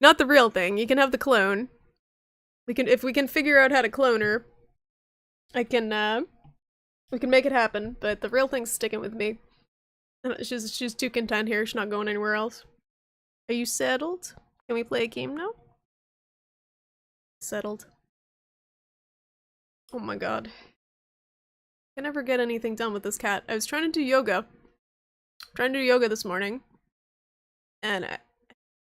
Not the real thing. You can have the clone. If we can figure out how to clone her, we can make it happen, but the real thing's sticking with me. She's too content here, she's not going anywhere else. Are you settled? Can we play a game now? Settled. Oh my god. I can never get anything done with this cat. I was trying to do yoga. This morning. And I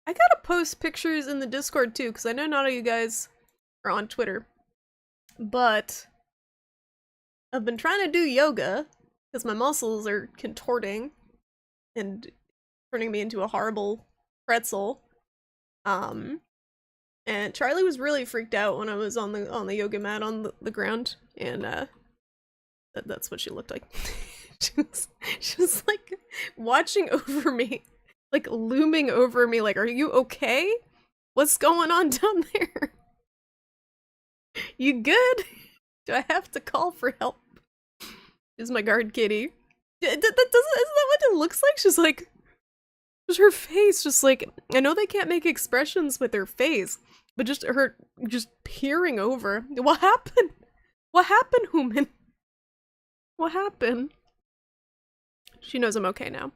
gotta post pictures in the Discord too, because I know not all you guys are on Twitter. But I've been trying to do yoga because my muscles are contorting and turning me into a horrible pretzel. And Charlie was really freaked out when I was on the yoga mat on the ground, and that's what she looked like. she was like watching over me, like looming over me, like, are you okay? What's going on down there? You good? Do I have to call for help? Is my guard kitty. Isn't that what it looks like? She's like, just her face, just like, I know they can't make expressions with her face, but just her, just peering over. What happened? What happened, human? What happened? She knows I'm okay now.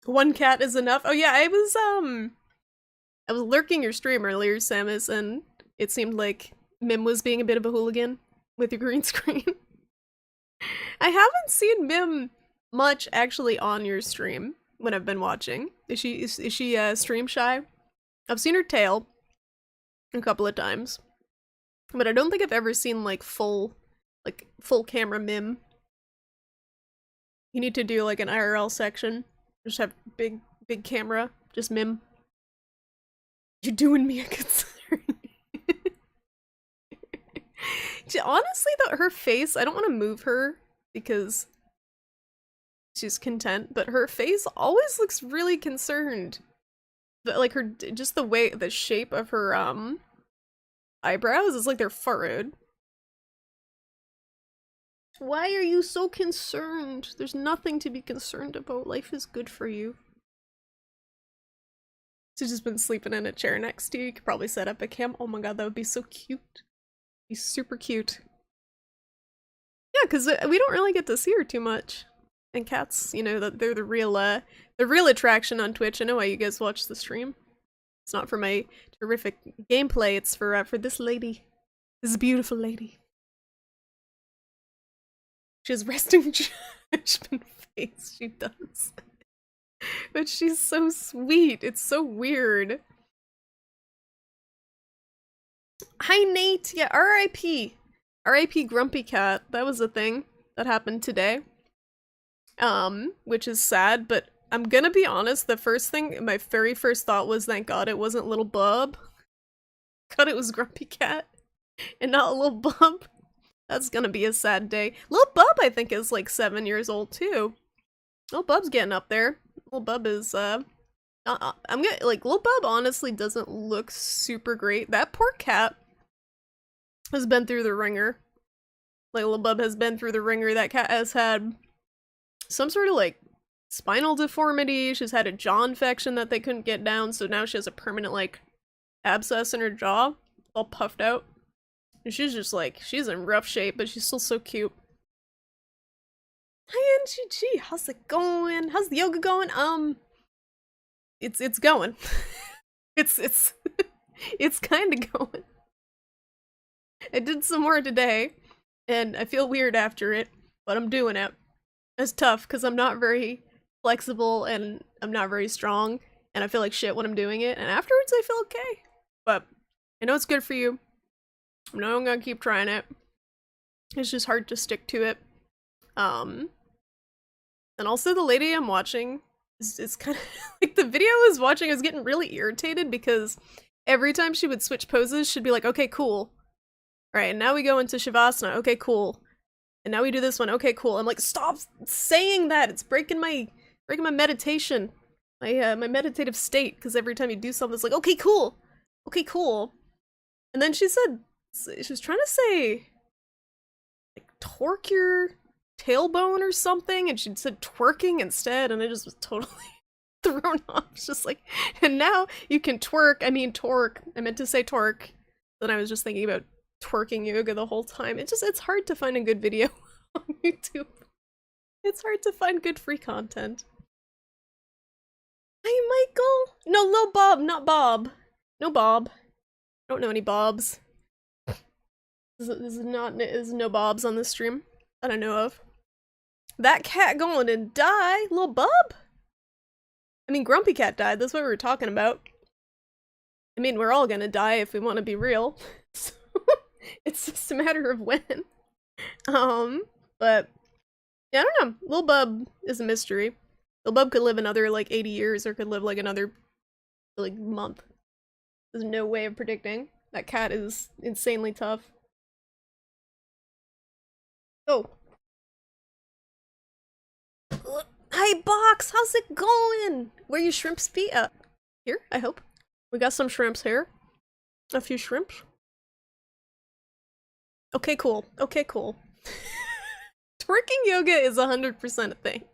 One cat is enough. Oh yeah, I was lurking your stream earlier, Samus, and it seemed like Mim was being a bit of a hooligan with your green screen. I haven't seen Mim much actually on your stream when I've been watching. Is she stream shy? I've seen her tail a couple of times, but I don't think I've ever seen like full camera Mim. You need to do like an IRL section. Just have big camera, just Mim. You're doing me a concern. Honestly though, her face, I don't want to move her because she's content, but her face always looks really concerned. But like just the shape of her eyebrows is like they're furrowed. Why are you so concerned? There's nothing to be concerned about. Life is good for you. She's just been sleeping in a chair next to you. You could probably set up a cam. Oh my god, that would be so cute. Be super cute. Yeah, because we don't really get to see her too much. And cats, you know, they're the real attraction on Twitch. I know why you guys watch the stream. It's not for my terrific gameplay. It's for this lady, this beautiful lady. She has resting judgment face. She does, but she's so sweet. It's so weird. Hi Nate. Yeah, R.I.P. R.I.P. Grumpy Cat. That was a thing that happened today. Which is sad, but I'm gonna be honest, my very first thought was, thank god it wasn't little Bub. God, it was Grumpy Cat, and not little Bub. That's gonna be a sad day. Little Bub, I think, is like 7 years old, too. Little Bub's getting up there. Little Bub is, Little Bub honestly doesn't look super great. That poor cat has been through the ringer. Like, Little Bub has been through the ringer. That cat has had some sort of like spinal deformity. She's had a jaw infection that they couldn't get down, so now she has a permanent like abscess in her jaw, all puffed out. And she's just like, she's in rough shape, but she's still so cute. Hi NGG, how's it going? How's the yoga going? It's going. it's it's kind of going. I did some more today, and I feel weird after it, but I'm doing it. It's tough because I'm not very flexible and I'm not very strong, and I feel like shit when I'm doing it, and afterwards I feel okay. But I know it's good for you. I know I'm gonna keep trying it. It's just hard to stick to it. And also the lady I'm watching is kind of like, the video I was watching, I was getting really irritated because every time she would switch poses, she'd be like, okay, cool. Alright, and now we go into Shavasana. Okay, cool. And now we do this one. Okay, cool. I'm like, stop saying that. It's breaking my meditation, my meditative state. Because every time you do something, it's like, okay, cool, okay, cool. And then she was trying to say, like, torque your tailbone or something, and she said twerking instead, and I just was totally thrown off. It's just like, and now you can twerk. I mean, torque. I meant to say torque. Then I was just thinking about twerking yoga the whole time. It's hard to find a good video on YouTube. It's hard to find good free content. Hi, Michael. No, Lil Bob, not Bob. No Bob. I don't know any Bobs. This is no Bobs on this stream that I know of. That cat going to die, Lil Bub? I mean, Grumpy Cat died. That's what we were talking about. I mean, we're all gonna die if we want to be real. So, it's just a matter of when. But yeah, I don't know. Lil Bub is a mystery. Lil Bub could live another like 80 years or could live like another like month. There's no way of predicting. That cat is insanely tough. Oh. Hi, Box! How's it going? Where you shrimps feet up? Here, I hope. We got some shrimps here. A few shrimps. Okay, cool. Okay, cool. Twerking yoga is 100% a thing.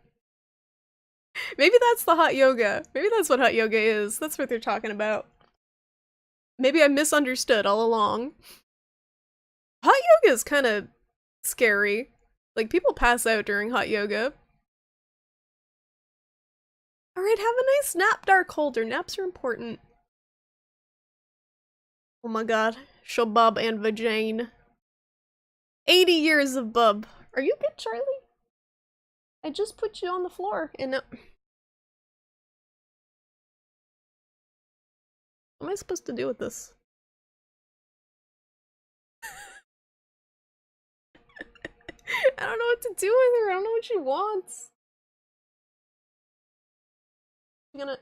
Maybe that's the hot yoga. Maybe that's what hot yoga is. That's what they're talking about. Maybe I misunderstood all along. Hot yoga is kind of scary. Like, people pass out during hot yoga. Alright, have a nice nap, Dark Holder. Naps are important. Oh my god. Show Bub and Vagine. 80 years of Bub. Are you good, Charlie? I just put you on the floor and what am I supposed to do with this? I don't know what to do with her. I don't know what she wants.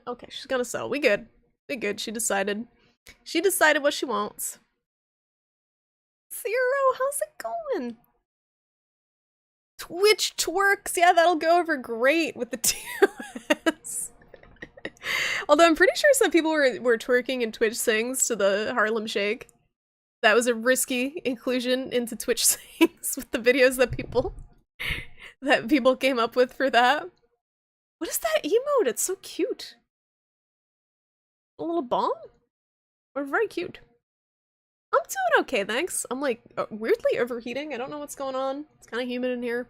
Okay, she's gonna sell. We good. We good. She decided. She decided what she wants. Zero, how's it going? Twitch twerks. Yeah, that'll go over great with the 2S. Although I'm pretty sure some people were twerking in Twitch Sings to the Harlem Shake. That was a risky inclusion into Twitch Sings with the videos that people came up with for that. What is that emote? It's so cute. A little bomb? Or very cute. I'm doing okay, thanks. I'm like weirdly overheating. I don't know what's going on. It's kind of humid in here.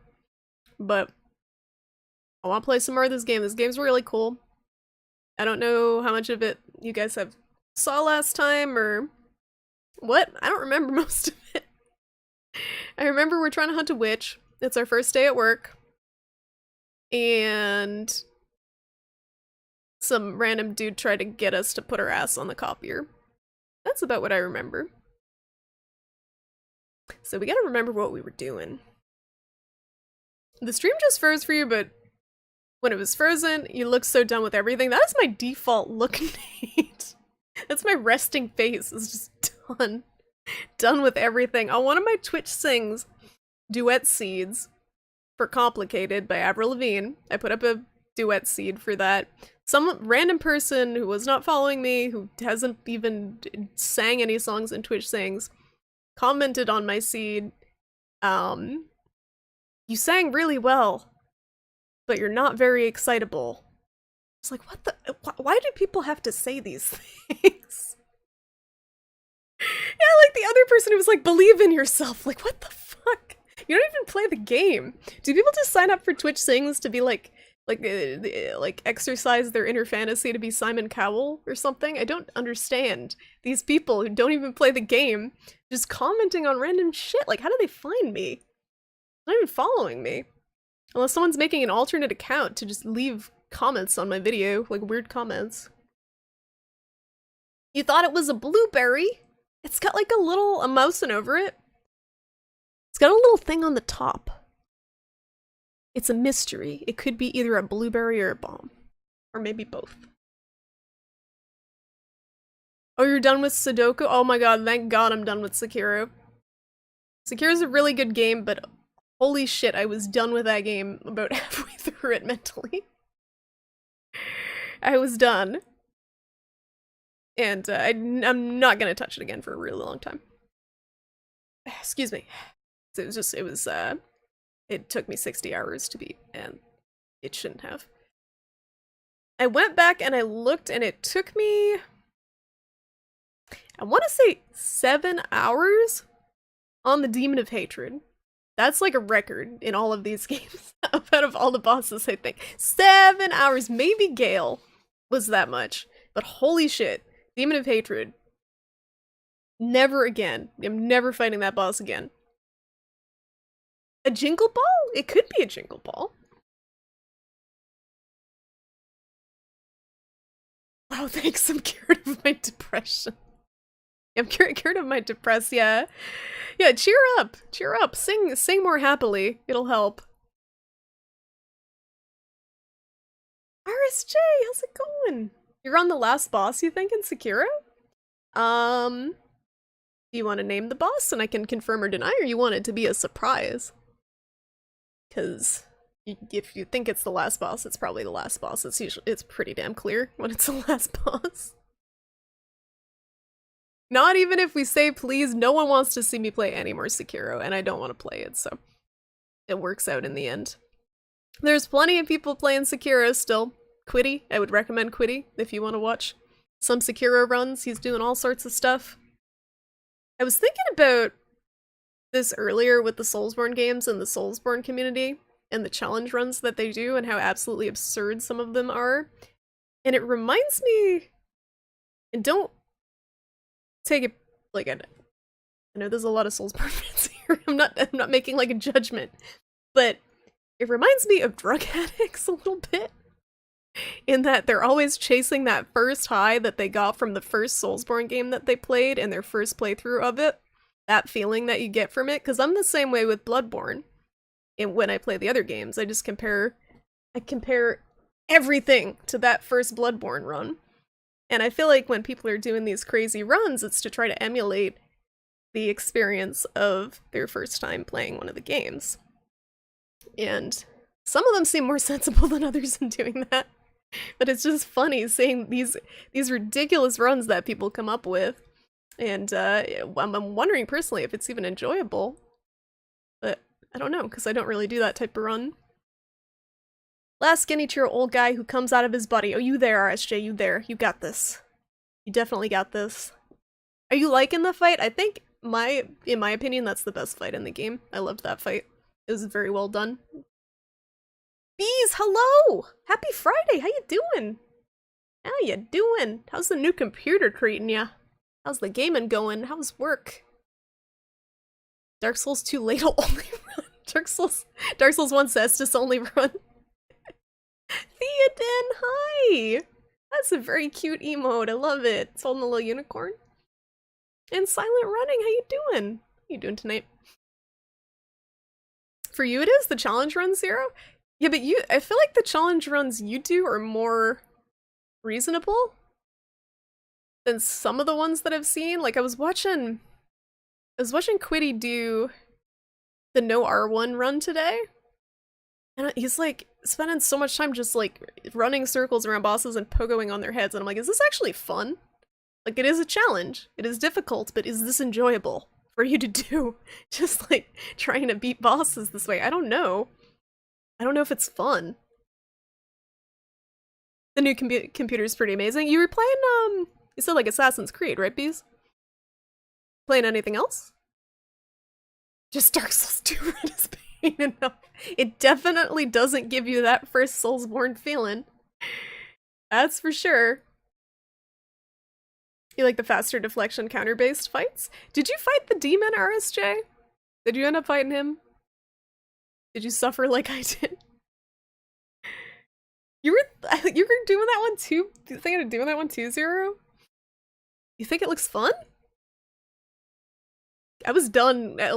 But I want to play some more of this game. This game's really cool. I don't know how much of it you guys have saw last time or what. I don't remember most of it. I remember we're trying to hunt a witch. It's our first day at work. And some random dude tried to get us to put our ass on the copier. That's about what I remember. So we gotta remember what we were doing. The stream just froze for you, but when it was frozen, you look so done with everything. That is my default look, Nate. That's my resting face. It's just done. Done with everything. On one of my Twitch Sings, Duet Seeds for Complicated by Avril Lavigne. I put up a duet seed for that. Some random person who was not following me, who hasn't even sang any songs in Twitch Sings, commented on my seed, you sang really well, but you're not very excitable. It's like, what the? Why do people have to say these things? Yeah, like the other person who was like, believe in yourself. Like, what the fuck? You don't even play the game. Do people just sign up for Twitch Sings to be like exercise their inner fantasy to be Simon Cowell or something? I don't understand these people who don't even play the game just commenting on random shit. Like, how do they find me? They're not even following me. Unless someone's making an alternate account to just leave comments on my video, like weird comments. You thought it was a blueberry? It's got like a mousing over it. It's got a little thing on the top. It's a mystery. It could be either a blueberry or a bomb. Or maybe both. Oh, you're done with Sudoku? Oh my god, thank god I'm done with Sekiro. Sekiro's a really good game, but holy shit, I was done with that game about halfway through it mentally. I was done. And I'm not gonna touch it again for a really long time. Excuse me. It took me 60 hours to beat, and it shouldn't have. I went back and I looked and it took me, I want to say 7 hours on the Demon of Hatred. That's like a record in all of these games out of all the bosses, I think. 7 hours, maybe Gale was that much. But holy shit, Demon of Hatred. Never again. I'm never fighting that boss again. A Jingle Ball? It could be a Jingle Ball. Oh, thanks, I'm cured of my depression. I'm cured of my depression, yeah. Yeah, cheer up, sing more happily, it'll help. RSJ, how's it going? You're on the last boss, you think, in Sekiro? Do you want to name the boss and I can confirm or deny, or you want it to be a surprise? Because if you think it's the last boss, it's probably the last boss. It's pretty damn clear when it's the last boss. Not even if we say please, no one wants to see me play any more Sekiro, and I don't want to play it, so it works out in the end. There's plenty of people playing Sekiro still. Quiddy, I would recommend Quiddy if you want to watch some Sekiro runs. He's doing all sorts of stuff. I was thinking about this earlier with the Soulsborne games and the Soulsborne community and the challenge runs that they do and how absolutely absurd some of them are. And it reminds me, and don't take it like I know there's a lot of Soulsborne fans here. I'm not making like a judgment, but it reminds me of drug addicts a little bit, in that they're always chasing that first high that they got from the first Soulsborne game that they played in their first playthrough of it. That feeling that you get from it, because I'm the same way with Bloodborne. And when I play the other games, I compare everything to that first Bloodborne run. And I feel like when people are doing these crazy runs, it's to try to emulate the experience of their first time playing one of the games. And some of them seem more sensible than others in doing that. But it's just funny seeing these ridiculous runs that people come up with. And I'm wondering personally if it's even enjoyable. But I don't know, because I don't really do that type of run. Last skinny cheer old guy who comes out of his body. Oh, you there, RSJ, you there. You got this. You definitely got this. Are you liking the fight? I think, in my opinion, that's the best fight in the game. I loved that fight. It was very well done. Bees, hello! Happy Friday, how you doing? How you doing? How's the new computer treating ya? How's the gaming going? How's work? Dark Souls 2 ladle only run. Dark Souls 1 Cestus only run. Theoden, hi! That's a very cute emote, I love it. It's holding a little unicorn. And Silent Running, how you doing? How you doing tonight? For you it is? The challenge run, Zero? Yeah, but I feel like the challenge runs you do are more reasonable than some of the ones that I've seen. Like I was watching Quiddy do the no R1 run today. And he's like spending so much time just like running circles around bosses and pogoing on their heads. And I'm like, is this actually fun? Like it is a challenge. It is difficult, but is this enjoyable for you to do? Just like trying to beat bosses this way. I don't know. I don't know if it's fun. The new computer is pretty amazing. You were playing, you said like Assassin's Creed, right, Bees? Playing anything else? Just Dark Souls 2 run is pain enough. It definitely doesn't give you that first Soulsborne feeling. That's for sure. You like the faster deflection counter-based fights? Did you fight the demon, RSJ? Did you end up fighting him? Did you suffer like I did? You were doing that one too? You thinking of doing that one too, Zero? You think it looks fun? I was done at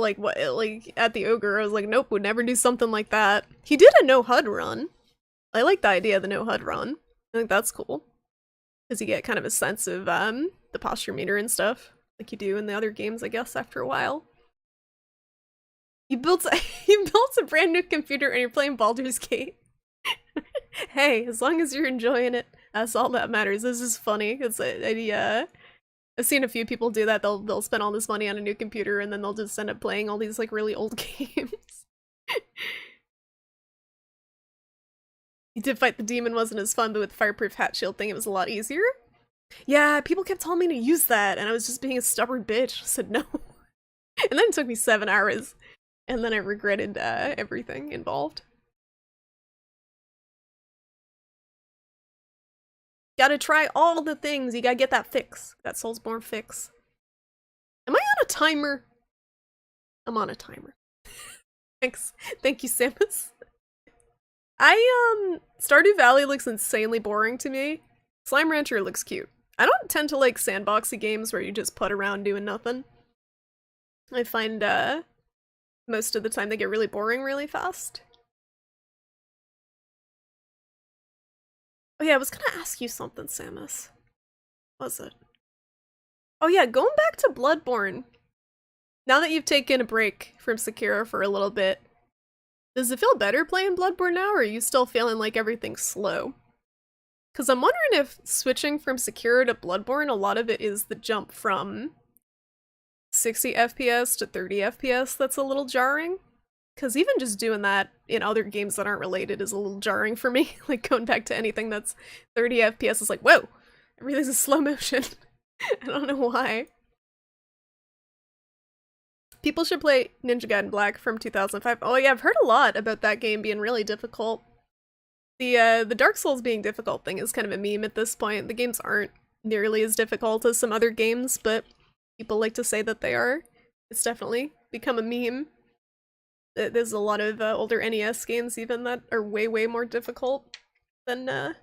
at the Ogre. I was like, nope, would never do something like that. He did a no HUD run. I like the idea of the no HUD run. I think that's cool. Because you get kind of a sense of the posture meter and stuff, like you do in the other games, I guess, after a while. You built a brand new computer and you're playing Baldur's Gate. Hey, as long as you're enjoying it, that's all that matters. This is funny. I've seen a few people do that. They'll spend all this money on a new computer and then they'll just end up playing all these like really old games. You did fight the demon, wasn't as fun, but with the fireproof hat shield thing, it was a lot easier. Yeah, people kept telling me to use that, and I was just being a stubborn bitch. I said no. And then it took me 7 hours, and then I regretted everything involved. Gotta try all the things. You gotta get that fix. That Soulsborne fix. Am I on a timer? I'm on a timer. Thanks. Thank you, Samus. Stardew Valley looks insanely boring to me. Slime Rancher looks cute. I don't tend to like sandboxy games where you just put around doing nothing. I find, most of the time they get really boring really fast. Oh yeah, I was gonna ask you something, Samus. What was it? Oh yeah, going back to Bloodborne. Now that you've taken a break from Sekiro for a little bit, does it feel better playing Bloodborne now, or are you still feeling like everything's slow? Because I'm wondering if switching from Sekiro to Bloodborne, a lot of it is the jump from 60 FPS to 30 FPS that's a little jarring. Because even just doing that in other games that aren't related is a little jarring for me. Like, going back to anything that's 30 FPS is like, whoa! Everything's in slow motion. I don't know why. People should play Ninja Gaiden Black from 2005. Oh yeah, I've heard a lot about that game being really difficult. The Dark Souls being difficult thing is kind of a meme at this point. The games aren't nearly as difficult as some other games, but people like to say that they are. It's definitely become a meme. There's a lot of older NES games even that are way, way more difficult than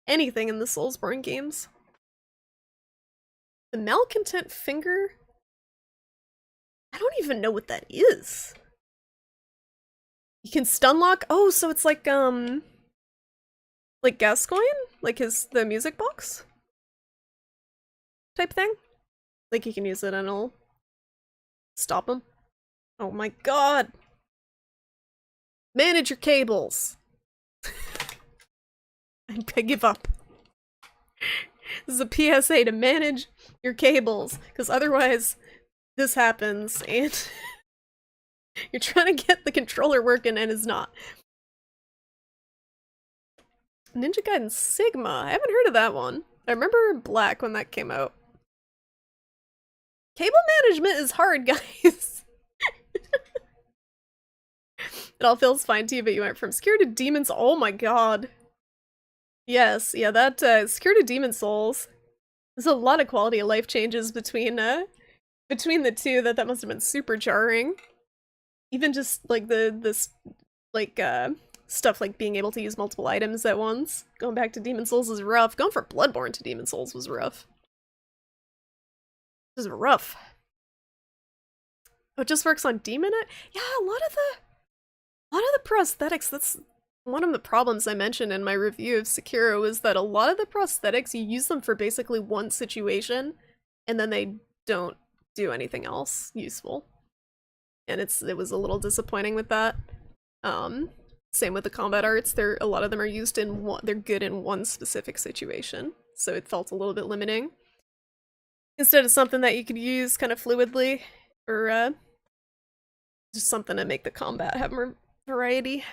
anything in the Soulsborne games. The Malcontent Finger? I don't even know what that is. You can stun lock? Oh, so it's like Gascoigne? Like the music box? Type thing? Like you can use it and it'll stop him. Oh my god! Manage your cables! I give up. This is a PSA to manage your cables, because otherwise this happens and you're trying to get the controller working and it's not. Ninja Gaiden Sigma? I haven't heard of that one. I remember Black when that came out. Cable management is hard, guys. It all feels fine to you, but you went from Sekiro to Demon's. Oh my god. Yes, yeah, that Sekiro to Demon Souls. There's a lot of quality of life changes between the two that must have been super jarring. Even just like stuff like being able to use multiple items at once. Going back to Demon Souls is rough. Going from Bloodborne to Demon Souls was rough. This is rough. Oh, it just works on Demonite? Yeah, a lot of the prosthetics, that's one of the problems I mentioned in my review of Sekiro, was that a lot of the prosthetics, you use them for basically one situation, and then they don't do anything else useful. And it was a little disappointing with that. Same with the combat arts, a lot of them are used they're good in one specific situation, so it felt a little bit limiting. Instead of something that you could use kind of fluidly, or just something to make the combat have more variety.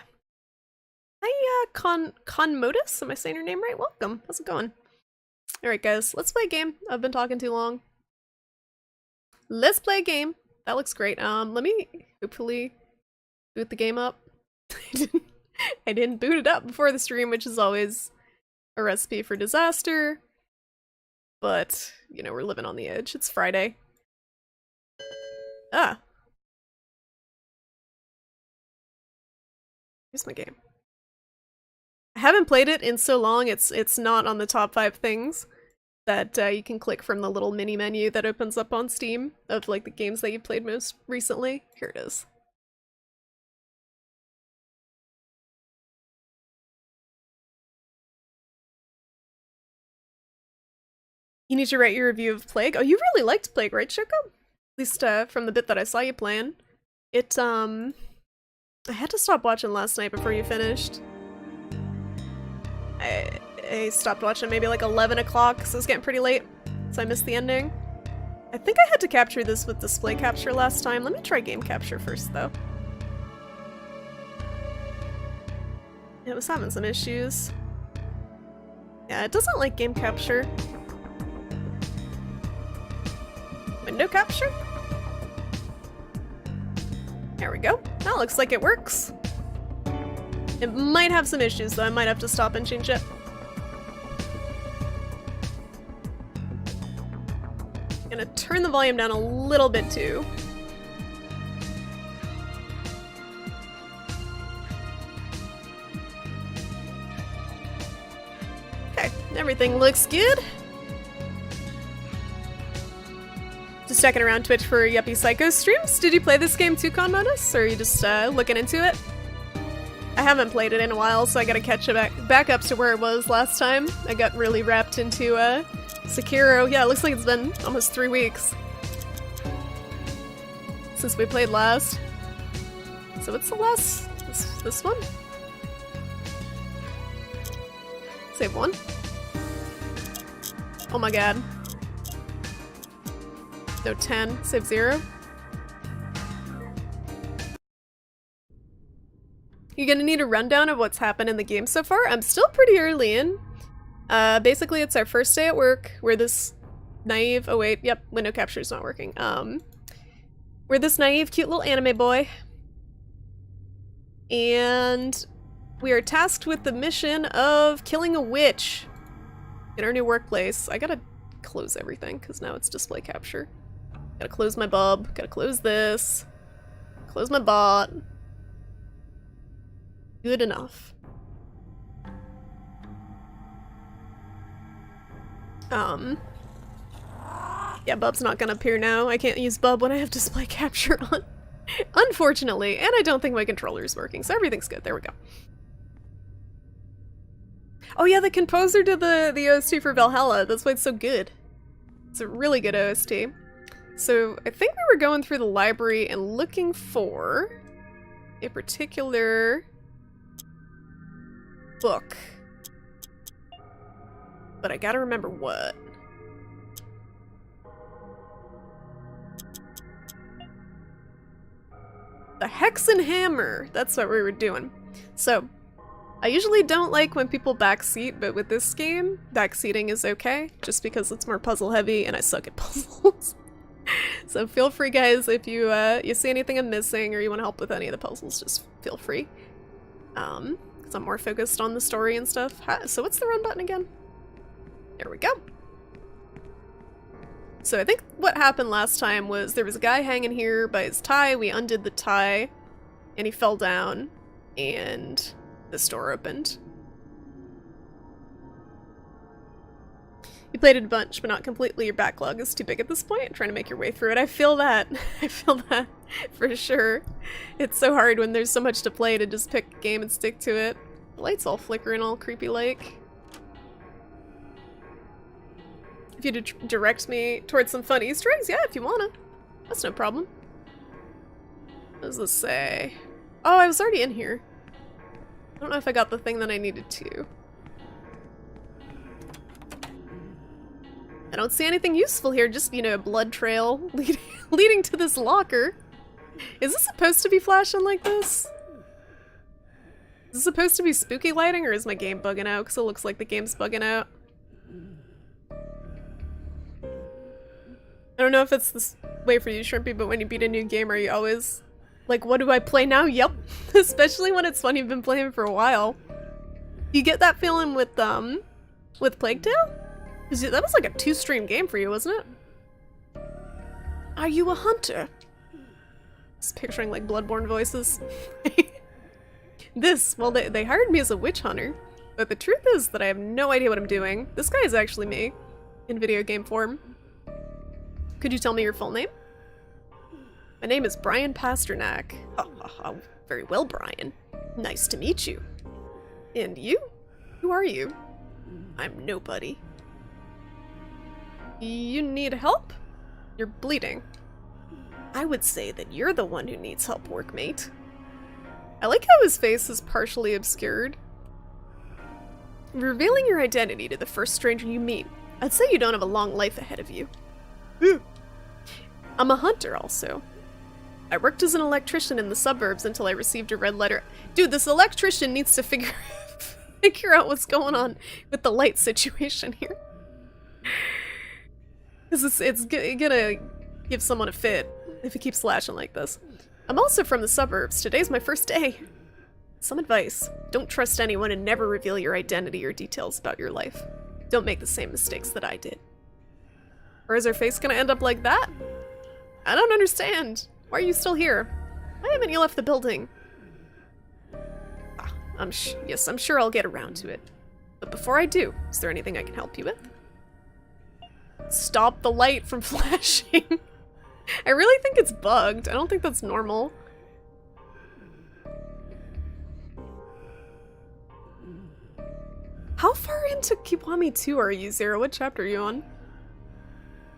Hi, Conmodus? Am I saying your name right? Welcome. How's it going? Alright, guys, let's play a game. I've been talking too long. Let's play a game. That looks great. Let me hopefully boot the game up. I didn't boot it up before the stream, which is always a recipe for disaster. But, you know, we're living on the edge. It's Friday. Ah. Here's my game. I haven't played it in so long, it's not on the top 5 things that you can click from the little mini menu that opens up on Steam of like the games that you played most recently. Here it is. You need to write your review of Plague. Oh, you really liked Plague, right, Shoko? At least from the bit that I saw you playing. It, I had to stop watching last night before you finished. I stopped watching maybe like 11 o'clock, so it was getting pretty late, so I missed the ending. I think I had to capture this with display capture last time. Let me try game capture first, though. It was having some issues. Yeah, it doesn't like game capture. Window capture? There we go. That looks like it works. It might have some issues though, I might have to stop and change it. Gonna turn the volume down a little bit too. Okay, everything looks good. Just checking around Twitch for Yuppie Psycho streams. Did you play this game too, Conmodus, or are you just looking into it? I haven't played it in a while, so I gotta catch it back up to where it was last time. I got really wrapped into Sekiro. Yeah, it looks like it's been almost 3 weeks since we played last. So what's the last? This one? Save 1. Oh my god. No, 10. Save 0. You're gonna need a rundown of what's happened in the game so far. I'm still pretty early in. Basically it's our first day at work. We're this naive— oh wait, yep, window capture's not working. We're this naive, cute little anime boy. And we are tasked with the mission of killing a witch in our new workplace. I gotta close everything, because now it's display capture. Gotta close my bub, gotta close this, close my bot. Good enough. Yeah, Bub's not gonna appear now. I can't use Bub when I have display capture on. Unfortunately, and I don't think my controller is working, so everything's good. There we go. Oh yeah, the composer did the OST for Valhalla. That's why it's so good. It's a really good OST. So I think we were going through the library and looking for a particular book. But I gotta remember what. The Hex and Hammer! That's what we were doing. So, I usually don't like when people backseat, but with this game, backseating is okay, just because it's more puzzle heavy and I suck at puzzles. So feel free guys, if you you see anything I'm missing or you want to help with any of the puzzles, just feel free. Because I'm more focused on the story and stuff. So what's the run button again? There we go. So I think what happened last time was there was a guy hanging here by his tie, we undid the tie, and he fell down, and this door opened. You played it a bunch, but not completely. Your backlog is too big at this point. I'm trying to make your way through it. I feel that. I feel that for sure. It's so hard when there's so much to play to just pick a game and stick to it. The light's all flickering all creepy like. If you direct me towards some fun Easter eggs, yeah, if you wanna. That's no problem. What does this say? Oh, I was already in here. I don't know if I got the thing that I needed to. I don't see anything useful here, just, you know, a blood trail leading to this locker. Is this supposed to be flashing like this? Is this supposed to be spooky lighting, or is my game bugging out? Because it looks like the game's bugging out. I don't know if it's this way for you, Shrimpy, but when you beat a new game, are you always like, what do I play now? Yep. Especially when it's one you've been playing for a while. You get that feeling with Plague Tale? That was like a 2-stream game for you, wasn't it? Are you a hunter? Just picturing like Bloodborne voices. Well, they hired me as a witch hunter, but the truth is that I have no idea what I'm doing. This guy is actually me, in video game form. Could you tell me your full name? My name is Brian Pasternak. Oh, very well, Brian. Nice to meet you. And you? Who are you? I'm nobody. You need help? You're bleeding. I would say that you're the one who needs help, workmate. I like how his face is partially obscured. Revealing your identity to the first stranger you meet, I'd say you don't have a long life ahead of you. I'm a hunter also. I worked as an electrician in the suburbs until I received a red letter. Dude, this electrician needs to figure figure out what's going on with the light situation here. Because it's gonna give someone a fit if it keeps flashing like this. I'm also from the suburbs. Today's my first day. Some advice. Don't trust anyone and never reveal your identity or details about your life. Don't make the same mistakes that I did. Or is her face gonna end up like that? I don't understand. Why are you still here? Why haven't you left the building? Yes, I'm sure I'll get around to it. But before I do, is there anything I can help you with? Stop the light from flashing. I really think it's bugged. I don't think that's normal. How far into Kiwami 2 are you, Zero? What chapter are you on?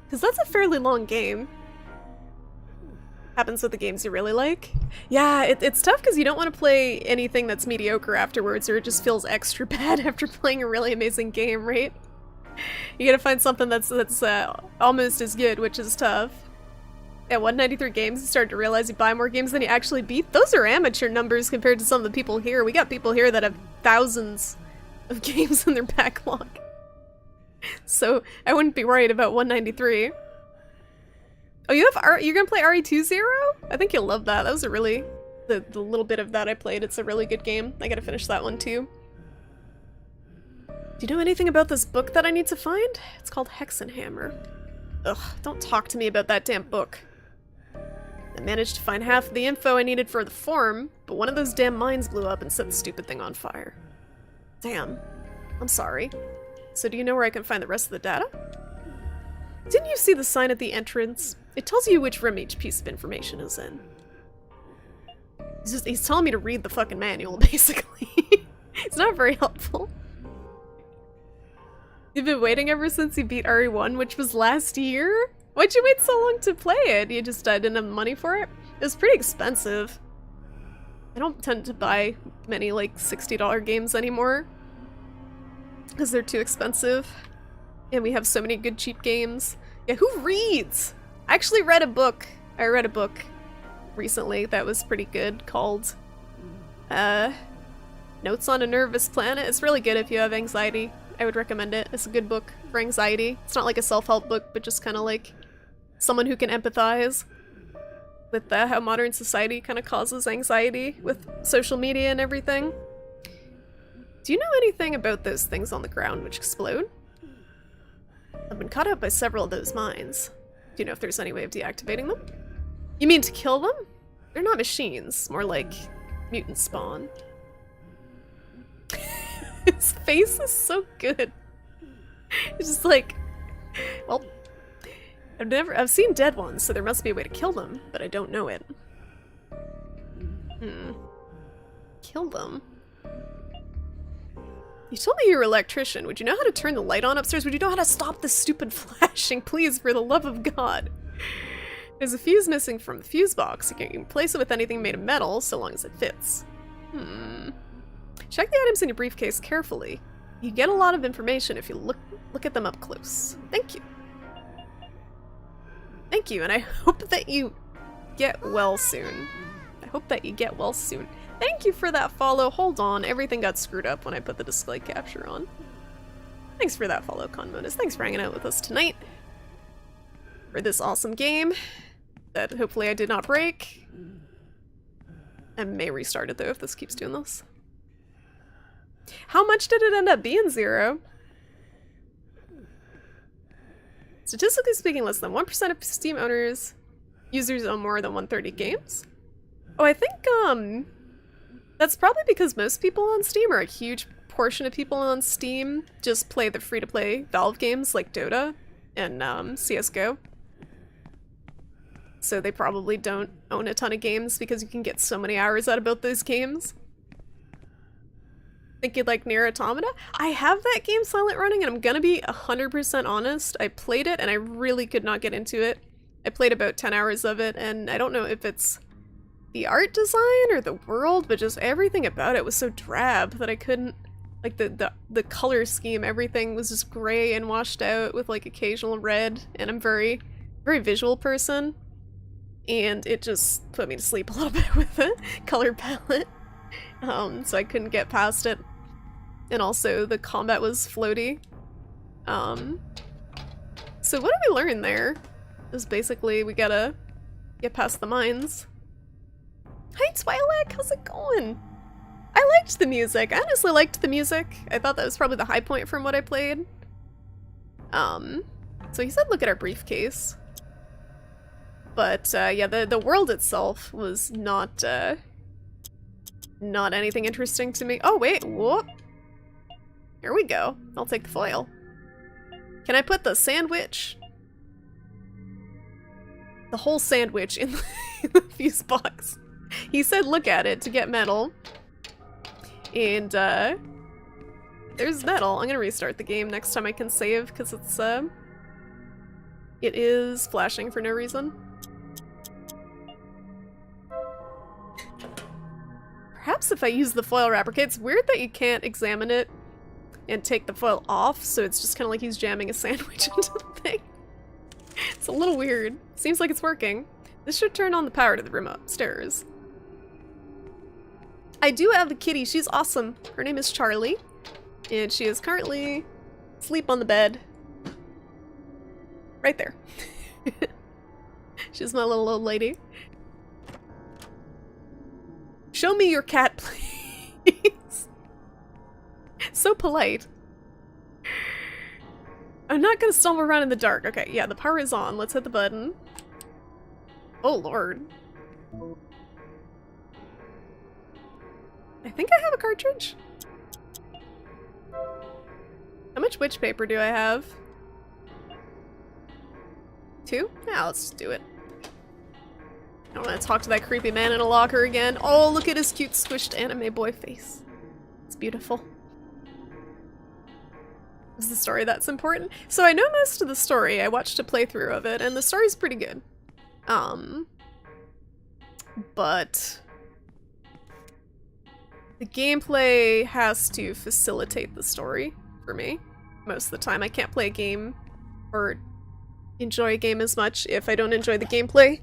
Because that's a fairly long game. Happens with the games you really like. Yeah, it's tough because you don't want to play anything that's mediocre afterwards, or it just feels extra bad after playing a really amazing game, right? You gotta find something that's almost as good, which is tough. At 193 games, you start to realize you buy more games than you actually beat. Those are amateur numbers compared to some of the people here. We got people here that have thousands of games in their backlog. So I wouldn't be worried about 193. Oh, you're gonna play RE2 Zero? I think you'll love that. That was a really, the little bit of that I played, it's a really good game. I gotta finish that one too. Do you know anything about this book that I need to find? It's called Hexenhammer. Ugh, don't talk to me about that damn book. I managed to find half of the info I needed for the form, but one of those damn mines blew up and set the stupid thing on fire. Damn. I'm sorry. So do you know where I can find the rest of the data? Didn't you see the sign at the entrance? It tells you which room each piece of information is in. He's telling me to read the fucking manual, basically. It's not very helpful. You've been waiting ever since you beat RE1, which was last year? Why'd you wait so long to play it? You just didn't have money for it? It was pretty expensive. I don't tend to buy many, like, $60 games anymore. Because they're too expensive. And we have so many good cheap games. Yeah, who reads? I actually read a book. I read a book recently that was pretty good called Notes on a Nervous Planet. It's really good if you have anxiety. I would recommend it. It's a good book for anxiety. It's not like a self-help book, but just kind of like someone who can empathize with how modern society kind of causes anxiety with social media and everything. Do you know anything about those things on the ground which explode? I've been caught up by several of those mines. Do you know if there's any way of deactivating them? You mean to kill them? They're not machines, more like mutant spawn. His face is so good. It's just like, well, I've seen dead ones, so there must be a way to kill them, but I don't know it. Kill them? You told me you were an electrician. Would you know how to turn the light on upstairs? Would you know how to stop this stupid flashing? Please, for the love of God. There's a fuse missing from the fuse box. You can replace it with anything made of metal, so long as it fits. Check the items in your briefcase carefully. You get a lot of information if you look at them up close. Thank you. Thank you, and I hope that you get well soon. I hope that you get well soon. Thank you for that follow. Hold on, everything got screwed up when I put the display capture on. Thanks for that follow, Conmodus. Thanks for hanging out with us tonight. For this awesome game that hopefully I did not break. I may restart it though if this keeps doing this. How much did it end up being, Zero? Statistically speaking, less than 1% of Steam users own more than 130 games. Oh, I think, that's probably because most people on Steam, or a huge portion of people on Steam, just play the free-to-play Valve games like Dota and CSGO. So they probably don't own a ton of games because you can get so many hours out of both those games. Think you'd like Nier Automata? I have that game silent running, and I'm gonna be 100% honest. I played it and I really could not get into it. I played about 10 hours of it, and I don't know if it's the art design or the world, but just everything about it was so drab that I couldn't, like the color scheme, everything was just gray and washed out with like occasional red, and I'm very visual person, and it just put me to sleep a little bit with the color palette. So I couldn't get past it. and also the combat was floaty. So what did we learn there? Is basically we gotta get past the mines. Hi Twi'lek, how's it going? I liked the music. I honestly liked the music. I thought that was probably the high point from what I played. So he said look at our briefcase. But yeah, the world itself was not anything interesting to me. Oh wait, whoop. Here we go. I'll take the foil. Can I put the sandwich? The whole sandwich in the fuse box. He said look at it to get metal. And there's metal. I'm gonna restart the game next time I can save because it is flashing for no reason. Perhaps if I use the foil wrapper. Okay, it's weird that you can't examine it and take the foil off, so it's just kind of like he's jamming a sandwich into the thing. It's a little weird. Seems like it's working. This should turn on the power to the room upstairs. I do have the kitty. She's awesome. Her name is Charlie, and she is currently asleep on the bed. Right there. She's my little old lady. Show me your cat, please. So polite. I'm not gonna stumble around in the dark. Okay, yeah, the power is on. Let's hit the button. Oh, Lord. I think I have a cartridge. How much witch paper do I have? 2? Yeah, let's just do it. I don't want to talk to that creepy man in a locker again. Oh, look at his cute squished anime boy face. It's beautiful. Is the story that's important? So I know most of the story. I watched a playthrough of it, and the story's pretty good. But the gameplay has to facilitate the story for me. Most of the time I can't play a game or enjoy a game as much if I don't enjoy the gameplay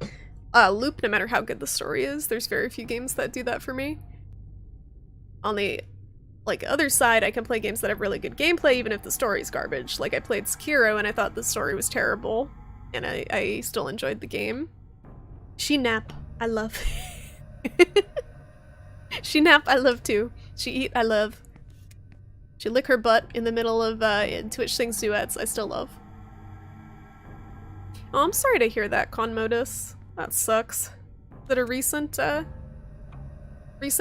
loop, no matter how good the story is. There's very few games that do that for me. On the other side, I can play games that have really good gameplay even if the story's garbage. Like I played Sekiro and I thought the story was terrible, and I still enjoyed the game. She nap, I love. She nap, I love too. She eat, I love. She lick her butt in the middle of Twitch sings duets, I still love. Oh, I'm sorry to hear that, Conmodus. That sucks. Is it a recent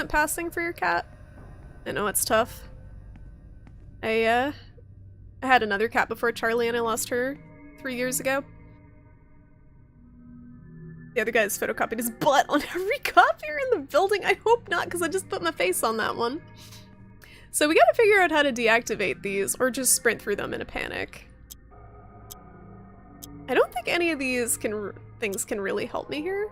passing for your cat? I know it's tough. I had another cat before Charlie and I lost her 3 years ago. The other guy's photocopied his butt on every copier in the building. I hope not, because I just put my face on that one. So we gotta figure out how to deactivate these, or just sprint through them in a panic. I don't think any of these things can really help me here.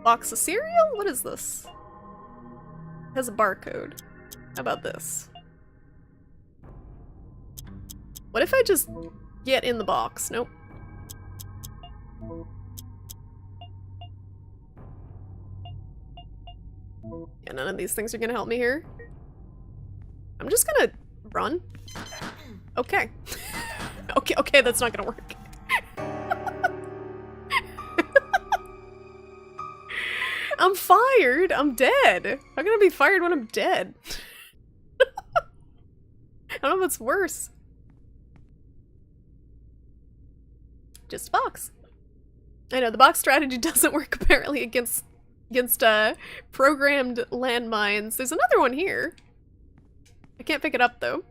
Box of cereal? What is this? It has a barcode. How about this? What if I just get in the box? Nope. Yeah, none of these things are gonna help me here. I'm just gonna run. Okay. Okay, that's not gonna work. I'm fired. I'm dead. I'm gonna be fired when I'm dead. I don't know what's worse. Just a box. I know, the box strategy doesn't work apparently against programmed landmines. There's another one here. I can't pick it up though.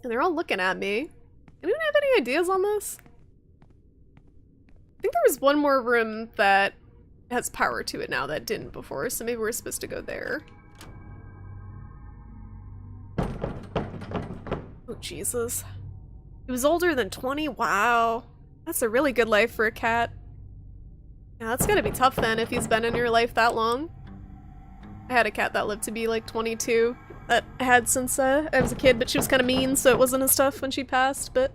And they're all looking at me. Anyone have any ideas on this? I think there was one more room that has power to it now that didn't before, so maybe we're supposed to go there. Oh, Jesus. He was older than 20? Wow. That's a really good life for a cat. Yeah, that's gotta be tough then if he's been in your life that long. I had a cat that lived to be like 22 that I had since I was a kid, but she was kind of mean, so it wasn't as tough when she passed, but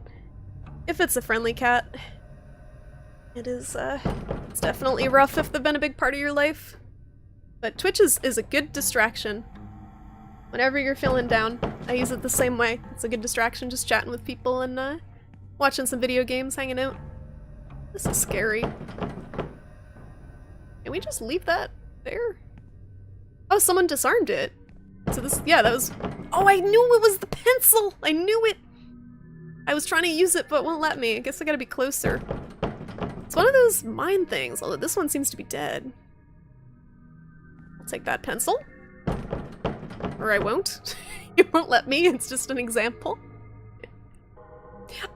if it's a friendly cat, it is It's definitely rough if they've been a big part of your life. But Twitch is a good distraction. Whenever you're feeling down, I use it the same way. It's a good distraction, just chatting with people and watching some video games, hanging out. This is scary. Can we just leave that there? Oh, someone disarmed it. So this, yeah, that was... Oh, I knew it was the pencil! I knew it! I was trying to use it, but it won't let me. I guess I gotta be closer. It's one of those mine things, although this one seems to be dead. I'll take that pencil. Or I won't. You won't let me, it's just an example.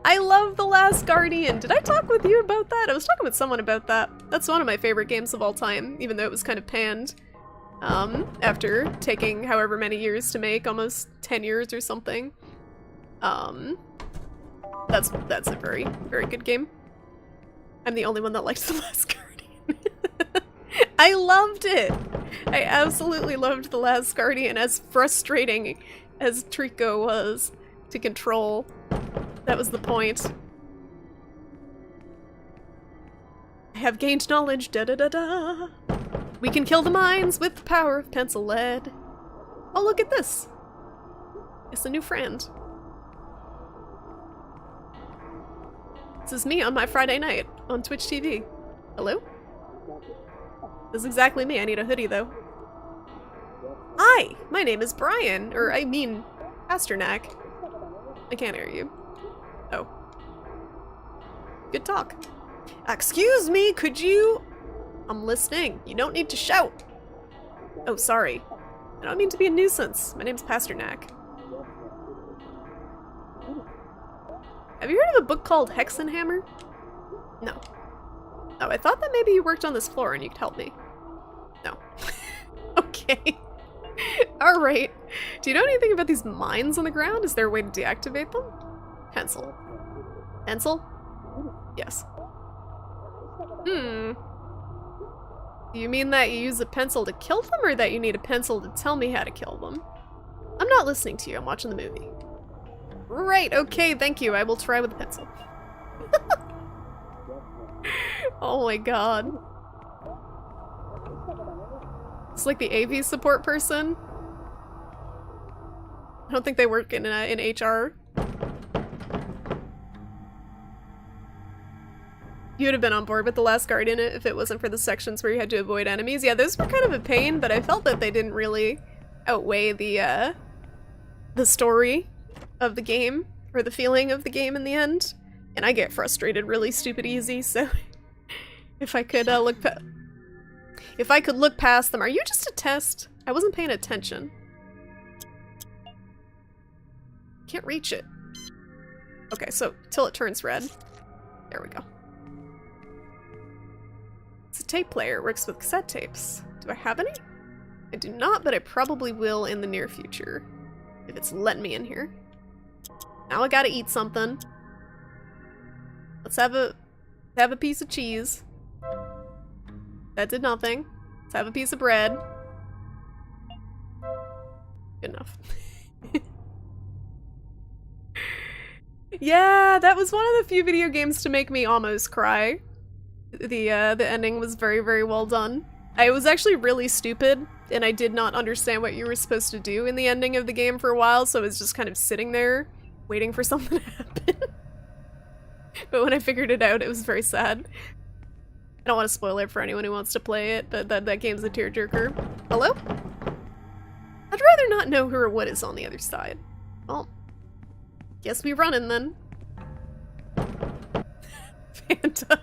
I love The Last Guardian. Did I talk with you about that? I was talking with someone about that. That's one of my favorite games of all time, even though it was kind of panned. After taking however many years to make, almost 10 years or something. That's a very, very good game. I'm the only one that likes The Last Guardian. I loved it! I absolutely loved The Last Guardian, as frustrating as Trico was to control. That was the point. I have gained knowledge, da-da-da-da. We can kill the mines with the power of pencil lead. Oh, look at this. It's a new friend. This is me on my Friday night on Twitch TV. Hello? This is exactly me. I need a hoodie, though. Hi! My name is Brian. Or, I mean, Pasternak. I can't hear you. Oh. Good talk. Excuse me, could you... I'm listening. You don't need to shout. Oh, sorry. I don't mean to be a nuisance. My name's Pasternak. Have you heard of a book called Hexenhammer? No. Oh, I thought that maybe you worked on this floor and you could help me. No. Okay. Alright. Do you know anything about these mines on the ground? Is there a way to deactivate them? Pencil. Pencil? Yes. Do you mean that you use a pencil to kill them, or that you need a pencil to tell me how to kill them? I'm not listening to you, I'm watching the movie. Right, okay, thank you. I will try with a pencil. Oh my god. It's like the AV support person. I don't think they work in HR. You would have been on board with The Last Guardian if it wasn't for the sections where you had to avoid enemies. Yeah, those were kind of a pain, but I felt that they didn't really outweigh the story of the game, or the feeling of the game in the end. And I get frustrated really stupid easy, so if I could look past them. Are you just a test? I wasn't paying attention. Can't reach it. Okay, so till it turns red. There we go. It's a tape player. It works with cassette tapes. Do I have any? I do not, but I probably will in the near future. If it's letting me in here. Now I gotta eat something. Let's have a piece of cheese. That did nothing. Let's have a piece of bread. Good enough. Yeah, that was one of the few video games to make me almost cry. The ending was very, very well done. I was actually really stupid, and I did not understand what you were supposed to do in the ending of the game for a while, so I was just kind of sitting there, waiting for something to happen. But when I figured it out, it was very sad. I don't want to spoil it for anyone who wants to play it, but that game's a tearjerker. Hello? I'd rather not know who or what is on the other side. Well, guess we running then. Fanta.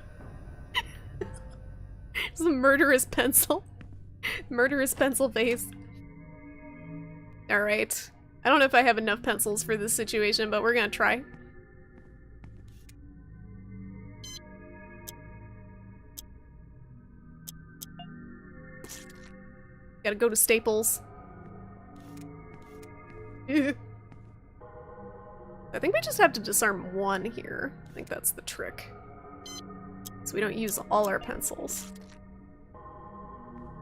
It's a murderous pencil. Murderous pencil face. Alright. I don't know if I have enough pencils for this situation, but we're gonna try. Gotta go to Staples. I think we just have to disarm one here. I think that's the trick. So we don't use all our pencils.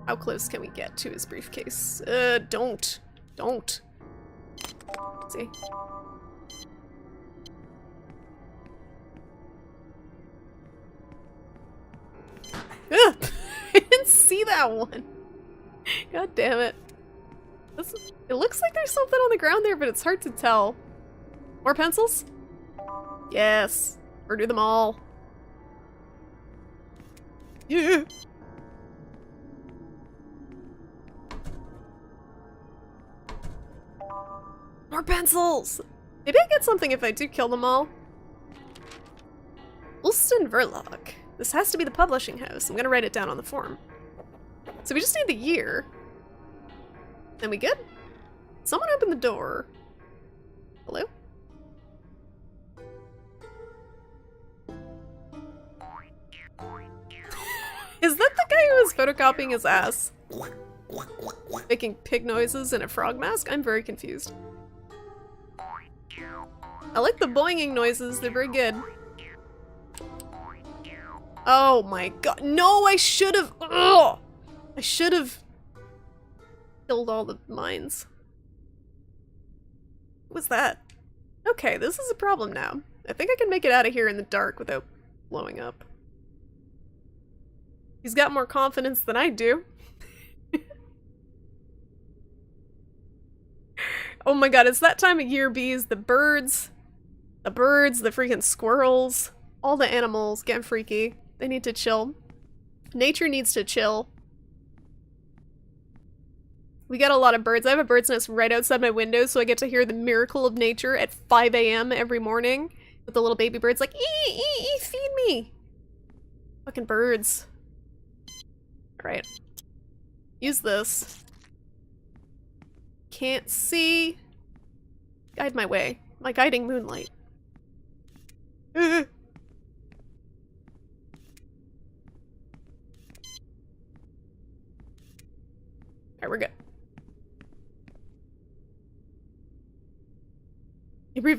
How close can we get to his briefcase? Don't. Don't. See? Ugh! I didn't see that one. God damn it. It looks like there's something on the ground there, but it's hard to tell. More pencils? Yes. Or do them all. Yeah. More pencils! Maybe I get something if I do kill them all. Ulston Verloc. This has to be the publishing house. I'm gonna write it down on the form. So we just need the year. Then we good? Someone open the door. Hello? Is that the guy who was photocopying his ass? Making pig noises in a frog mask? I'm very confused. I like the boinging noises, they're very good. Oh my god. No, I should have. Ugh! I should have killed all the mines. What was that? Okay, this is a problem now. I think I can make it out of here in the dark without blowing up. He's got more confidence than I do. Oh my god, it's that time of year, bees. The birds, the freaking squirrels, all the animals getting freaky. They need to chill. Nature needs to chill. We got a lot of birds. I have a bird's nest right outside my window, so I get to hear the miracle of nature at 5 a.m. every morning with the little baby birds like, ee, ee, ee, feed me. Fucking birds. Alright. Use this. Can't see. Guide my way. My guiding moonlight. Alright, we're good. You believe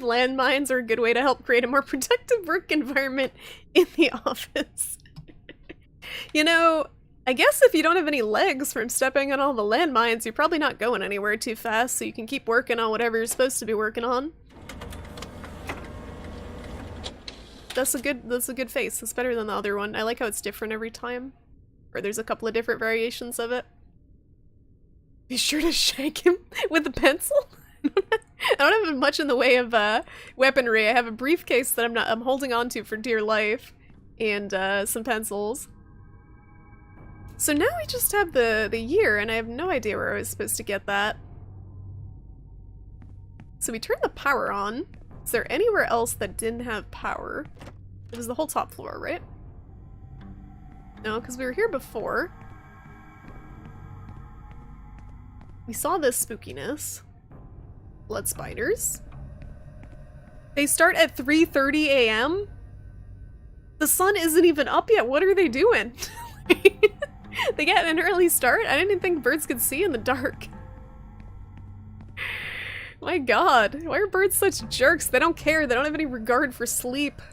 landmines are a good way to help create a more productive work environment in the office. You know, I guess if you don't have any legs from stepping on all the landmines, you're probably not going anywhere too fast, so you can keep working on whatever you're supposed to be working on. That's a good face. It's better than the other one. I like how it's different every time. Or there's a couple of different variations of it. Be sure to shank him with a pencil. I don't have much in the way of weaponry. I have a briefcase that I'm holding on to for dear life, and some pencils. So now we just have the year, and I have no idea where I was supposed to get that. So we turned the power on. Is there anywhere else that didn't have power? It was the whole top floor, right? No, because we were here before. We saw this spookiness. Blood spiders. They start at 3:30 a.m.? The sun isn't even up yet. What are they doing? They get an early start? I didn't even think birds could see in the dark. My god, why are birds such jerks? They don't care. They don't have any regard for sleep. Do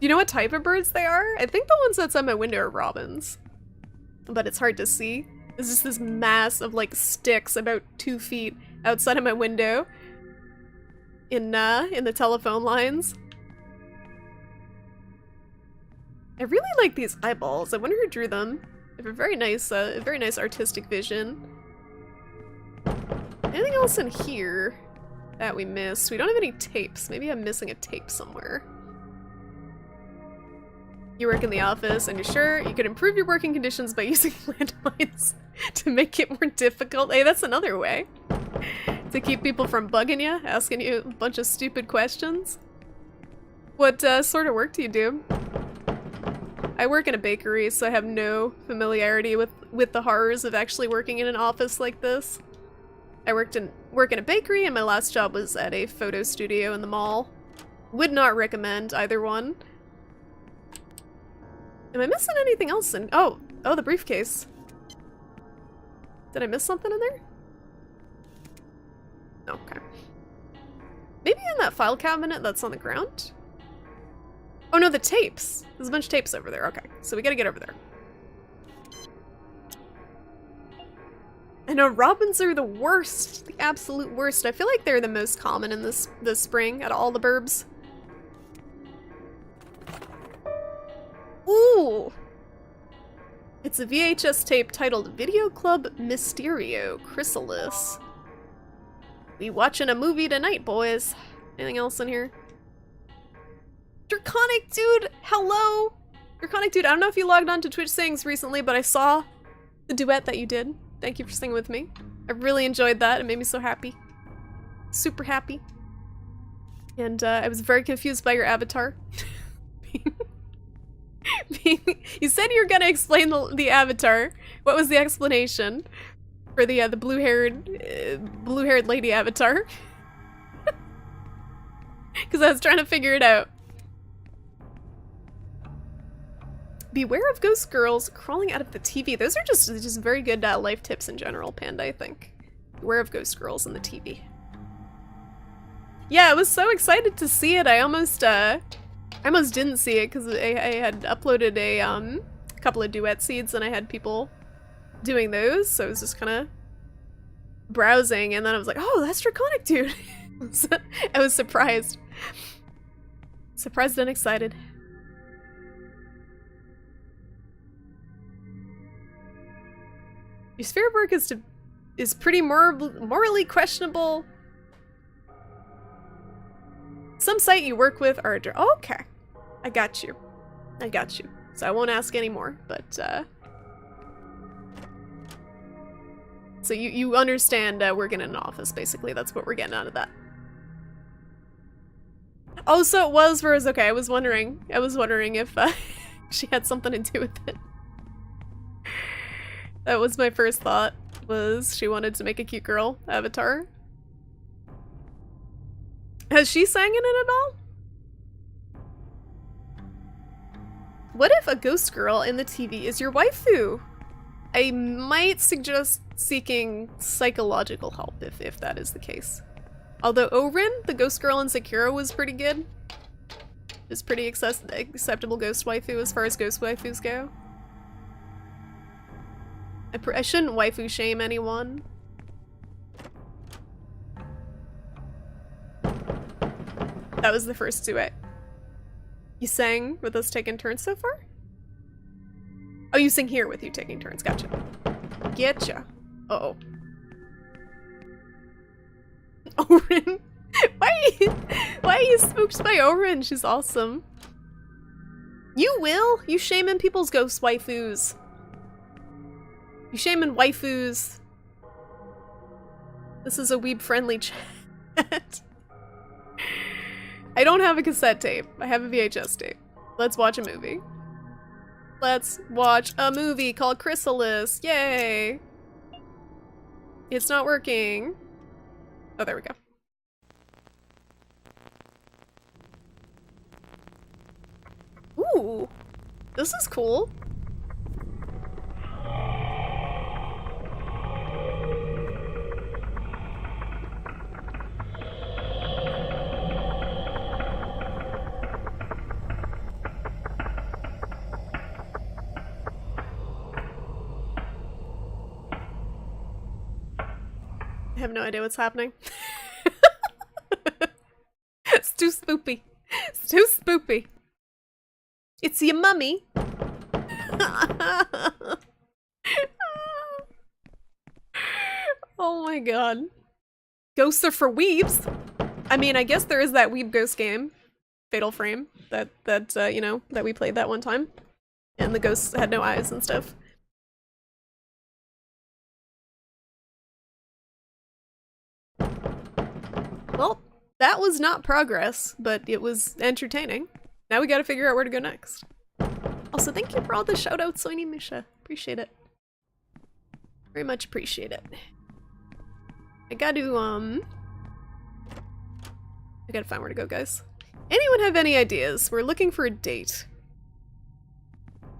you know what type of birds they are? I think the ones outside my window are robins. But it's hard to see. There's just this mass of like sticks about 2 feet outside of my window in the telephone lines. I really like these eyeballs. I wonder who drew them. They have a very nice artistic vision. Anything else in here that we missed? We don't have any tapes. Maybe I'm missing a tape somewhere. You work in the office, and you're sure you could improve your working conditions by using landmines to make it more difficult. Hey, that's another way to keep people from bugging you, asking you a bunch of stupid questions. What sort of work do you do? I work in a bakery, so I have no familiarity with the horrors of actually working in an office like this. I work in a bakery, and my last job was at a photo studio in the mall. Would not recommend either one. Am I missing anything else in— oh, the briefcase. Did I miss something in there? Okay. Maybe in that file cabinet that's on the ground? Oh no, the tapes. There's a bunch of tapes over there. Okay, so we gotta get over there. I know, robins are the worst. The absolute worst. I feel like they're the most common in this spring out of all the burbs. Ooh! It's a VHS tape titled Video Club Mysterio Chrysalis. We watching a movie tonight, boys. Anything else in here? Draconic Dude, hello! Draconic Dude, I don't know if you logged on to Twitch Sings recently, but I saw the duet that you did. Thank you for singing with me. I really enjoyed that. It made me so happy. Super happy. And I was very confused by your avatar. You said you were gonna explain the avatar. What was the explanation for the blue-haired lady avatar? Because I was trying to figure it out. Beware of ghost girls crawling out of the TV. Those are just very good life tips in general, Panda, I think. Beware of ghost girls in the TV. Yeah, I was so excited to see it. I almost didn't see it because I had uploaded a couple of duet seeds and I had people doing those, so I was just kind of browsing and then I was like, oh, that's Draconic Dude. I was surprised. Surprised and excited. Your sphere of work is pretty morally questionable. Some site you work with are oh, okay. I got you. I got you. So I won't ask anymore, but so you understand working in an office, basically. That's what we're getting out of that. Oh, so it was Rose. Okay, I was wondering if she had something to do with it. That was my first thought, was she wanted to make a cute girl avatar. Has she sang in it at all? What if a ghost girl in the TV is your waifu? I might suggest seeking psychological help if that is the case. Although Orin, the ghost girl in Sekiro, was pretty good. Is pretty acceptable ghost waifu as far as ghost waifus go. I shouldn't waifu shame anyone. That was the first duet. You sang with us taking turns so far? Oh, you sing here with you taking turns. Gotcha. Getcha. Uh-oh. Orin? Why are you spooked by Orin? She's awesome. You will? You shaming people's ghost waifus. You shaming waifus. This is a weeb-friendly chat. I don't have a cassette tape. I have a VHS tape. Let's watch a movie. Let's watch a movie called Chrysalis. Yay! It's not working. Oh, there we go. Ooh, this is cool. I have no idea what's happening. It's too spoopy. It's too spoopy. It's your mummy. Oh my god. Ghosts are for weebs. I mean, I guess there is that weeb ghost game, Fatal Frame, that you know, that we played that one time. And the ghosts had no eyes and stuff. Well, that was not progress, but it was entertaining. Now we gotta figure out where to go next. Also, thank you for all the shoutouts, Soini Misha. Appreciate it. Very much appreciate it. I gotta find where to go, guys. Anyone have any ideas? We're looking for a date.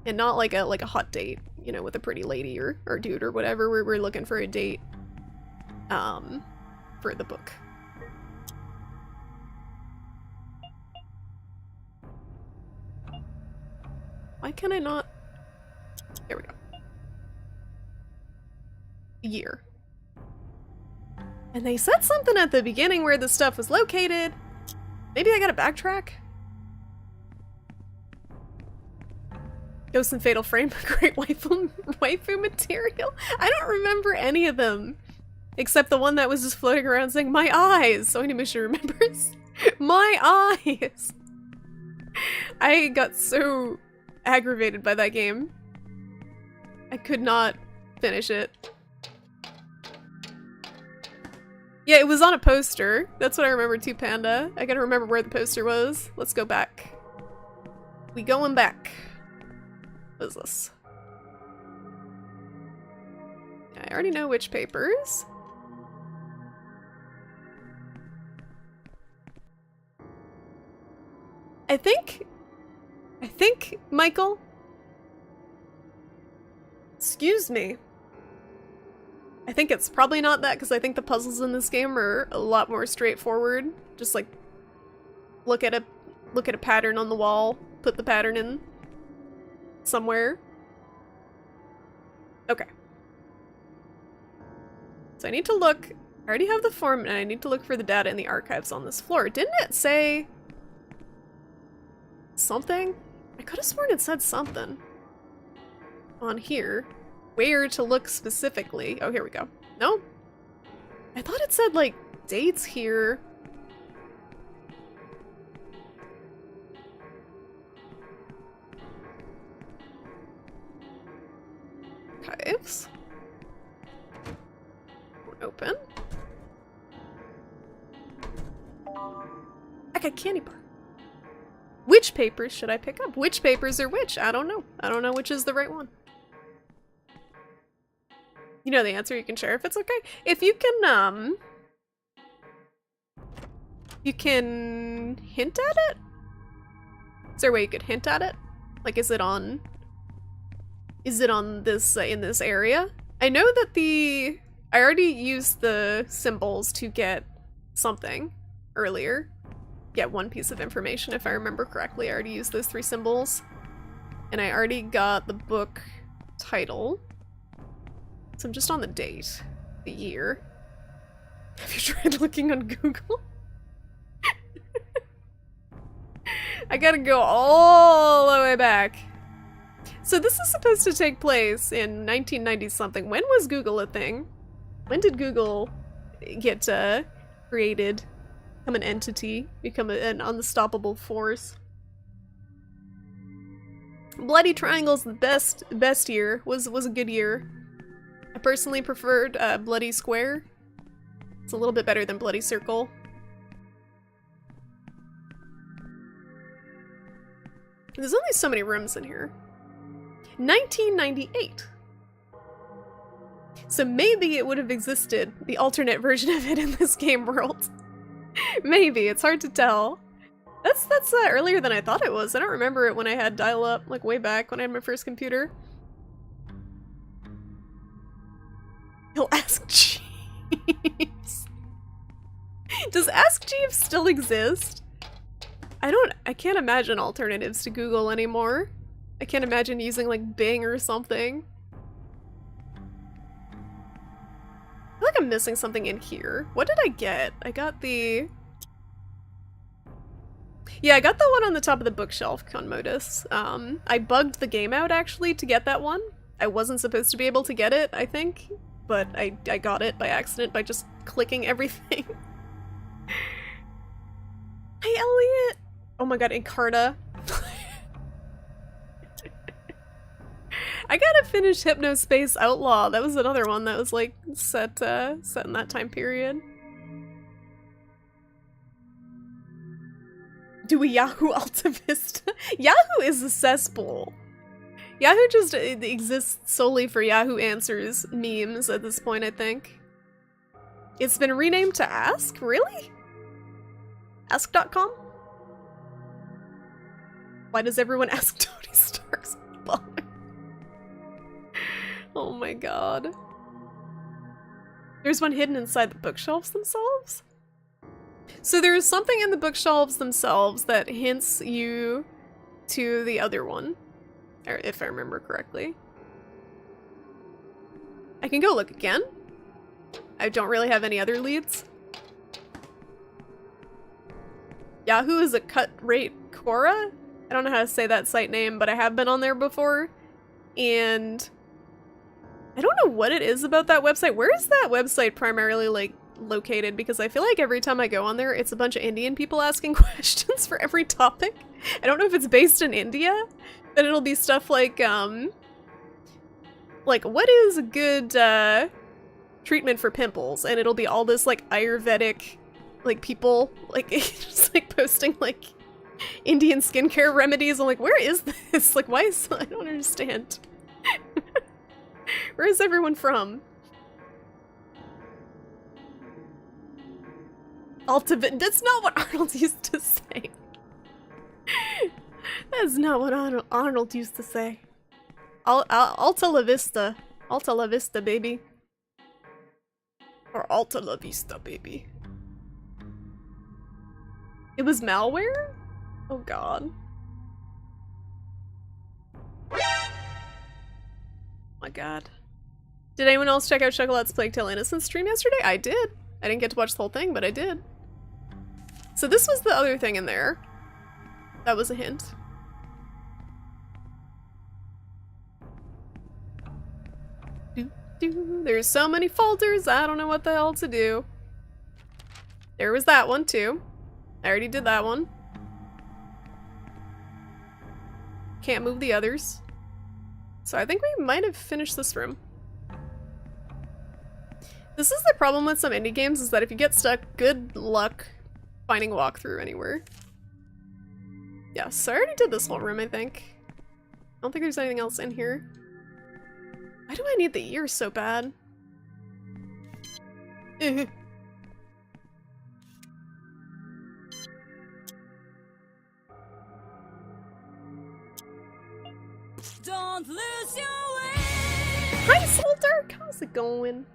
And not like a hot date, you know, with a pretty lady or dude or whatever. We're looking for a date for the book. Why can I not? There we go. Year. And they said something at the beginning where the stuff was located. Maybe I gotta backtrack? Ghost and Fatal Frame, great waifu material. I don't remember any of them. Except the one that was just floating around saying, my eyes! So Onimusha remembers. My eyes! I got so aggravated by that game. I could not finish it. Yeah, it was on a poster. That's what I remember too, Panda. I gotta remember where the poster was. Let's go back. We going back. What is this? I already know which papers. I think, Michael, excuse me. I think it's probably not that, because I think the puzzles in this game are a lot more straightforward. Just like, look at a pattern on the wall, put the pattern in somewhere. Okay. So I need to look, I already have the form, and I need to look for the data in the archives on this floor. Didn't it say something? I could have sworn it said something on here. Where to look specifically. Oh, here we go. No? I thought it said, like, dates here. Archives. Open. I got candy bar. Which papers should I pick up? Which papers are which? I don't know. I don't know which is the right one. You know the answer, you can share if it's okay. If you can hint at it? Is there a way you could hint at it? Like, is it on this, in this area? I know that I already used the symbols to get something earlier. Get one piece of information, if I remember correctly. I already used those 3 symbols. And I already got the book title. So I'm just on the date. The year. Have you tried looking on Google? I gotta go all the way back. So this is supposed to take place in 1990-something. When was Google a thing? When did Google get created? Become an entity? Become an unstoppable force? Bloody Triangle's the best year. Was a good year. I personally preferred Bloody Square. It's a little bit better than Bloody Circle. There's only so many rooms in here. 1998. So maybe it would have existed, the alternate version of it in this game world. Maybe, it's hard to tell. That's earlier than I thought it was. I don't remember it when I had dial-up, like way back when I had my first computer. He'll ask Jeeves. Does Ask Jeeves still exist? I can't imagine alternatives to Google anymore. I can't imagine using like Bing or something. I feel like I'm missing something in here. What did I get? I got the... Yeah, I got the one on the top of the bookshelf, Conmodus. I bugged the game out actually to get that one. I wasn't supposed to be able to get it, I think. But I got it by accident by just clicking everything. Hey, Elliot! Oh my god, Encarta. I gotta finish Hypnospace Outlaw. That was another one that was like set in that time period. Do a Yahoo Alta Vista? Yahoo is a cesspool. Yahoo just exists solely for Yahoo Answers memes at this point, I think. It's been renamed to Ask? Really? Ask.com? Why does everyone ask Tony Stark's father? Oh my god. There's one hidden inside the bookshelves themselves? So there is something in the bookshelves themselves that hints you to the other one. If I remember correctly. I can go look again. I don't really have any other leads. Yahoo is a cut rate Quora? I don't know how to say that site name, but I have been on there before. And I don't know what it is about that website. Where is that website primarily, like, located? Because I feel like every time I go on there, it's a bunch of Indian people asking questions for every topic. I don't know if it's based in India, but it'll be stuff like what is a good, treatment for pimples? And it'll be all this, like, Ayurvedic, like, people, like, just, like, posting, like, Indian skincare remedies. I'm like, where is this? Like, why is... I don't understand. Where is everyone from? That's not what Arnold used to say. That's not what Arnold used to say. Alta la vista. Alta la vista, baby. Or Alta la vista, baby. It was malware? Oh god. My god. Did anyone else check out Chocolate's Plague Tale Innocence stream yesterday? I did. I didn't get to watch the whole thing, but I did. So this was the other thing in there. That was a hint. There's so many folders, I don't know what the hell to do. There was that one too. I already did that one. Can't move the others. So I think we might have finished this room. This is the problem with some indie games, is that if you get stuck, good luck finding a walkthrough anywhere. Yeah, so I already did this whole room, I think. I don't think there's anything else in here. Why do I need the ears so bad? Don't lose your way. Hi, Solder! How's it going?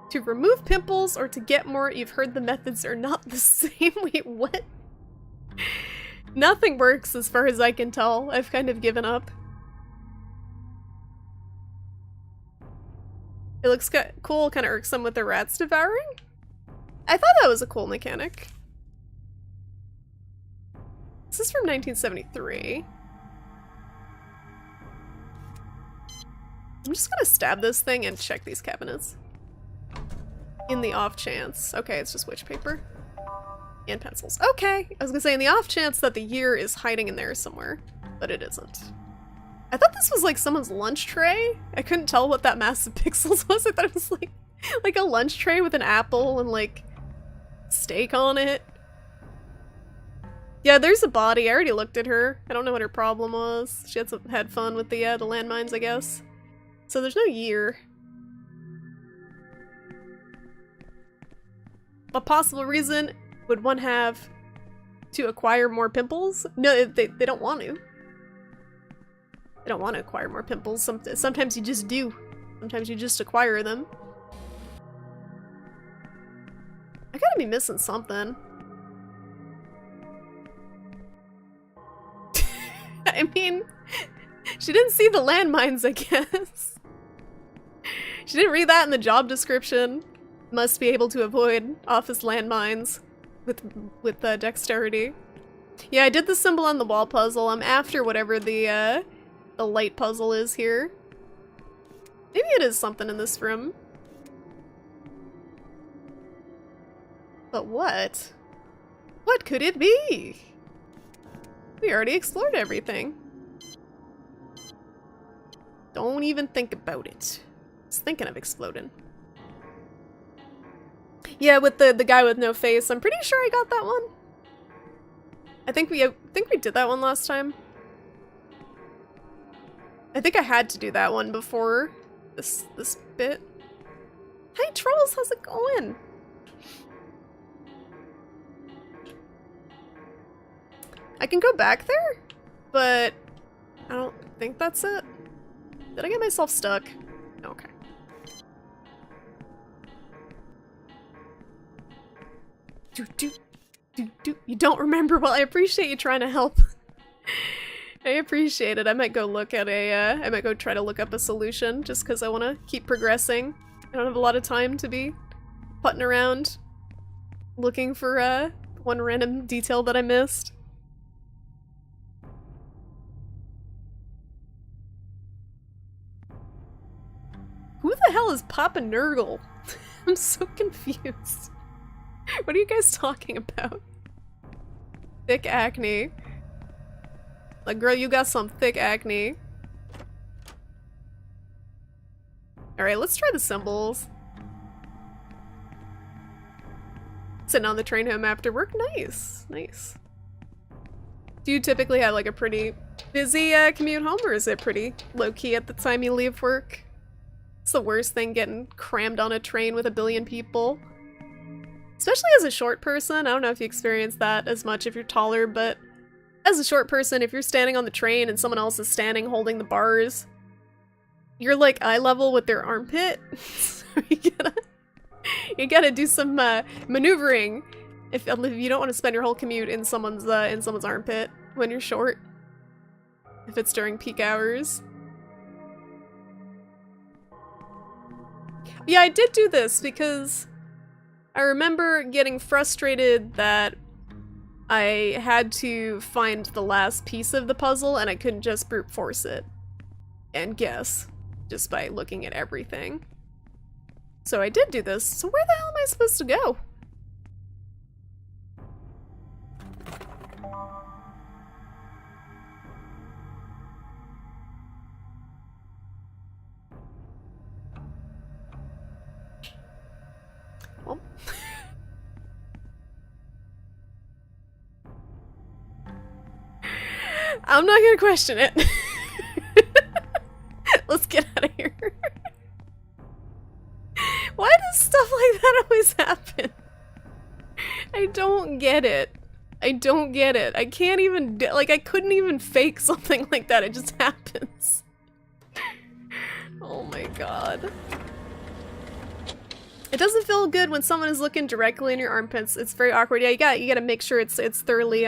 To remove pimples or to get more, you've heard the methods are not the same. Wait, what? Nothing works as far as I can tell. I've kind of given up. It looks cool, kind of irksome with the rats devouring. I thought that was a cool mechanic. This is from 1973. I'm just gonna stab this thing and check these cabinets. In the off chance. Okay, it's just witch paper. And pencils. Okay! I was gonna say, in the off chance that the year is hiding in there somewhere. But it isn't. I thought this was like someone's lunch tray. I couldn't tell what that mass of pixels was. I thought it was like a lunch tray with an apple and like steak on it. Yeah, there's a body. I already looked at her. I don't know what her problem was. She had fun with the landmines, I guess. So there's no year. A possible reason, would one have to acquire more pimples? No, they don't want to. They don't want to acquire more pimples. Sometimes you just do. Sometimes you just acquire them. I gotta be missing something. I mean, she didn't see the landmines, I guess. She didn't read that in the job description. Must be able to avoid office landmines with dexterity. Yeah, I did the symbol on the wall puzzle. I'm after whatever the light puzzle is here. Maybe it is something in this room. But what? What could it be? We already explored everything. Don't even think about it. I was thinking of exploding. Yeah, with the guy with no face, I'm pretty sure I got that one. I think we did that one last time. I think I had to do that one before this bit. Hi trolls, how's it going? I can go back there, but I don't think that's it. Did I get myself stuck? Okay. You don't remember? Well, I appreciate you trying to help. I appreciate it. I might go look at I might go try to look up a solution just because I want to keep progressing. I don't have a lot of time to be putting around looking for one random detail that I missed. Who the hell is Papa Nurgle? I'm so confused. What are you guys talking about? Thick acne. Like, girl, you got some thick acne. Alright, let's try the symbols. Sitting on the train home after work? Nice. Nice. Do you typically have like a pretty busy commute home, or is it pretty low-key at the time you leave work? It's the worst thing, getting crammed on a train with a billion people. Especially as a short person. I don't know if you experience that as much if you're taller, but as a short person, if you're standing on the train and someone else is standing holding the bars, you're like eye level with their armpit. So you gotta do some maneuvering if you don't want to spend your whole commute in someone's armpit when you're short. If it's during peak hours. Yeah, I did do this because I remember getting frustrated that I had to find the last piece of the puzzle and I couldn't just brute force it and guess just by looking at everything. So I did do this. So where the hell am I supposed to go? Well. I'm not gonna question it. Let's get out of here. Why does stuff like that always happen? I don't get it. I don't get it. I can't even, like, I couldn't even fake something like that. It just happens. Oh my god. It doesn't feel good when someone is looking directly in your armpits. It's very awkward. Yeah, you gotta make sure it's thoroughly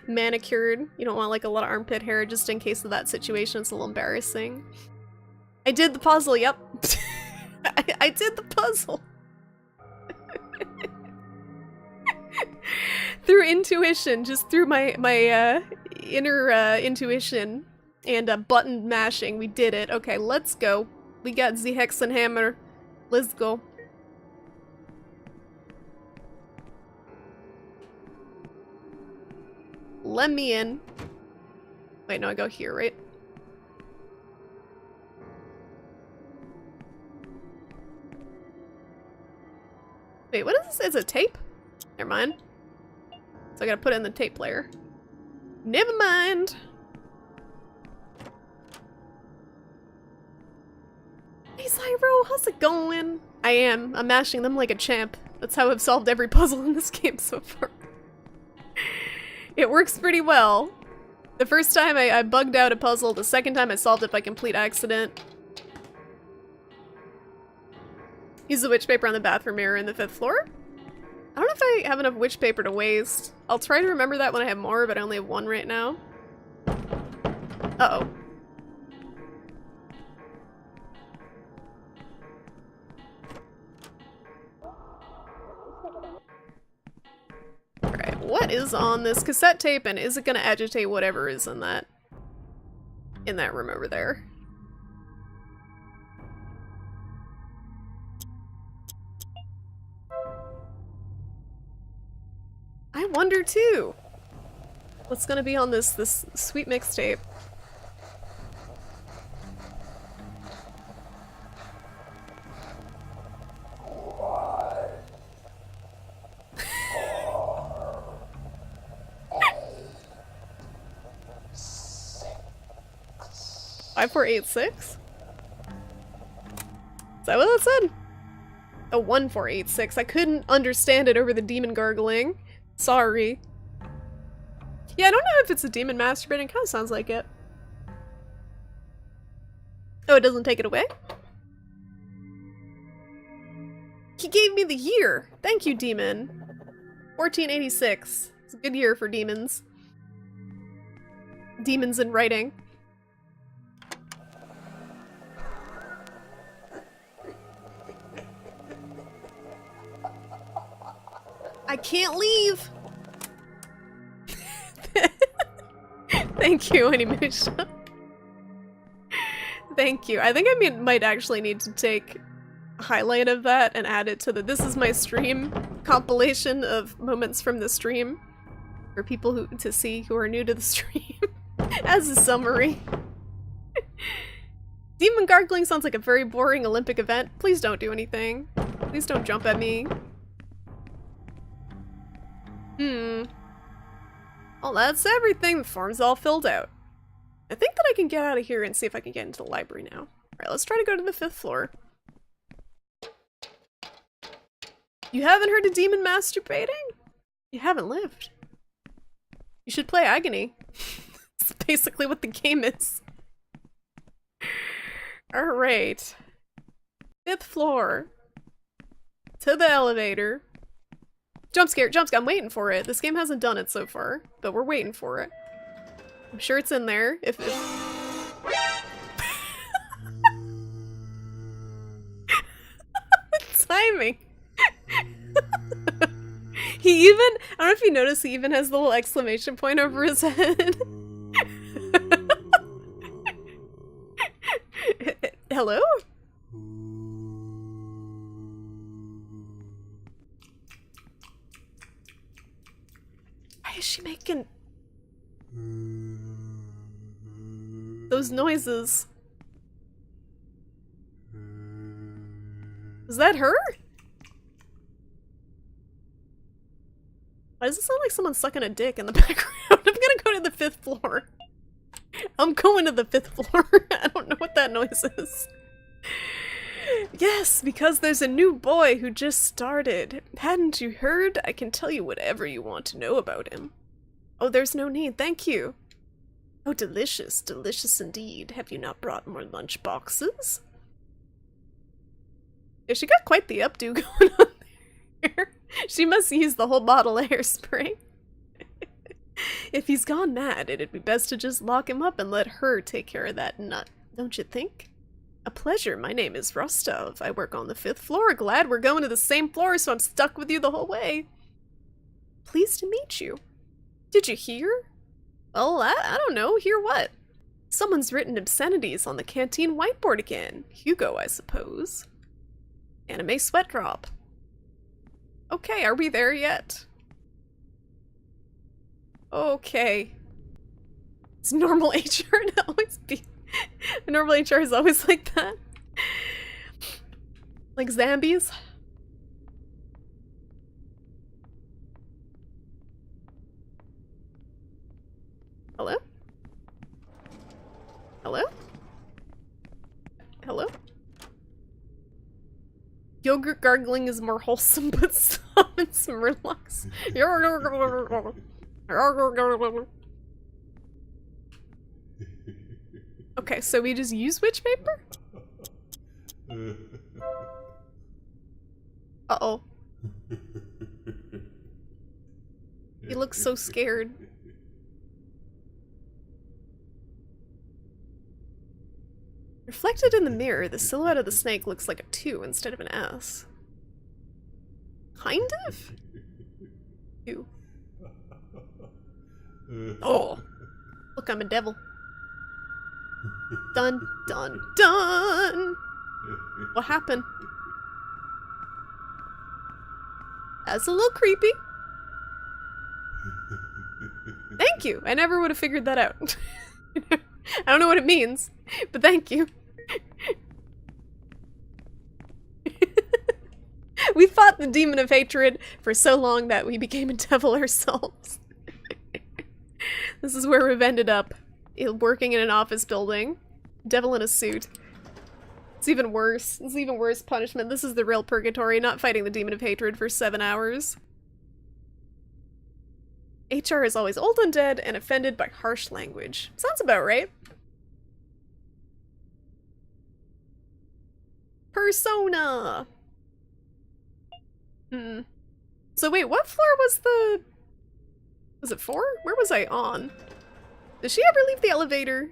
manicured. You don't want like a lot of armpit hair just in case of that situation. It's a little embarrassing. I did the puzzle, yep. I did the puzzle. Through intuition, just through my inner intuition and button mashing, we did it. Okay, let's go. We got the Hexenhammer. Let's go. Let me in. Wait, no, I go here, right? Wait, what is this? It's a tape? Never mind. So I gotta put it in the tape player. Never mind. Hey, Zyro, how's it going? I'm mashing them like a champ. That's how I've solved every puzzle in this game so far. It works pretty well. The first time I bugged out a puzzle, the second time I solved it by complete accident. Use the witch paper on the bathroom mirror in the 5th floor? I don't know if I have enough witch paper to waste. I'll try to remember that when I have more, but I only have 1 right now. Uh-oh. Alright, what is on this cassette tape, and is it gonna agitate whatever is in that room over there? I wonder too. What's gonna be on this sweet mixtape? Five, 4, 8, 6? Is that what that said? Oh, 1, 4, 8, 6. I couldn't understand it over the demon gargling. Sorry. Yeah, I don't know if it's a demon masturbating. It kind of sounds like it. Oh, it doesn't take it away? He gave me the year! Thank you, demon. 1486. It's a good year for demons. Demons in writing. I can't leave! Thank you, Animation. Thank you. I think I might actually need to take a highlight of that and add it to the "This is my stream" compilation of moments from the stream for people to see who are new to the stream as a summary. Demon gargling sounds like a very boring Olympic event. Please don't do anything. Please don't jump at me. Well, that's everything. The form's all filled out. I think that I can get out of here and see if I can get into the library now. Alright, let's try to go to the 5th floor. You haven't heard of demon masturbating? You haven't lived. You should play Agony. That's basically what the game is. Alright. 5th floor. To the elevator. Jump scare, jump scare. I'm waiting for it. This game hasn't done it so far, but we're waiting for it. I'm sure it's in there. If timing. He even, I don't know if you notice, he even has the little exclamation point over his head. Hello? Why is she making those noises? Was that her? Why does it sound like someone's sucking a dick in the background? I'm gonna go to the 5th floor. I'm going to the 5th floor. I don't know what that noise is. Yes, because there's a new boy who just started. Hadn't you heard? I can tell you whatever you want to know about him. Oh, there's no need, thank you. Oh, delicious, delicious indeed. Have you not brought more lunch boxes? Yeah, she got quite the updo going on there. She must use the whole bottle of hairspray. If he's gone mad, it'd be best to just lock him up and let her take care of that nut, don't you think? A pleasure. My name is Rostov. I work on the 5th floor. Glad we're going to the same floor, so I'm stuck with you the whole way. Pleased to meet you. Did you hear? Well, I don't know. Hear what? Someone's written obscenities on the canteen whiteboard again. Hugo, I suppose. Anime sweat drop. Okay, are we there yet? Okay. It's normal HR to always be... normal HR is always like that. Like zombies. Hello? Hello? Hello? Yogurt gargling is more wholesome, but summon some relax. Okay, so we just use witch paper? Uh-oh. He looks so scared. Reflected in the mirror, the silhouette of the snake looks like a 2 instead of an S. Kind of? 2. Oh! Look, I'm a devil. Dun, dun, dun! What happened? That's a little creepy. Thank you! I never would have figured that out. I don't know what it means, but thank you. We fought the demon of hatred for so long that we became a devil ourselves. This is where we've ended up. Working in an office building. Devil in a suit. It's even worse. It's even worse punishment. This is the real purgatory, not fighting the demon of hatred for 7 hours. HR is always old and dead and offended by harsh language. Sounds about right. Persona! So wait, what floor was the... Was it 4? Where was I on? Did she ever leave the elevator?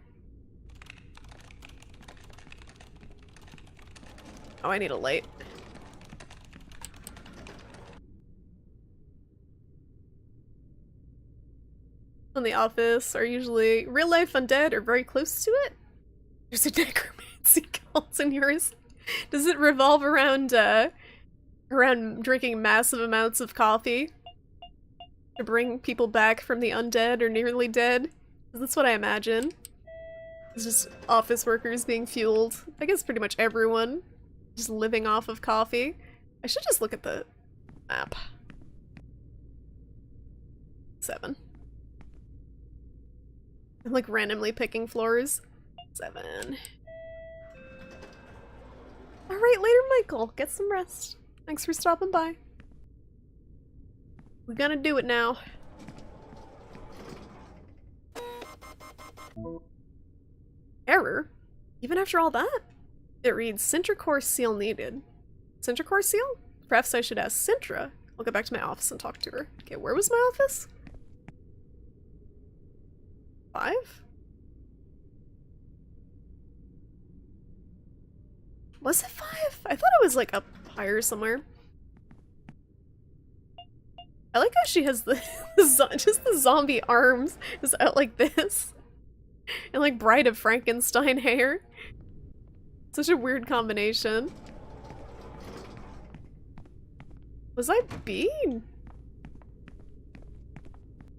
Oh, I need a light. on The Office are usually real life undead or very close to it. There's a necromancy cult in yours. Does it revolve around around drinking massive amounts of coffee to bring people back from the undead or nearly dead? That's what I imagine. It's just office workers being fueled. I guess pretty much everyone just living off of coffee. I should just look at the map. 7. I'm like randomly picking floors. 7. Alright, later, Michael. Get some rest. Thanks for stopping by. We're gonna do it now. Error? Even after all that? It reads, Sintra seal needed. Sintra seal? Perhaps I should ask Sintra. I'll go back to my office and talk to her. Okay, where was my office? 5? Was it 5? I thought it was like up higher somewhere. I like how she has the just the zombie arms just out like this. And like Bride of Frankenstein hair. Such a weird combination. Was I B?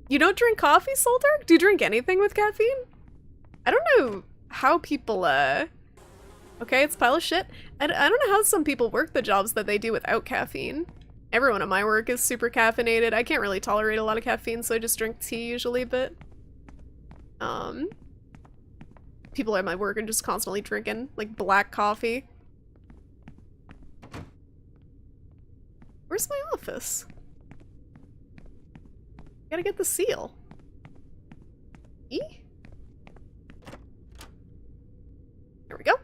You don't drink coffee, Soldark? Do you drink anything with caffeine? I don't know how people, okay, it's a pile of shit. I don't know how some people work the jobs that they do without caffeine. Everyone at my work is super caffeinated. I can't really tolerate a lot of caffeine, so I just drink tea usually, but... people at my work are just constantly drinking, like, black coffee. Where's my office? Gotta get the seal. E? There we go.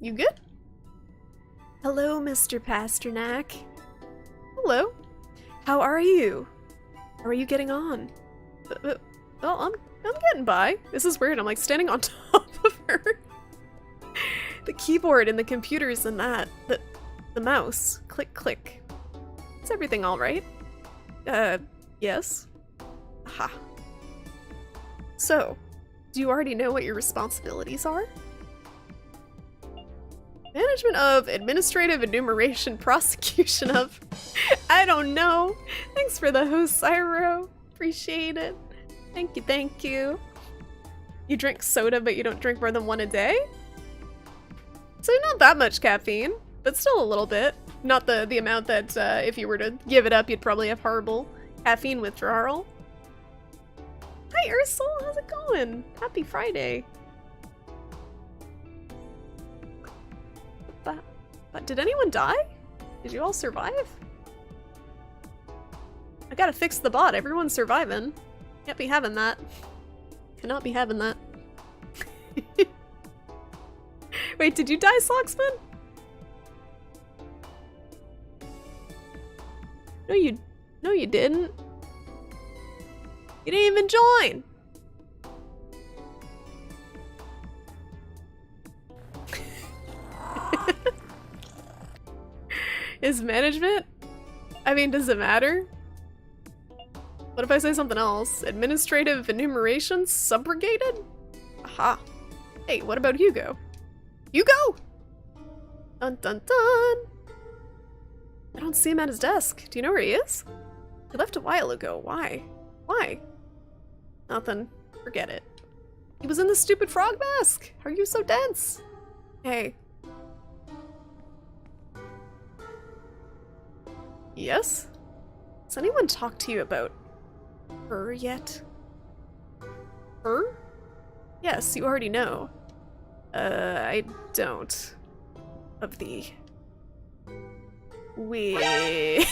You good? Hello, Mr. Pasternak. Hello. How are you? How are you getting on? Well, I'm getting by. This is weird. I'm like standing on top of her. The keyboard and the computers and that. The mouse. Click, click. Is everything alright? Yes. Aha. So, do you already know what your responsibilities are? Management of, administrative enumeration, prosecution of... I don't know. Thanks for the host, Cyro. Appreciate it. Thank you, thank you. You drink soda, but you don't drink more than 1 a day? So not that much caffeine, but still a little bit. Not the amount that if you were to give it up, you'd probably have horrible caffeine withdrawal. Hi, Ursula. How's it going? Happy Friday. But did anyone die? Did you all survive? I gotta fix the bot. Everyone's surviving. Can't be having that. Cannot be having that. Wait, did you die, Slogsman? No, you didn't. You didn't even join. Is management? I mean, does it matter? What if I say something else? Administrative enumerations subrogated? Aha. Hey, what about Hugo? Hugo! Dun dun dun! I don't see him at his desk. Do you know where he is? He left a while ago. Why? Why? Nothing. Forget it. He was in the stupid frog mask! How are you so dense? Hey. Yes? Has anyone talked to you about her yet? Her? Yes, you already know. I don't. Of the... Which...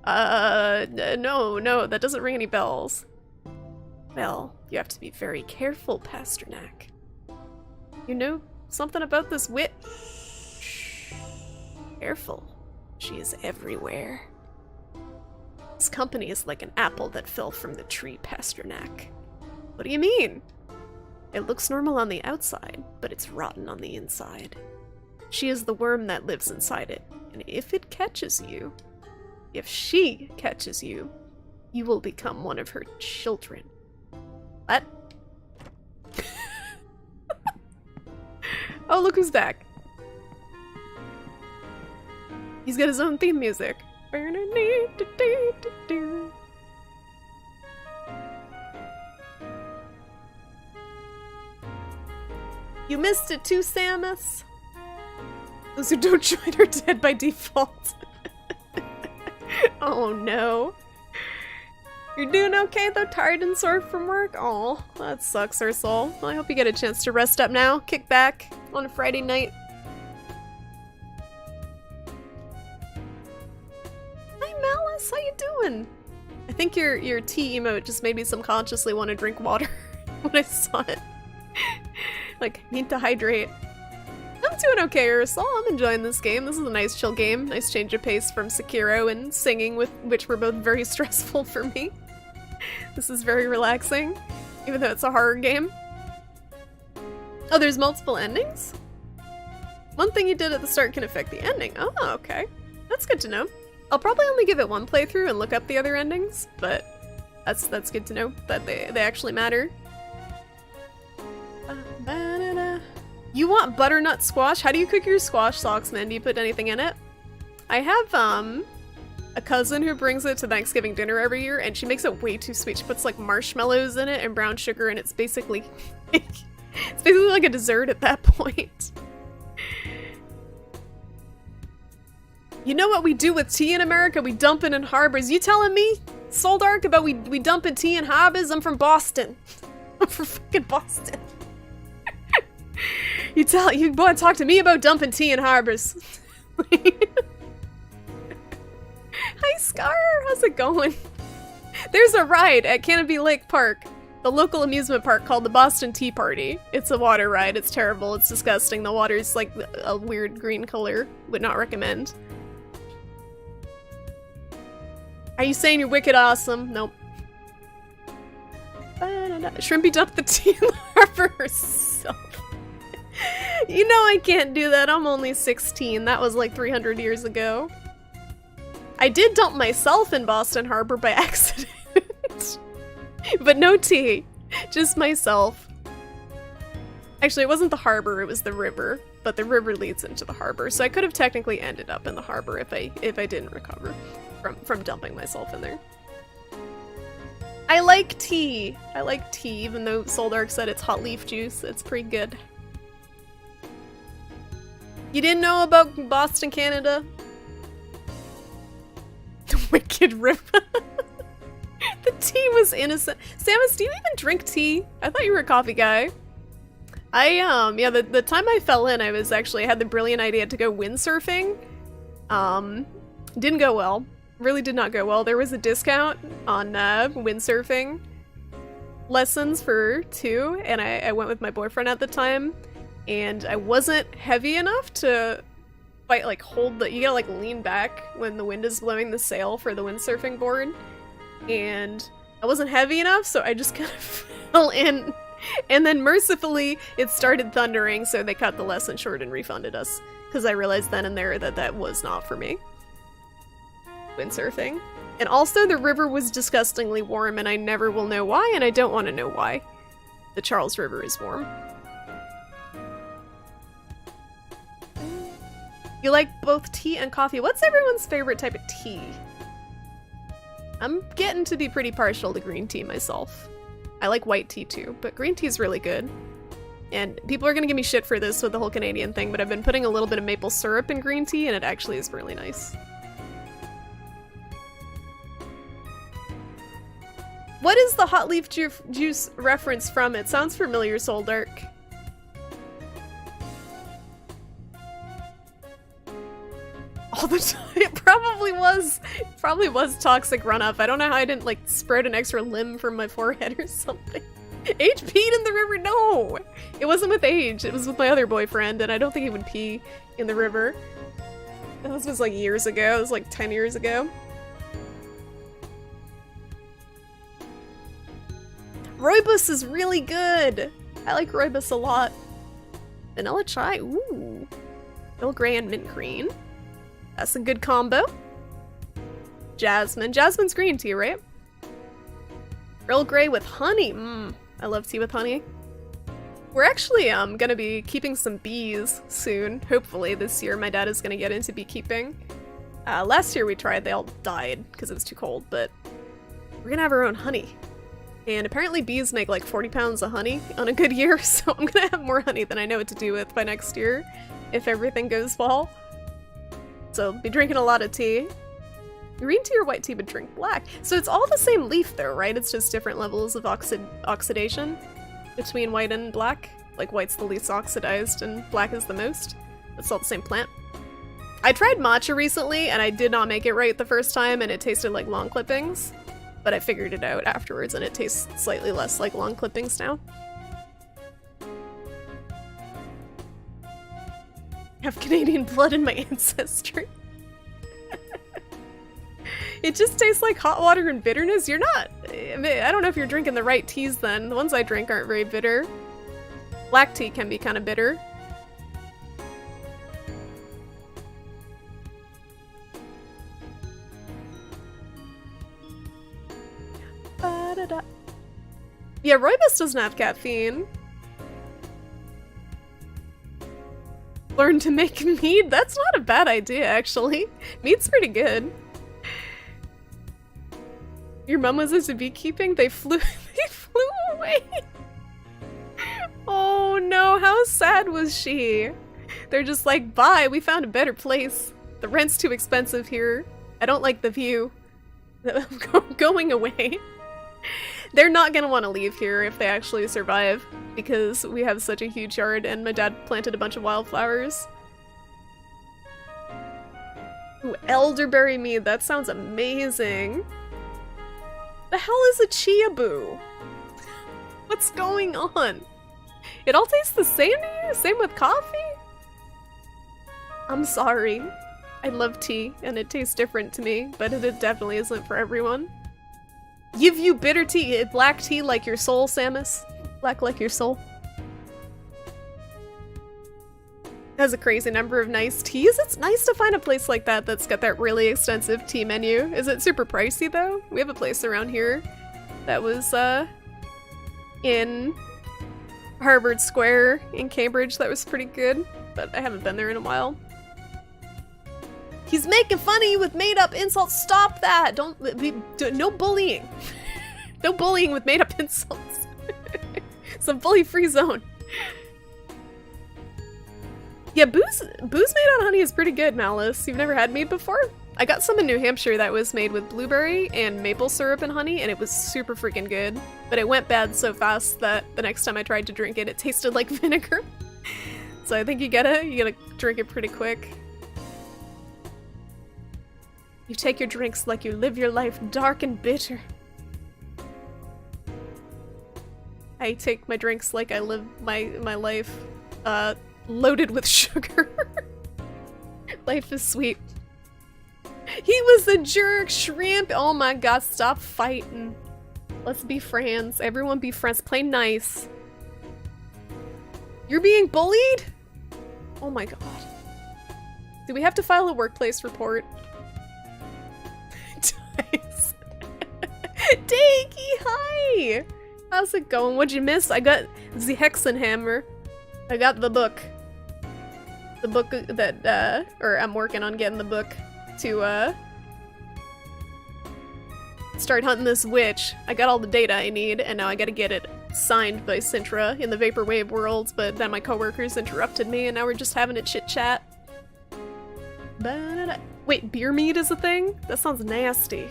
No, that doesn't ring any bells. Well, you have to be very careful, Pasternak. You know something about this wit? Shh. Careful. She is everywhere. This company is like an apple that fell from the tree, Pasternak. What do you mean? It looks normal on the outside, but it's rotten on the inside. She is the worm that lives inside it, and if it catches you, if she catches you, you will become one of her children. What? Oh, look who's back. He's got his own theme music. You missed it too, Samus. Those who don't join are dead by default. Oh no. You're doing okay though, tired and sore from work? Aw, that sucks, our soul. Well, I hope you get a chance to rest up now, kick back on a Friday night. Hi Malice, how you doing? I think your tea emote just made me subconsciously want to drink water when I saw it. Like, need to hydrate. I'm doing okay, Ursula. I'm enjoying this game. This is a nice chill game. Nice change of pace from Sekiro and singing, which were both very stressful for me. This is very relaxing, even though it's a horror game. Oh, there's multiple endings? One thing you did at the start can affect the ending. Oh, okay. That's good to know. I'll probably only give it one playthrough and look up the other endings, but that's good to know that they actually matter. You want butternut squash? How do you cook your squash, Socksman? Do you put anything in it? I have, a cousin who brings it to Thanksgiving dinner every year, and she makes it way too sweet. She puts, like, marshmallows in it and brown sugar, and it's basically like a dessert at that point. You know what we do with tea in America? We dump it in harbors. You telling me, Soldark, about we dump in tea in harbors? I'm from Boston. I'm from fucking Boston. You boy talk to me about dumping tea in harbors. Hi Scar, how's it going? There's a ride at Canopy Lake Park, the local amusement park called the Boston Tea Party. It's a water ride, it's terrible, it's disgusting. The water's like a weird green color, would not recommend. Are you saying you're wicked awesome? Nope. Shrimpy dumped the tea in the harbor herself. You know I can't do that, I'm only 16. That was like 300 years ago. I did dump myself in Boston Harbor by accident. But no tea, just myself. Actually, it wasn't the harbor, it was the river. But the river leads into the harbor, so I could have technically ended up in the harbor if I didn't recover from dumping myself in there. I like tea. I like tea, even though Soldark said it's hot leaf juice. It's pretty good. You didn't know about Boston, Canada? The Wicked River. The tea was innocent. Samus, do you even drink tea? I thought you were a coffee guy. Yeah, the time I fell in, I had the brilliant idea to go windsurfing. Didn't go well. Really did not go well. There was a discount on windsurfing lessons for 2, and I went with my boyfriend at the time, and I wasn't heavy enough to hold you gotta like lean back when the wind is blowing the sail for the windsurfing board, and I wasn't heavy enough, so I just kind of fell in, and then mercifully it started thundering, so they cut the lesson short and refunded us, because I realized then and there that was not for me. Windsurfing. And also the river was disgustingly warm, and I never will know why, and I don't want to know why. The Charles River is warm. You like both tea and coffee. What's everyone's favorite type of tea? I'm getting to be pretty partial to green tea myself. I like white tea too, but green tea is really good. And people are gonna give me shit for this with the whole Canadian thing, but I've been putting a little bit of maple syrup in green tea, and it actually is really nice. What is the hot leaf juice reference from? It sounds familiar, Soldark. All the time. It probably was toxic runoff. I don't know how I didn't like spread an extra limb from my forehead or something. Age peed in the river? No! It wasn't with Age, it was with my other boyfriend, and I don't think he would pee in the river. And this was like years ago, it was like 10 years ago. Rooibos is really good! I like rooibos a lot. Vanilla chai? Ooh. Earl Grey and mint green. That's a good combo. Jasmine. Jasmine's green tea, right? Earl Grey with honey. I love tea with honey. We're actually gonna be keeping some bees soon. Hopefully this year my dad is gonna get into beekeeping. Last year we tried, they all died because it was too cold, but we're gonna have our own honey. And apparently bees make like 40 pounds of honey on a good year, so I'm gonna have more honey than I know what to do with by next year, if everything goes well. So be drinking a lot of tea. Green tea or white tea, but drink black. So it's all the same leaf though, right? It's just different levels of oxidation between white and black. Like white's the least oxidized and black is the most. It's all the same plant. I tried matcha recently and I did not make it right the first time and it tasted like lawn clippings. But I figured it out afterwards and it tastes slightly less like lawn clippings now. I have Canadian blood in my ancestry. It just tastes like hot water and bitterness. You're not... I don't know if you're drinking the right teas then. The ones I drink aren't very bitter. Black tea can be kind of bitter. Ba-da-da. Yeah, rooibos doesn't have caffeine. Learn to make mead? That's not a bad idea, actually. Mead's pretty good. Your mom was into beekeeping? They flew away. Oh no, how sad was she? They're just like, bye, we found a better place. The rent's too expensive here. I don't like the view. Going away. They're not gonna want to leave here if they actually survive, because we have such a huge yard and my dad planted a bunch of wildflowers. Ooh, elderberry mead, that sounds amazing. The hell is a chia boo? What's going on? It all tastes the same to you? Same with coffee? I'm sorry. I love tea, and it tastes different to me, but it definitely isn't for everyone. Give you bitter tea, black tea like your soul, Samus. Black like your soul. Has a crazy number of nice teas. It's nice to find a place like that that's got that really extensive tea menu. Is it super pricey though? We have a place around here that was in Harvard Square in Cambridge that was pretty good, but I haven't been there in a while. He's making fun of you with made-up insults. Stop that! No bullying. No bullying with made-up insults. It's a bully-free zone. Yeah, booze made on honey is pretty good, Malice. You've never had mead before? I got some in New Hampshire that was made with blueberry and maple syrup and honey, and it was super freaking good. But it went bad so fast that the next time I tried to drink it, it tasted like vinegar. So I think you gotta drink it pretty quick. You take your drinks like you live your life dark and bitter. I take my drinks like I live my life, loaded with sugar. Life is sweet. He was a jerk, shrimp. Oh my god, stop fighting. Let's be friends. Everyone be friends. Play nice. You're being bullied? Oh my god. Do we have to file a workplace report? Dice. Dakey, hi! How's it going? What'd you miss? I got the Hexenhammer. I got the book. The book that, or I'm working on getting the book to, start hunting this witch. I got all the data I need, and now I gotta get it signed by Sintra in the Vaporwave world, but then my coworkers interrupted me, and now we're just having a chit-chat. Wait, beer mead is a thing? That sounds nasty.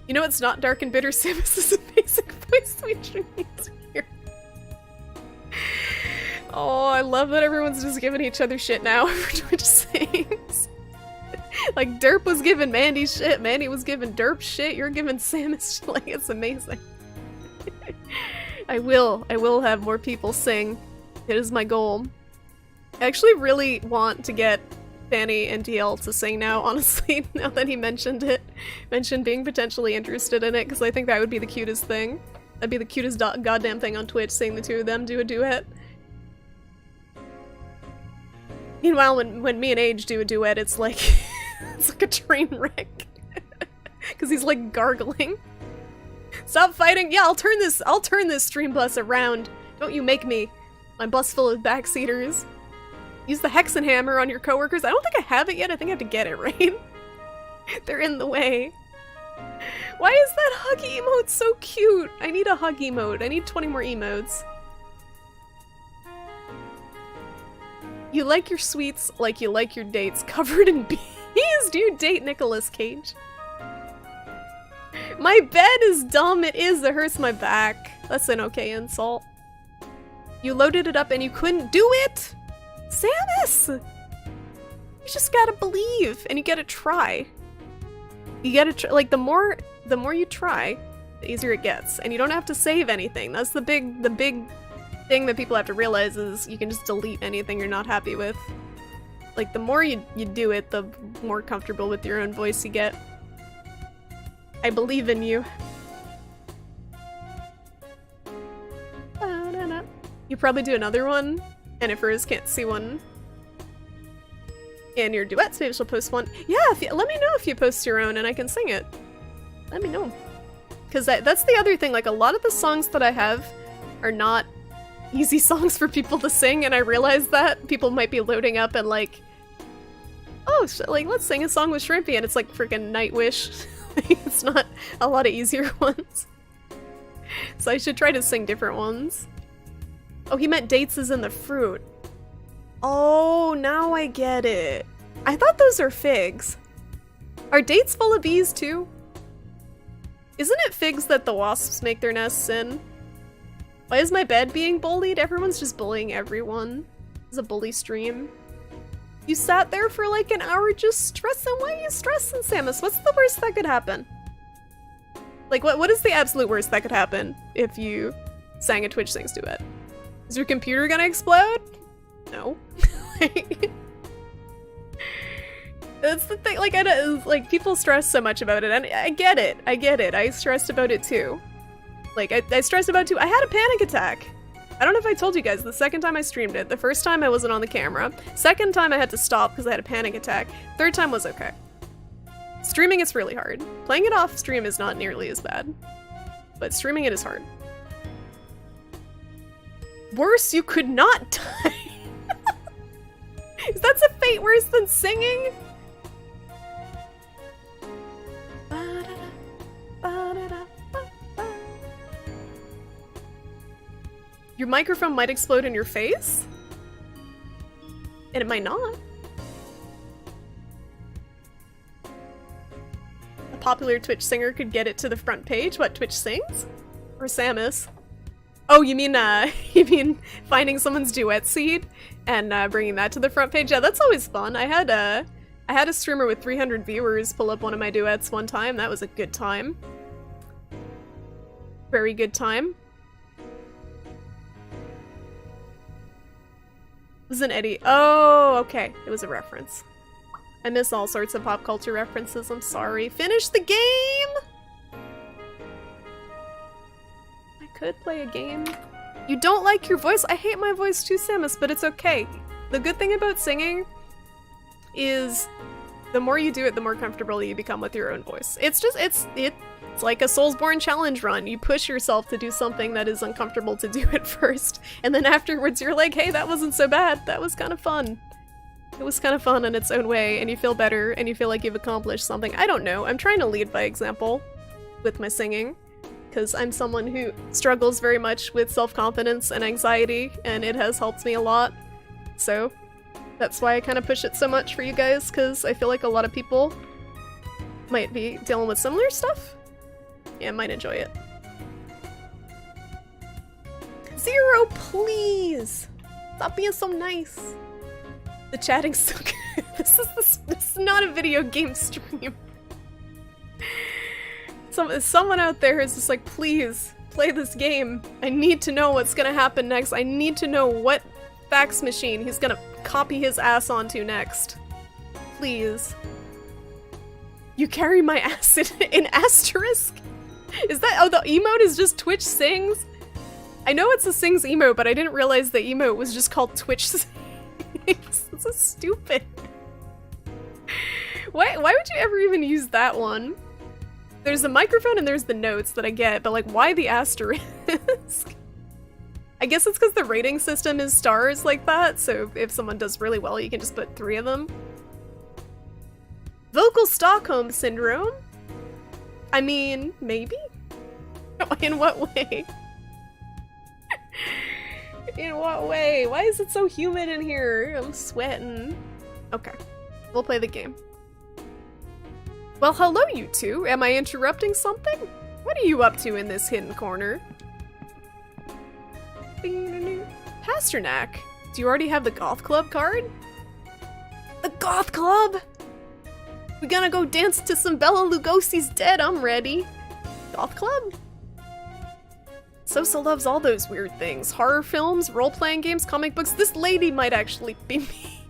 You know it's not dark and bitter? Samus's amazing voice switching here. Oh, I love that everyone's just giving each other shit now for Twitch sayings. Like, Derp was giving Mandy shit, Mandy was giving Derp shit, you're giving Samus shit. Like, it's amazing. I will have more people sing. It is my goal. I actually really want to get Fanny and DL to sing now, honestly, now that he mentioned being potentially interested in it, because I think that would be the cutest thing. That'd be the cutest goddamn thing on Twitch, seeing the two of them do a duet. Meanwhile, when me and Age do a duet, it's like it's like a train wreck. Cause he's like gargling. Stop fighting! Yeah, I'll turn this stream bus around. Don't you make me. My bus full of backseaters. Use the Hexenhammer on your coworkers. I don't think I have it yet. I think I have to get it, right? They're in the way. Why is that hug emote so cute? I need a hug emote. I need 20 more emotes. You like your sweets like you like your dates covered in bees. Do you date Nicolas Cage? My bed is dumb. It is. It hurts my back. That's an okay insult. You loaded it up and you couldn't do it? Samus! You just gotta believe and you gotta try. You gotta like the more you try, the easier it gets. And you don't have to save anything. That's the big thing that people have to realize is you can just delete anything you're not happy with. Like the more you do it, the more comfortable with your own voice you get. I believe in you. You probably do another one, and if hers can't see one in your duets, maybe she'll post one. Yeah, let me know if you post your own and I can sing it. Let me know. Because that's the other thing, like a lot of the songs that I have are not easy songs for people to sing, and I realize that people might be loading up and like, oh, like let's sing a song with Shrimpy, and it's like freaking Nightwish. It's not a lot of easier ones. So I should try to sing different ones. Oh, he meant dates as in the fruit. Oh, now I get it. I thought those are figs. Are dates full of bees too? Isn't it figs that the wasps make their nests in? Why is my bed being bullied? Everyone's just bullying everyone. It's a bully stream. You sat there for like an hour just stressing? Why are you stressing, Samus? What's the worst that could happen? Like, what is the absolute worst that could happen if you sang a Twitch Sings duet? Is your computer gonna explode? No. That's the thing, like, like, people stress so much about it, and I get it, I stressed about it too. Like, I stressed about it too. I had a panic attack. I don't know if I told you guys, the second time I streamed it, the first time I wasn't on the camera, second time I had to stop because I had a panic attack, third time was okay. Streaming it's really hard. Playing it off stream is not nearly as bad, but streaming it is hard. Worse, you could not die. That's a fate worse than singing? Your microphone might explode in your face? And it might not. A popular Twitch singer could get it to the front page? What, Twitch Sings? Or Samus? Oh, you mean finding someone's duet seed and bringing that to the front page? Yeah, that's always fun. I had a streamer with 300 viewers pull up one of my duets one time. That was a good time. Very good time. It was an Eddie. Oh, okay. It was a reference. I miss all sorts of pop culture references. I'm sorry. Finish the game! I could play a game. You don't like your voice? I hate my voice too, Samus, but it's okay. The good thing about singing is the more you do it, the more comfortable you become with your own voice. It's just, it's like a Soulsborne challenge run. You push yourself to do something that is uncomfortable to do at first, and then afterwards you're like, hey, that wasn't so bad. That was kind of fun. It was kind of fun in its own way, and you feel better, and you feel like you've accomplished something. I don't know. I'm trying to lead by example with my singing, because I'm someone who struggles very much with self-confidence and anxiety, and it has helped me a lot. So that's why I kind of push it so much for you guys, because I feel like a lot of people might be dealing with similar stuff. Yeah, might enjoy it. 0, please! Stop being so nice. The chatting's so good. This is not a video game stream. Someone out there is just like, please, play this game. I need to know what's gonna happen next. I need to know what fax machine he's gonna copy his ass onto next. Please. You carry my ass in asterisk? Is that- oh, the emote is just Twitch Sings? I know it's a Sings emote, but I didn't realize the emote was just called Twitch Sings. This is stupid. Why would you ever even use that one? There's the microphone and there's the notes that I get, but like, why the asterisk? I guess it's because the rating system is stars like that, so if someone does really well, you can just put 3 of them. Vocal Stockholm Syndrome? I mean, maybe? In what way? In what way? Why is it so humid in here? I'm sweating. Okay, we'll play the game. Well, hello you two. Am I interrupting something? What are you up to in this hidden corner? Pasternak, do you already have the Goth Club card? The Goth Club? We gonna go dance to some Bela Lugosi's Dead, I'm ready. Goth Club? Sosa loves all those weird things. Horror films, role-playing games, comic books. This lady might actually be me.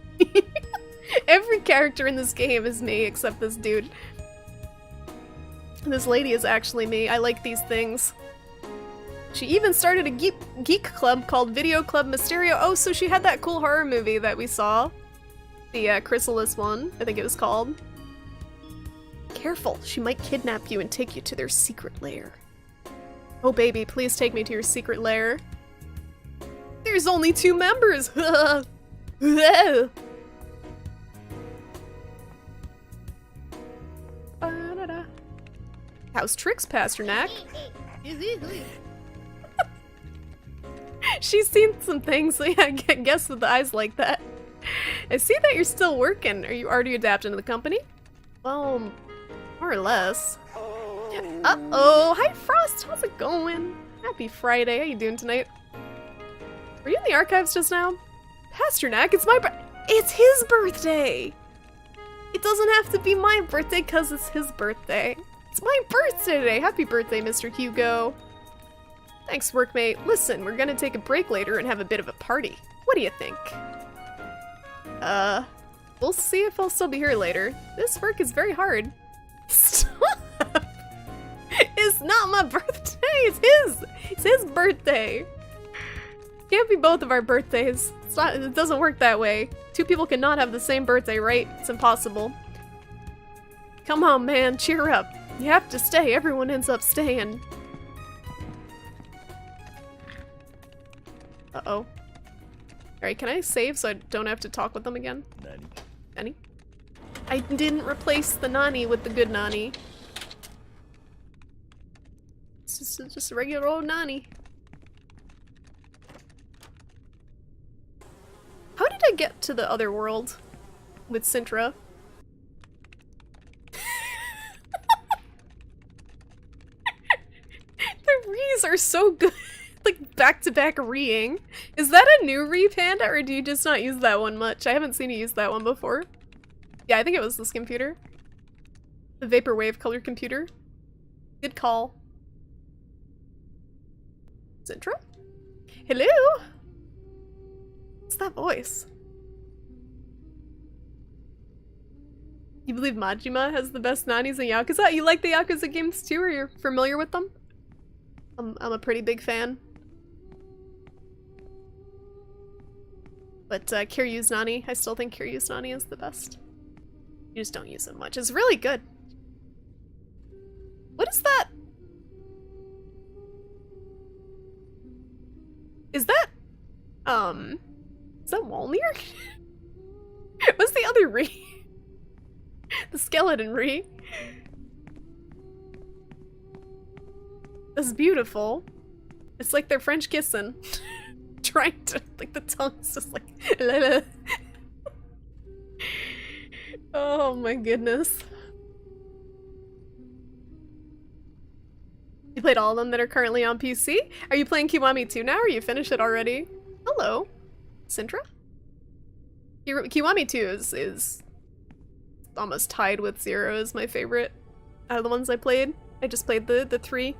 Every character in this game is me except this dude. This lady is actually me. I like these things. She even started a geek club called Video Club Mysterio. Oh, so she had that cool horror movie that we saw. The Chrysalis one, I think it was called. Careful, she might kidnap you and take you to their secret lair. Oh baby, please take me to your secret lair. There's only 2 members! How's tricks, Pasternak? She's seen some things, so yeah, I guess with the eyes like that. I see that you're still working. Are you already adapting to the company? Well, more or less. Uh-oh! Hi, Frost! How's it going? Happy Friday. How you doing tonight? Were you in the archives just now? Pasternak, it's my it's his birthday! It doesn't have to be my birthday because it's his birthday. It's my birthday today! Happy birthday, Mr. Hugo. Thanks, workmate. Listen, we're gonna take a break later and have a bit of a party. What do you think? We'll see if I'll still be here later. This work is very hard. Stop! It's not my birthday, it's his! It's his birthday! Can't be both of our birthdays. It doesn't work that way. 2 people cannot have the same birthday, right? It's impossible. Come on, man, cheer up. You have to stay, everyone ends up staying. Uh-oh. Alright, can I save so I don't have to talk with them again? Nani? I didn't replace the Nani with the good Nani. It's just a regular old Nani. How did I get to the other world with Sintra? The rees are so good. Like back-to-back reeing. Is that a new Ree Panda, or do you just not use that one much? I haven't seen you use that one before. Yeah, I think it was this computer. The Vaporwave color computer. Good call. Sintra? Hello? What's that voice? You believe Majima has the best Nanis in Yakuza? You like the Yakuza games too, or you're familiar with them? I'm a pretty big fan. But Kiryu's Nani, I still think Kiryu's Nani is the best. You just don't use it much. It's really good. What is that? Is that Walnir? What's the other Ree? The skeleton Ree. That's beautiful. It's like they're French kissing. Trying to, like, the tongue's just like Oh my goodness. You played all of them that are currently on PC? Are you playing Kiwami 2 now, or you finished it already? Hello, Sintra? Kiwami 2 is almost tied with 0 as my favorite out of the ones I played. I just played the 3.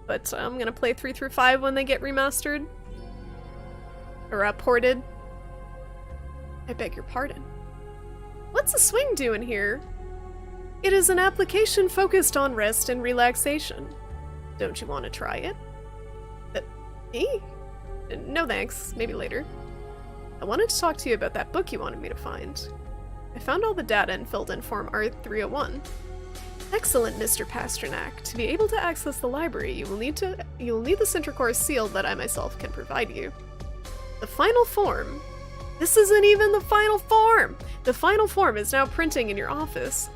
But I'm gonna play 3 through 5 when they get remastered. Or ported. I beg your pardon. What's a swing doing here? It is an application focused on rest and relaxation. Don't you want to try it? Me? No thanks. Maybe later. I wanted to talk to you about that book you wanted me to find. I found all the data and filled in Form R301. Excellent, Mr. Pasternak. To be able to access the library, you will need the Centricore seal that I myself can provide you. The final form? This isn't even the final form! The final form is now printing in your office.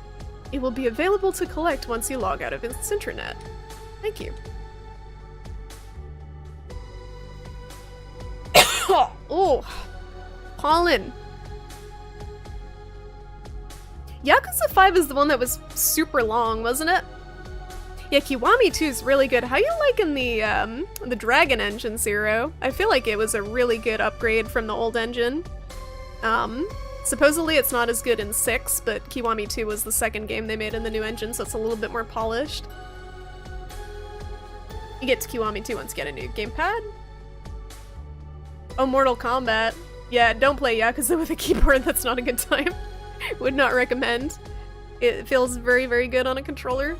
It will be available to collect once you log out of its intranet. Thank you. Oh, pollen. Yakuza 5 is the one that was super long, wasn't it? Yeah, Kiwami 2 is really good. How you liking the Dragon engine, Zero? I feel like it was a really good upgrade from the old engine. Supposedly it's not as good in 6, but Kiwami 2 was the second game they made in the new engine, so it's a little bit more polished. You get to Kiwami 2 once you get a new gamepad. Oh, Mortal Kombat. Yeah, don't play Yakuza with a keyboard, that's not a good time. Would not recommend. It feels very, very good on a controller.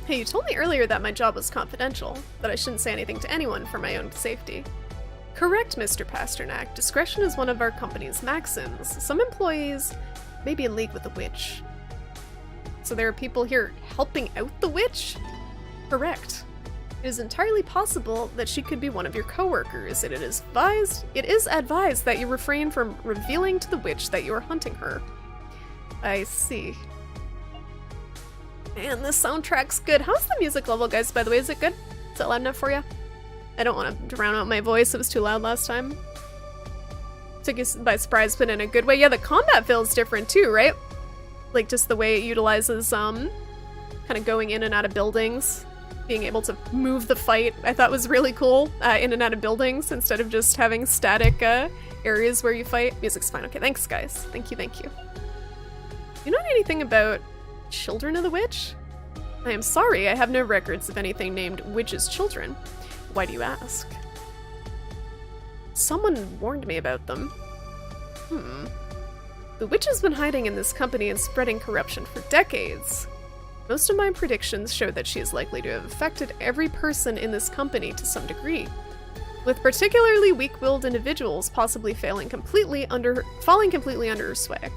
Hey, you told me earlier that my job was confidential, that I shouldn't say anything to anyone for my own safety. Correct, Mr. Pasternak. Discretion is one of our company's maxims. Some employees may be in league with the witch. So there are people here helping out the witch? Correct. It is entirely possible that she could be one of your coworkers, and it is advised that you refrain from revealing to the witch that you are hunting her. I see. Man, this soundtrack's good. How's the music level, guys, by the way? Is it good? Is it loud enough for you? I don't want to drown out my voice. It was too loud last time. Took you by surprise, but in a good way. Yeah, the combat feels different too, right? Like, just the way it utilizes, kind of going in and out of buildings. Being able to move the fight, I thought was really cool, in and out of buildings, instead of just having static areas where you fight. Music's fine. Okay, thanks, guys. Thank you, thank you. You know anything about Children of the Witch? I am sorry, I have no records of anything named Witch's Children. Why do you ask? Someone warned me about them. The witch has been hiding in this company and spreading corruption for decades. Most of my predictions show that she is likely to have affected every person in this company to some degree, with particularly weak-willed individuals possibly falling completely under her sway.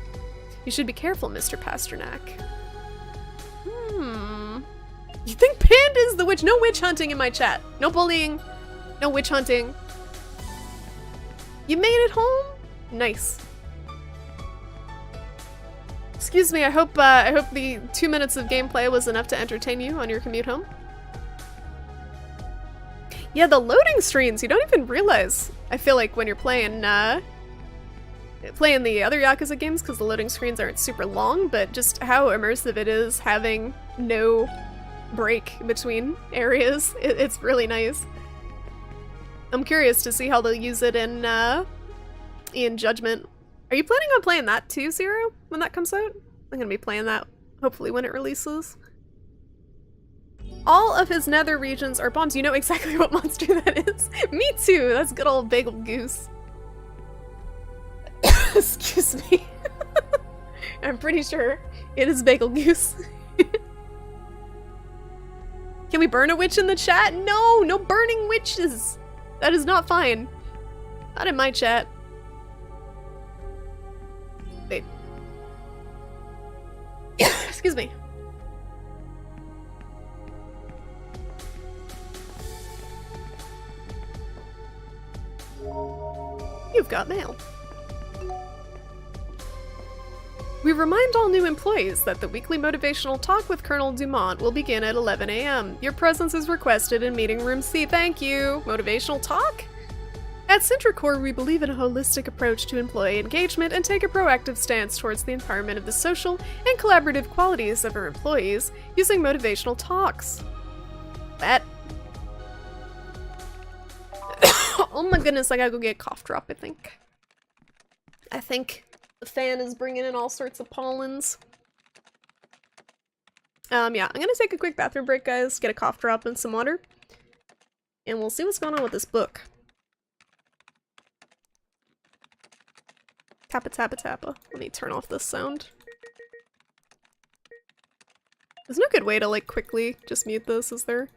You should be careful, Mr. Pasternak. You think Panda is the witch? No witch hunting in my chat. No bullying. No witch hunting. You made it home? Nice. Excuse me, I hope the 2 minutes of gameplay was enough to entertain you on your commute home. Yeah, the loading screens, you don't even realize, I feel like, when you're playing the other Yakuza games, because the loading screens aren't super long, but just how immersive it is having no break between areas. It's really nice. I'm curious to see how they'll use it in Judgment. Are you planning on playing that too, Zero, when that comes out? I'm gonna be playing that, hopefully, when it releases. All of his nether regions are bombs. You know exactly what monster that is. Me too, that's good old Bagel Goose. Excuse me. I'm pretty sure it is Bagel Goose. Can we burn a witch in the chat? No, no burning witches. That is not fine. Not in my chat. Wait. Excuse me. You've got mail. We remind all new employees that the weekly motivational talk with Colonel Dumont will begin at 11 a.m. Your presence is requested in meeting room C. Thank you. Motivational talk? At Centricore, we believe in a holistic approach to employee engagement and take a proactive stance towards the empowerment of the social and collaborative qualities of our employees using motivational talks. That. Oh my goodness, I gotta go get a cough drop, I think. The fan is bringing in all sorts of pollens. Yeah, I'm gonna take a quick bathroom break, guys, get a cough drop and some water. And we'll see what's going on with this book. Tappa tappa tappa. Let me turn off this sound. There's no good way to, like, quickly just mute this, is there?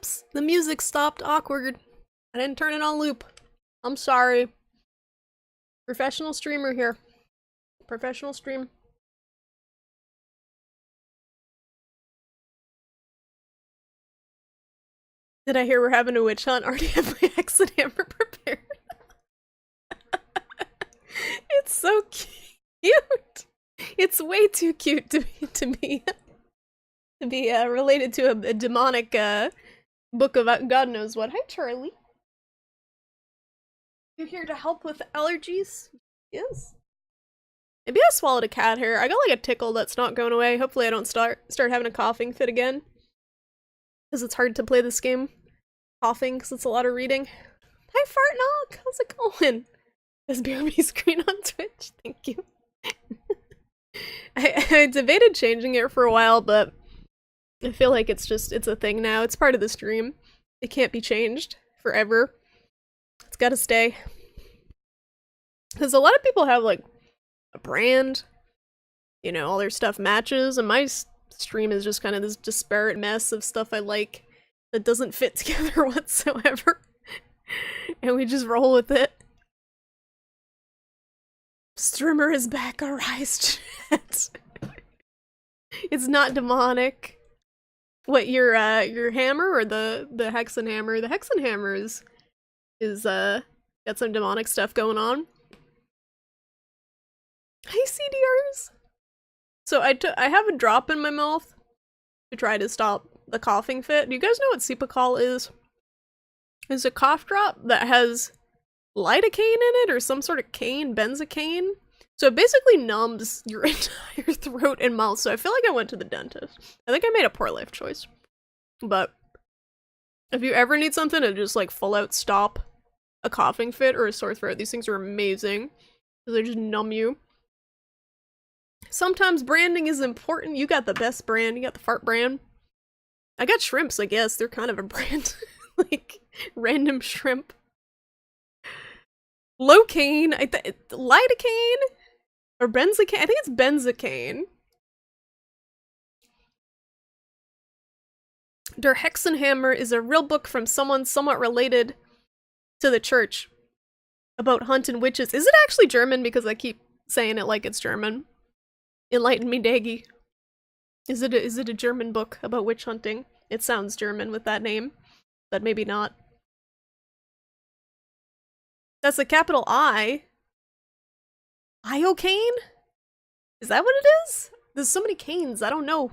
Whoops, the music stopped. Awkward. I didn't turn it on loop. I'm sorry. Professional streamer here. Professional stream. Did I hear we're having a witch hunt? Already have my axe and hammer prepared. It's so cute. It's way too cute to be related to a demonic book of God knows what. Hi, Charlie. You're here to help with allergies? Yes. Maybe I swallowed a cat hair. I got like a tickle that's not going away. Hopefully I don't start having a coughing fit again. Because it's hard to play this game coughing because it's a lot of reading. Hi, Fartnock! How's it going? Is BRB screen on Twitch? Thank you. I debated changing it for a while, but I feel like it's a thing now. It's part of the stream. It can't be changed forever. It's gotta stay. Because a lot of people have, like, a brand. You know, all their stuff matches, and my stream is just kind of this disparate mess of stuff I like that doesn't fit together whatsoever. And we just roll with it. Streamer is back, arise, chat. It's not demonic. What, your hammer or the Hexen hammer? The Hexen hammer is got some demonic stuff going on. Hi, CDRs! So I have a drop in my mouth to try to stop the coughing fit. Do you guys know what Cepacol is? It's a cough drop that has lidocaine in it, or some sort of cane, benzocaine. So it basically numbs your entire throat and mouth, so I feel like I went to the dentist. I think I made a poor life choice. But if you ever need something to just like full out stop a coughing fit or a sore throat, these things are amazing. Because they just numb you. Sometimes branding is important. You got the best brand. You got the fart brand. I got shrimps, I guess. They're kind of a brand. Like, random shrimp. Locaine. Lidocaine? Or benzocaine? I think it's benzocaine. Der Hexenhammer is a real book from someone somewhat related to the church about hunting witches. Is it actually German? Because I keep saying it like it's German. Enlighten me, Daggy. Is it a German book about witch hunting? It sounds German with that name, but maybe not. That's a capital I. Iocane? Is that what it is? There's so many canes, I don't know.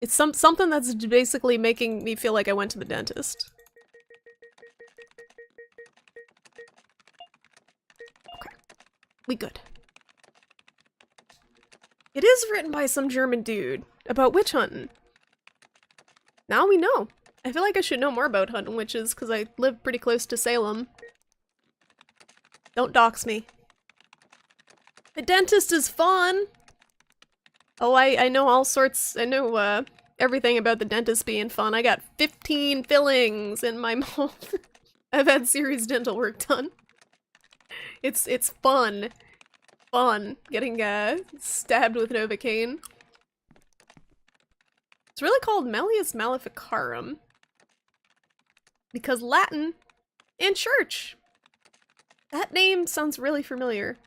It's something that's basically making me feel like I went to the dentist. Okay. We good. It is written by some German dude about witch hunting. Now we know. I feel like I should know more about hunting witches because I live pretty close to Salem. Don't dox me. The dentist is fun! Oh, I know all sorts. I know everything about the dentist being fun. I got 15 fillings in my mouth. I've had serious dental work done. It's fun. Fun getting stabbed with Novocaine. It's really called Malleus Maleficarum because Latin and church. That name sounds really familiar.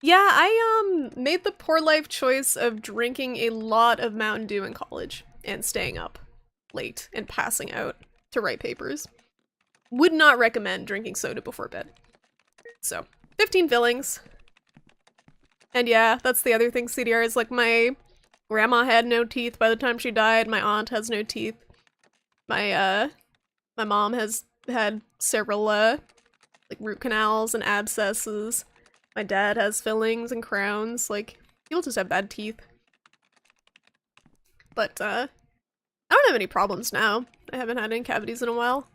Yeah, I made the poor life choice of drinking a lot of Mountain Dew in college and staying up late and passing out to write papers. Would not recommend drinking soda before bed. So, 15 fillings. And yeah, that's the other thing, CDR, is like my grandma had no teeth by the time she died, my aunt has no teeth. My mom has had several, like root canals and abscesses. My dad has fillings and crowns, like, people just have bad teeth. But, I don't have any problems now. I haven't had any cavities in a while.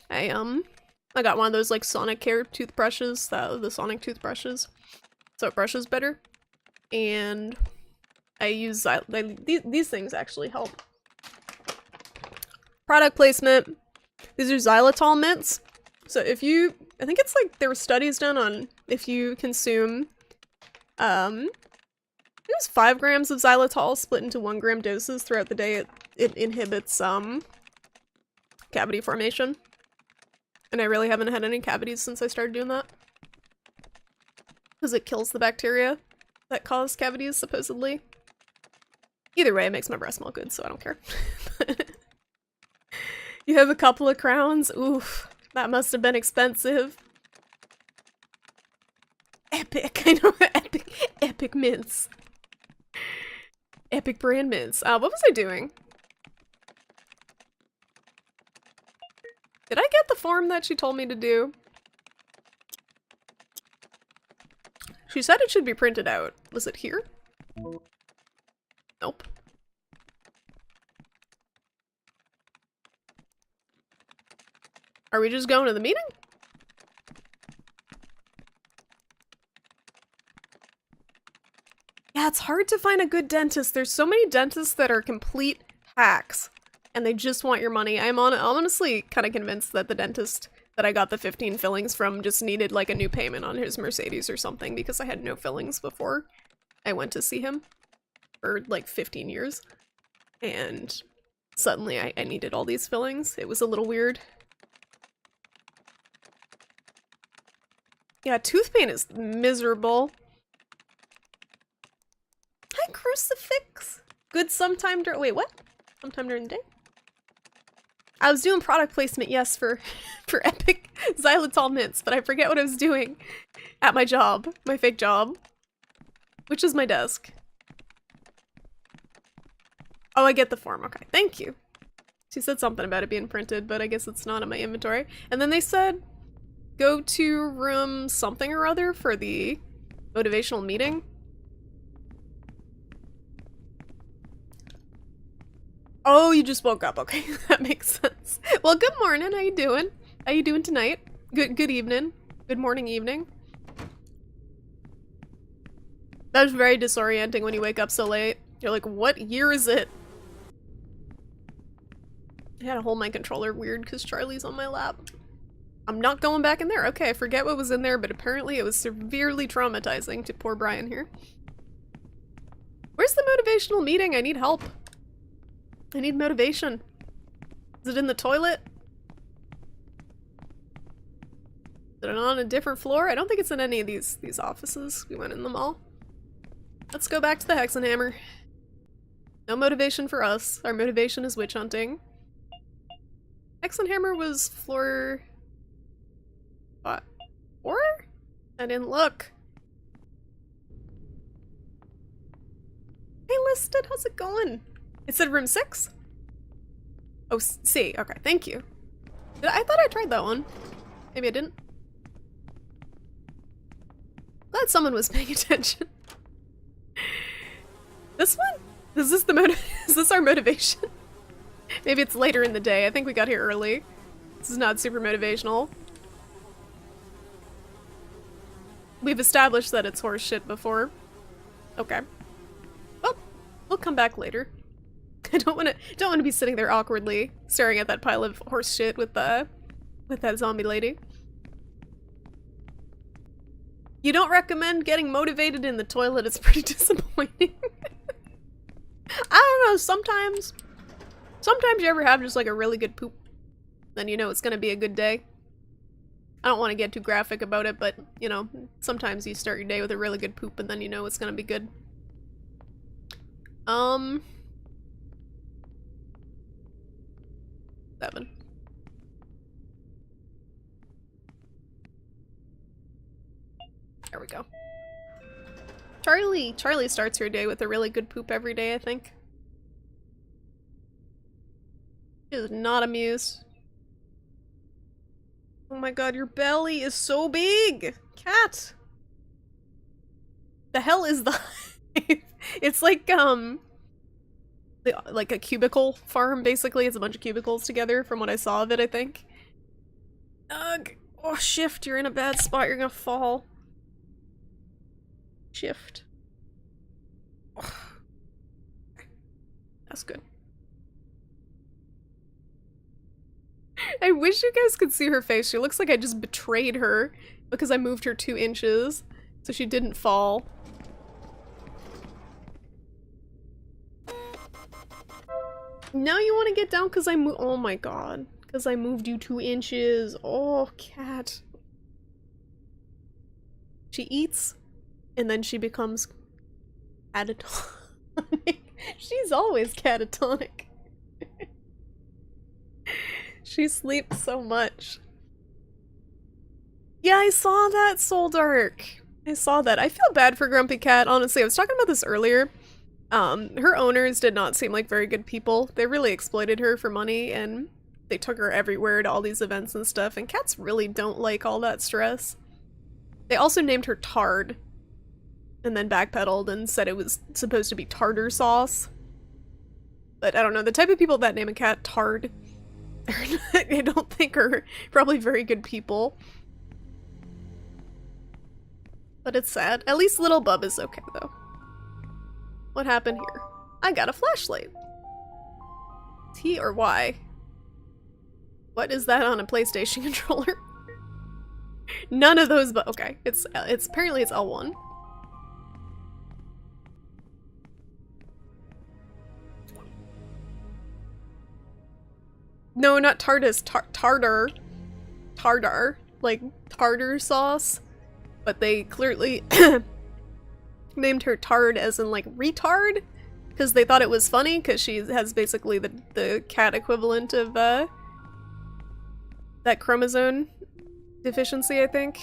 I got one of those, like, Sonicare toothbrushes, the Sonic toothbrushes. So it brushes better. And I use these things actually help. Product placement. These are xylitol mints. So if you, I think it's like there were studies done on if you consume, it was 5 grams of xylitol split into 1 gram doses throughout the day, it inhibits cavity formation. And I really haven't had any cavities since I started doing that. Because it kills the bacteria that cause cavities, supposedly. Either way, it makes my breath smell good, so I don't care. You have a couple of crowns? Oof, that must have been expensive. Epic, I know, epic mints. Epic brand mints. What was I doing? Did I get the form that she told me to do? She said it should be printed out. Was it here? Nope. Are we just going to the meeting? Yeah, it's hard to find a good dentist. There's so many dentists that are complete hacks and they just want your money. I'm honestly kind of convinced that the dentist that I got the 15 fillings from just needed like a new payment on his Mercedes or something because I had no fillings before I went to see him for like 15 years. And suddenly I needed all these fillings. It was a little weird. Yeah, tooth pain is miserable. Hi, Crucifix! Good sometime during- wait, what? Sometime during the day? I was doing product placement, yes, for Epic Xylitol mints, but I forget what I was doing at my job. My fake job. Which is my desk. Oh, I get the form. Okay, thank you. She said something about it being printed, but I guess it's not in my inventory. And then they said, go to room something or other for the motivational meeting. Oh, you just woke up. Okay, that makes sense. Well, good morning. How you doing? How you doing tonight? Good evening. Good morning, evening. That's very disorienting when you wake up so late. You're like, what year is it? I had to hold my controller weird because Charlie's on my lap. I'm not going back in there. Okay, I forget what was in there, but apparently it was severely traumatizing to poor Brian here. Where's the motivational meeting? I need help. I need motivation. Is it in the toilet? Is it on a different floor? I don't think it's in any of these offices. We went in them all. Let's go back to the Hexenhammer. No motivation for us. Our motivation is witch hunting. Hexenhammer was floor... what? 4? I didn't look. Hey, Listed, how's it going? It said room 6? Oh, C. Okay, thank you. I thought I tried that one. Maybe I didn't. Glad someone was paying attention. This one? Is this the is this our motivation? Maybe it's later in the day. I think we got here early. This is not super motivational. We've established that it's horse shit before. Okay. Well, we'll come back later. I don't want to be sitting there awkwardly staring at that pile of horse shit with that zombie lady. You don't recommend getting motivated in the toilet? It's pretty disappointing. I don't know, sometimes you ever have just like a really good poop, then you know it's gonna be a good day. I don't want to get too graphic about it, but you know, sometimes you start your day with a really good poop and then you know it's gonna be good. 7. There we go. Charlie starts her day with a really good poop every day, I think. She is not amused. Oh my god, your belly is so big! Cat! The hell is the It's like, like a cubicle farm, basically. It's a bunch of cubicles together, from what I saw of it, I think. Ugh! Oh, shift, you're in a bad spot, you're gonna fall. Shift. Oh. That's good. I wish you guys could see her face. She looks like I just betrayed her because I moved her 2 inches so she didn't fall. Now you want to get down because I moved. Oh my god. Because I moved you 2 inches. Oh, cat. She eats, and then she becomes catatonic. She's always catatonic. She sleeps so much. Yeah, I saw that, Soul Dark. I saw that. I feel bad for Grumpy Cat, honestly. I was talking about this earlier. Her owners did not seem like very good people. They really exploited her for money, and they took her everywhere to all these events and stuff, and cats really don't like all that stress. They also named her Tard, and then backpedaled and said it was supposed to be tartar sauce. But I don't know, the type of people that name a cat Tard, I don't think are probably very good people. But it's sad. At least little Bub is okay, though. What happened here? I got a flashlight. T or Y? What is that on a PlayStation controller? None of those, but okay. It's apparently it's L1. No, not TARDIS, tartar. Tartar. Like tartar sauce. But they clearly named her Tard as in like retard. Because they thought it was funny, because she has basically the cat equivalent of that chromosome deficiency, I think.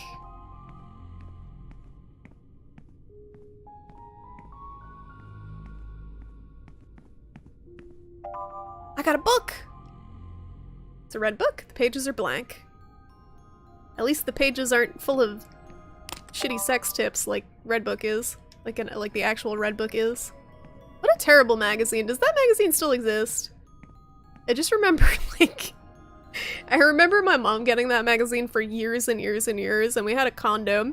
I got a book! It's a red book. The pages are blank. At least the pages aren't full of shitty sex tips like Red Book is. Like the actual Red Book is. What a terrible magazine. Does that magazine still exist? I just remember, like... I remember my mom getting that magazine for years and years and years, and we had a condo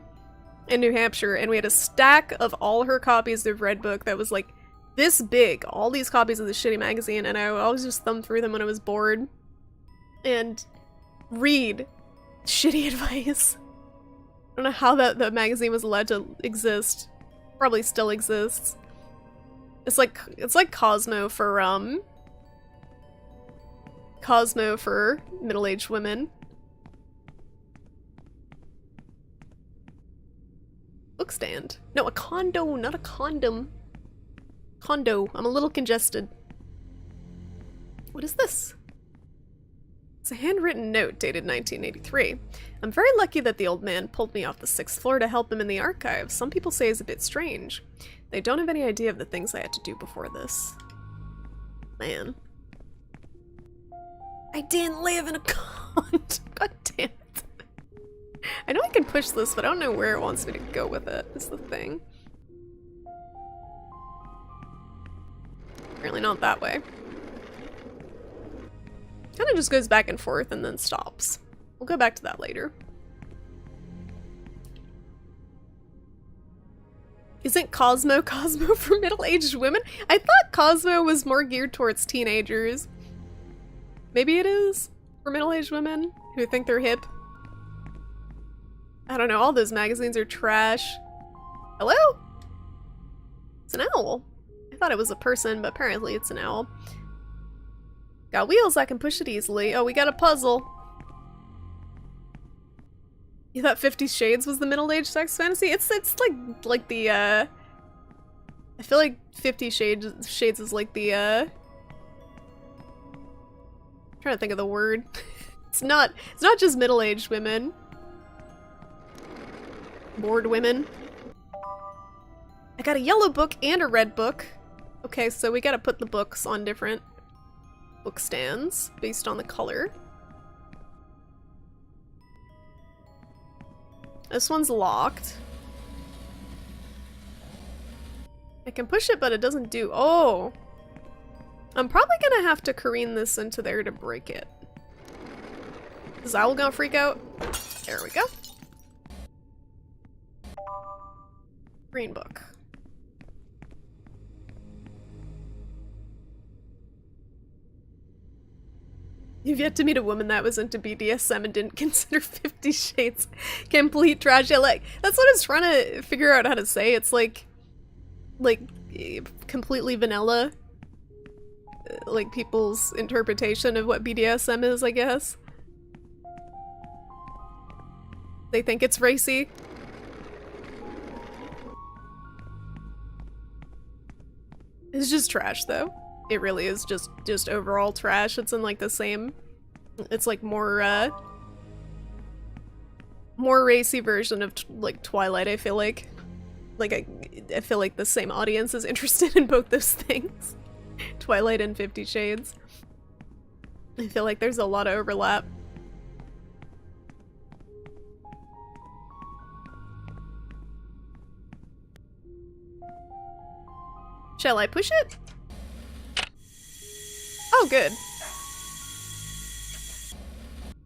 in New Hampshire, and we had a stack of all her copies of Red Book that was like this big, all these copies of this shitty magazine, and I would always just thumb through them when I was bored and read shitty advice. I don't know how that magazine was allowed to exist. Probably still exists. It's like Cosmo for middle-aged women. Bookstand. No, a condo, not a condom. Condo. I'm a little congested. What is this? It's a handwritten note dated 1983. I'm very lucky that the old man pulled me off the 6th floor to help him in the archives. Some people say it's a bit strange. They don't have any idea of the things I had to do before this. Man. I didn't live in a condo. God damn it. I know I can push this, but I don't know where it wants me to go with it, is the thing. Apparently not that way. Kind of just goes back and forth and then stops. We'll go back to that later. Isn't Cosmo for middle-aged women? I thought Cosmo was more geared towards teenagers. Maybe it is for middle-aged women who think they're hip. I don't know, all those magazines are trash. Hello? It's an owl. I thought it was a person, but apparently it's an owl. Got wheels, I can push it easily. Oh, we got a puzzle. You thought 50 Shades was the middle-aged sex fantasy? It's like the I feel like 50 Shades is like the I'm trying to think of the word. It's not just middle-aged women. Bored women. I got a yellow book and a red book. Okay, so we gotta put the books on different book stands based on the color. This one's locked. I can push it, but it doesn't do— oh! I'm probably gonna have to careen this into there to break it. Is Owl gonna freak out? There we go. Green book. You've yet to meet a woman that was into BDSM and didn't consider 50 Shades complete trash. Yeah, like, that's what I was trying to figure out how to say. It's like completely vanilla. like people's interpretation of what BDSM is, I guess. They think it's racy. It's just trash, though. It really is just overall trash. It's in like the same. It's like more racy version of like Twilight. I feel like I feel like the same audience is interested in both those things. Twilight and 50 Shades. I feel like there's a lot of overlap. Shall I push it? Oh, good.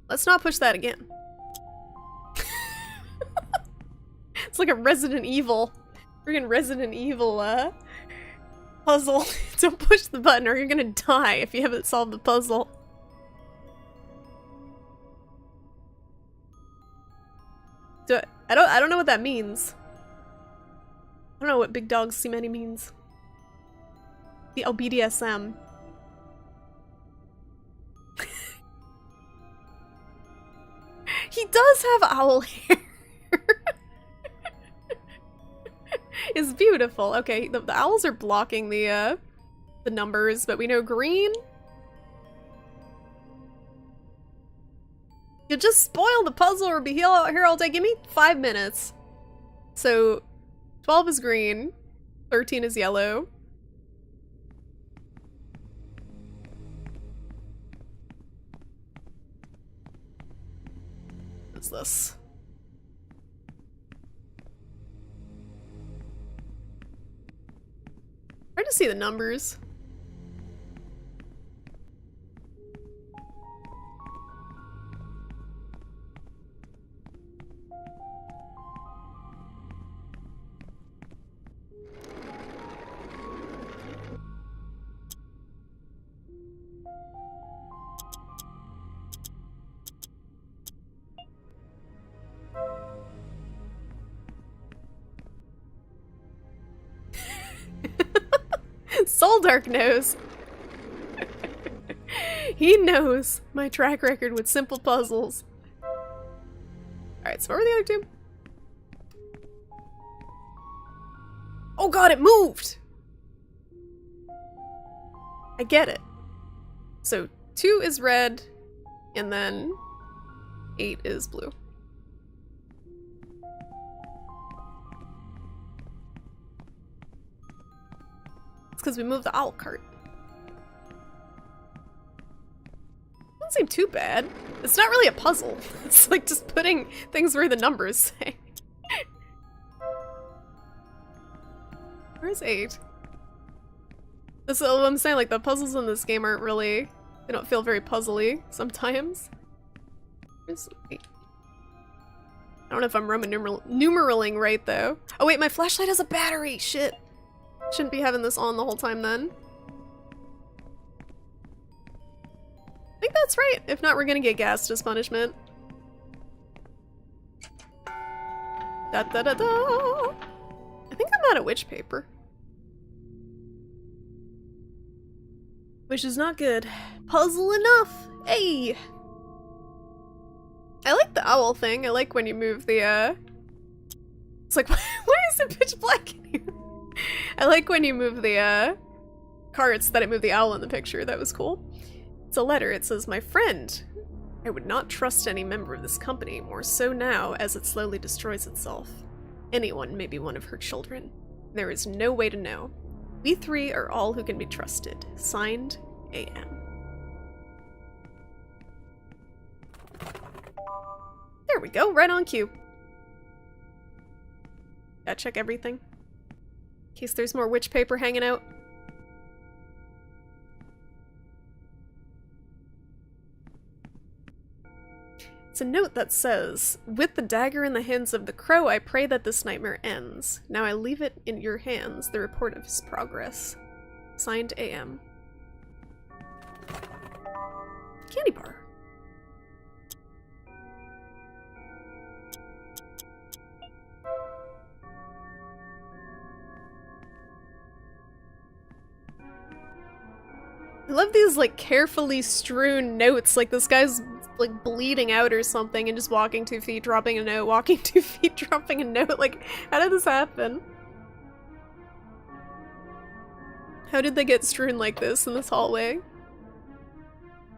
Let's not push that again. It's like a Resident Evil. Freaking Resident Evil, puzzle. Don't push the button or you're gonna die if you haven't solved the puzzle. I don't know what that means. I don't know what big dogs see many means. The BDSM. He does have owl hair. It's beautiful. Okay, the owls are blocking the numbers, but we know green. You'll just spoil the puzzle or be here all day. Give me 5 minutes. So, 12 is green, 13 is yellow. What's this? Hard to see the numbers. Soldark knows. He knows my track record with simple puzzles. Alright, so where were the other two? Oh god, it moved! I get it. So 2 is red, and then 8 is blue. It's because we moved the owl cart. Doesn't seem too bad. It's not really a puzzle. It's like just putting things where the numbers say. Where's 8? That's what I'm saying, like the puzzles in this game aren't really, they don't feel very puzzly sometimes. Where's 8? I don't know if I'm Roman numeraling right though. Oh wait, my flashlight has a battery! Shit! Shouldn't be having this on the whole time then. I think that's right. If not, we're gonna get gassed as punishment. Da da da da! I think I'm out of witch paper. Which is not good. Puzzle enough! Hey! I like the owl thing. I like when you move the, It's like, why is it pitch black in here? I like when you move the, carts that it moved the owl in the picture. That was cool. It's a letter. It says, "My friend, I would not trust any member of this company, more so now as it slowly destroys itself. Anyone may be one of her children. There is no way to know. We 3 are all who can be trusted. Signed, AM." There we go, right on cue. Gotta check everything. In case there's more witch paper hanging out. It's a note that says, "With the dagger in the hands of the crow, I pray that this nightmare ends. Now I leave it in your hands, the report of his progress. Signed, AM." Candy bar. love these, like, carefully strewn notes, like this guy's, like, bleeding out or something and just walking 2 feet, dropping a note, walking 2 feet, dropping a note. Like, how did this happen? How did they get strewn like this in this hallway?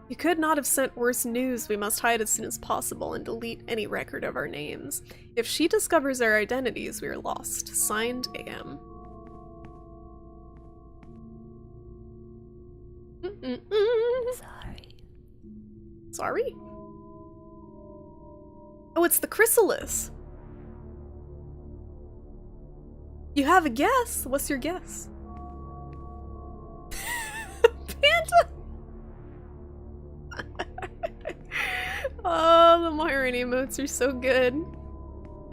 You could not have sent worse news. We must hide as soon as possible and delete any record of our names. If she discovers our identities, we are lost. Signed, AM. Sorry. Sorry? Oh, it's the chrysalis. You have a guess? What's your guess? Panda! Oh, the Myron emotes are so good.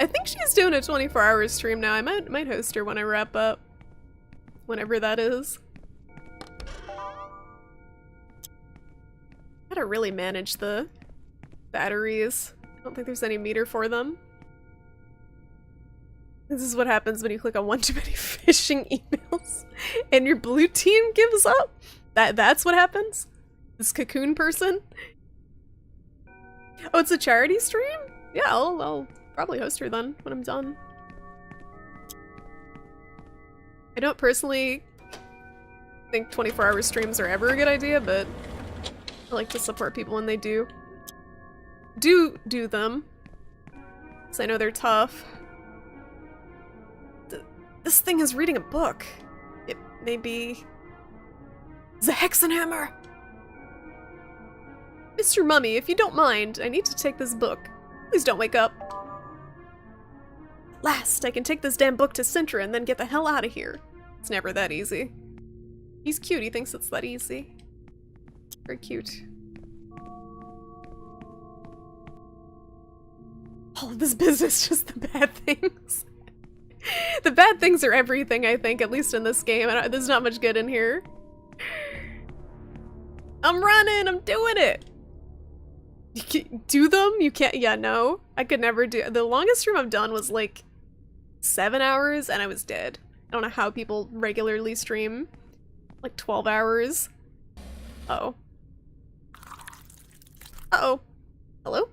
I think she's doing a 24-hour stream now. I might host her when I wrap up. Whenever that is. Gotta really manage the batteries. I don't think there's any meter for them. This is what happens when you click on one too many phishing emails and your blue team gives up. That's what happens? This cocoon person? Oh, it's a charity stream? Yeah, I'll probably host her then when I'm done. I don't personally think 24-hour streams are ever a good idea, but I like to support people when they do. Do them. Because I know they're tough. This thing is reading a book. It may be the Hexenhammer. Mr. Mummy, if you don't mind, I need to take this book. Please don't wake up. Last, I can take this damn book to Sintra and then get the hell out of here. It's never that easy. He's cute, he thinks it's that easy. Very cute. All of this business, just the bad things. The bad things are everything, I think, at least in this game. There's not much good in here. I'm running, I'm doing it! You can't do them? You can't, yeah, no. I could never do, the longest stream I've done was like 7 hours and I was dead. I don't know how people regularly stream like 12 hours. Uh-oh. Uh-oh. Hello?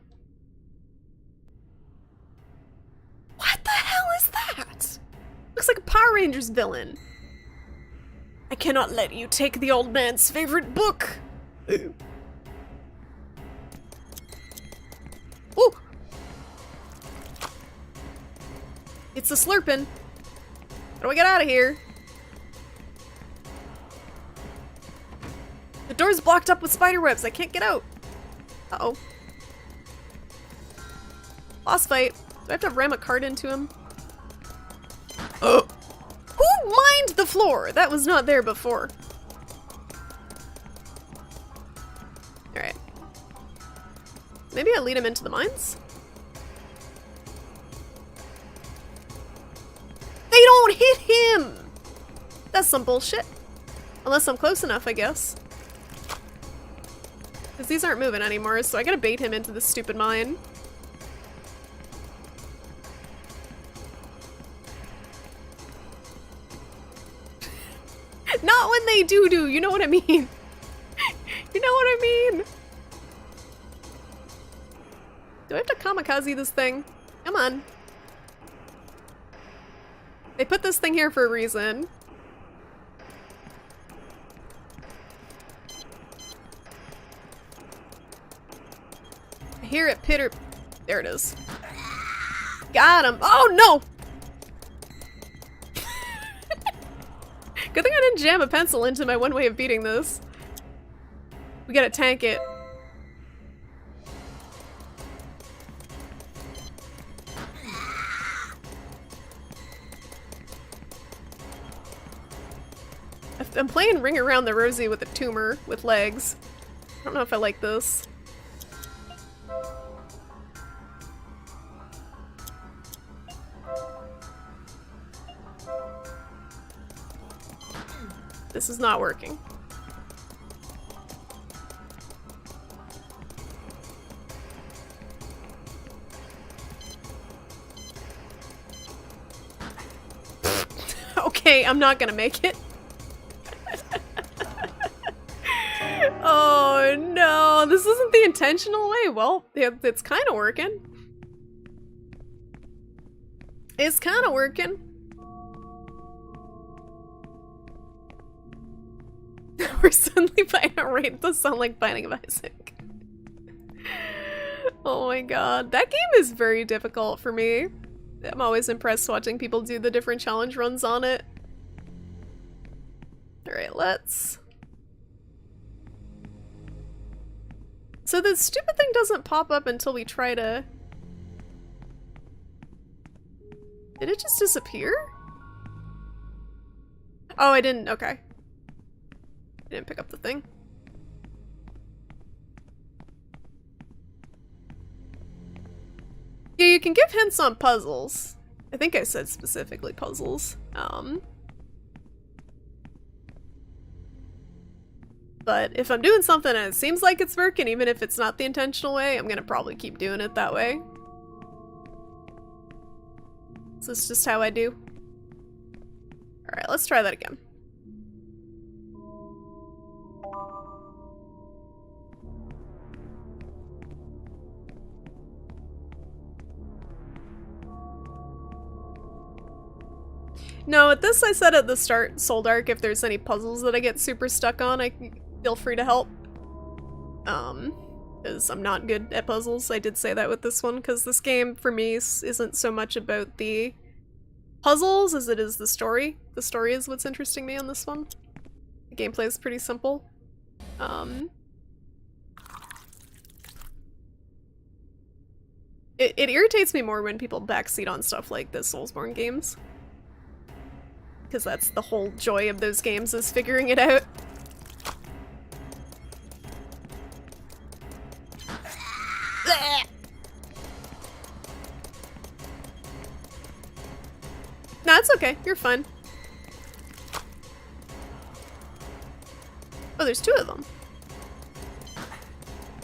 What the hell is that? Looks like a Power Rangers villain. I cannot let you take the old man's favorite book. Ooh. Ooh. It's a slurpin'. How do I get out of here? The door's blocked up with spider webs. I can't get out. Uh-oh. Boss fight. Do I have to ram a cart into him? Oh. Who mined the floor? That was not there before. Alright. Maybe I lead him into the mines? They don't hit him! That's some bullshit. Unless I'm close enough, I guess. Because these aren't moving anymore, so I gotta bait him into this stupid mine. Not when they do, you know what I mean? You know what I mean? Do I have to kamikaze this thing? Come on. They put this thing here for a reason. I hear it pitter. There it is. Got him. Oh no! Good thing I didn't jam a pencil into my one way of beating this. We gotta tank it. I'm playing Ring Around the Rosie with a tumor with legs. I don't know if I like this. This is not working. Okay, I'm not gonna make it. this isn't the intentional way. Well, it's kind of working. It's kind of working. We're suddenly buying a raid. Does sound like Binding of Isaac. Oh my god. That game is very difficult for me. I'm always impressed watching people do the different challenge runs on it. Alright, let's... So the stupid thing doesn't pop up until we try to... Did it just disappear? Oh, I didn't. Okay. I didn't pick up the thing. Yeah, you can give hints on puzzles. I think I said specifically puzzles. But if I'm doing something and it seems like it's working, even if it's not the intentional way, I'm gonna probably keep doing it that way. So it's just how I do. Alright, let's try that again. No, at this I said at the start, Soul Dark, if there's any puzzles that I get super stuck on, feel free to help. Because I'm not good at puzzles. I did say that with this one, because this game, for me, isn't so much about the puzzles as it is the story. The story is what's interesting me on this one. The gameplay is pretty simple. It irritates me more when people backseat on stuff like the Soulsborne games. Because that's the whole joy of those games, is figuring it out. Nah, it's okay. You're fine. Oh, there's two of them.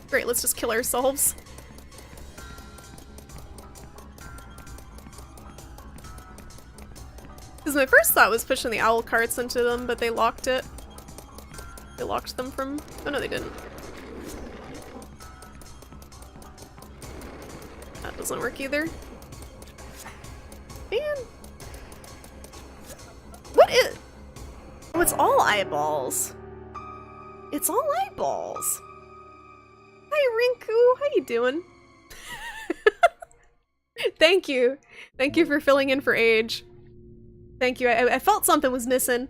Great, let's just kill ourselves. Because my first thought was pushing the owl carts into them, but they locked it. They locked them from... Oh no, they didn't. That doesn't work either. Man. What is... Oh, it's all eyeballs. It's all eyeballs. Hi, Rinku. How you doing? Thank you. Thank you for filling in for age. Thank you. I felt something was missing.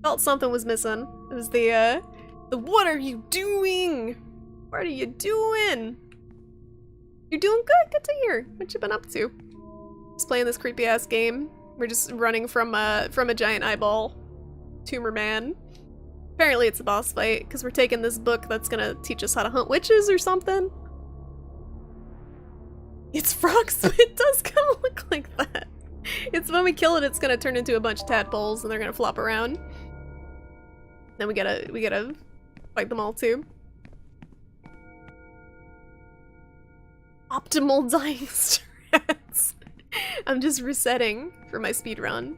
Felt something was missing. It was the what are you doing? What are you doing? You're doing good. Good to hear. What you been up to? Just playing this creepy ass game. We're just running from a giant eyeball tumor man. Apparently it's a boss fight because we're taking this book that's gonna teach us how to hunt witches or something. It's frogs. It does kind of look like that. It's when we kill it, it's gonna turn into a bunch of tadpoles and they're gonna flop around. Then we gotta fight them all too. Optimal dying strats. I'm just resetting for my speedrun.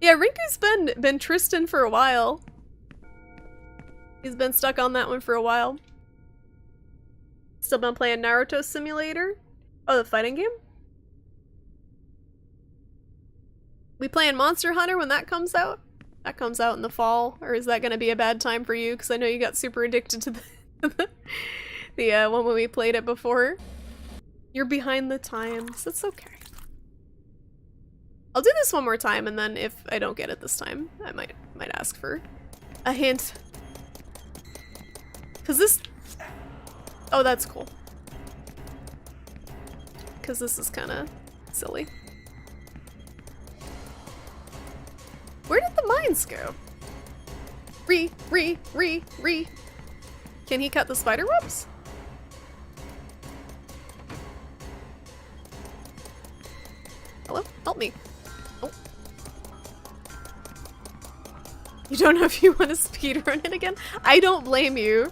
Yeah, Rinku's been Tristan for a while. He's been stuck on that one for a while. Still been playing Naruto Simulator. Oh, the fighting game? We playing Monster Hunter when that comes out? That comes out in the fall, or is that gonna be a bad time for you? Because I know you got super addicted to the one when we played it before. You're behind the times. That's okay. I'll do this one more time, and then if I don't get it this time, I might ask for a hint. Cause this... Oh, that's cool. Cause this is kinda silly. Where did the mines go? Re. Can he cut the spider webs? Hello? Help me. Oh. You don't know if you want to speedrun it again? I don't blame you.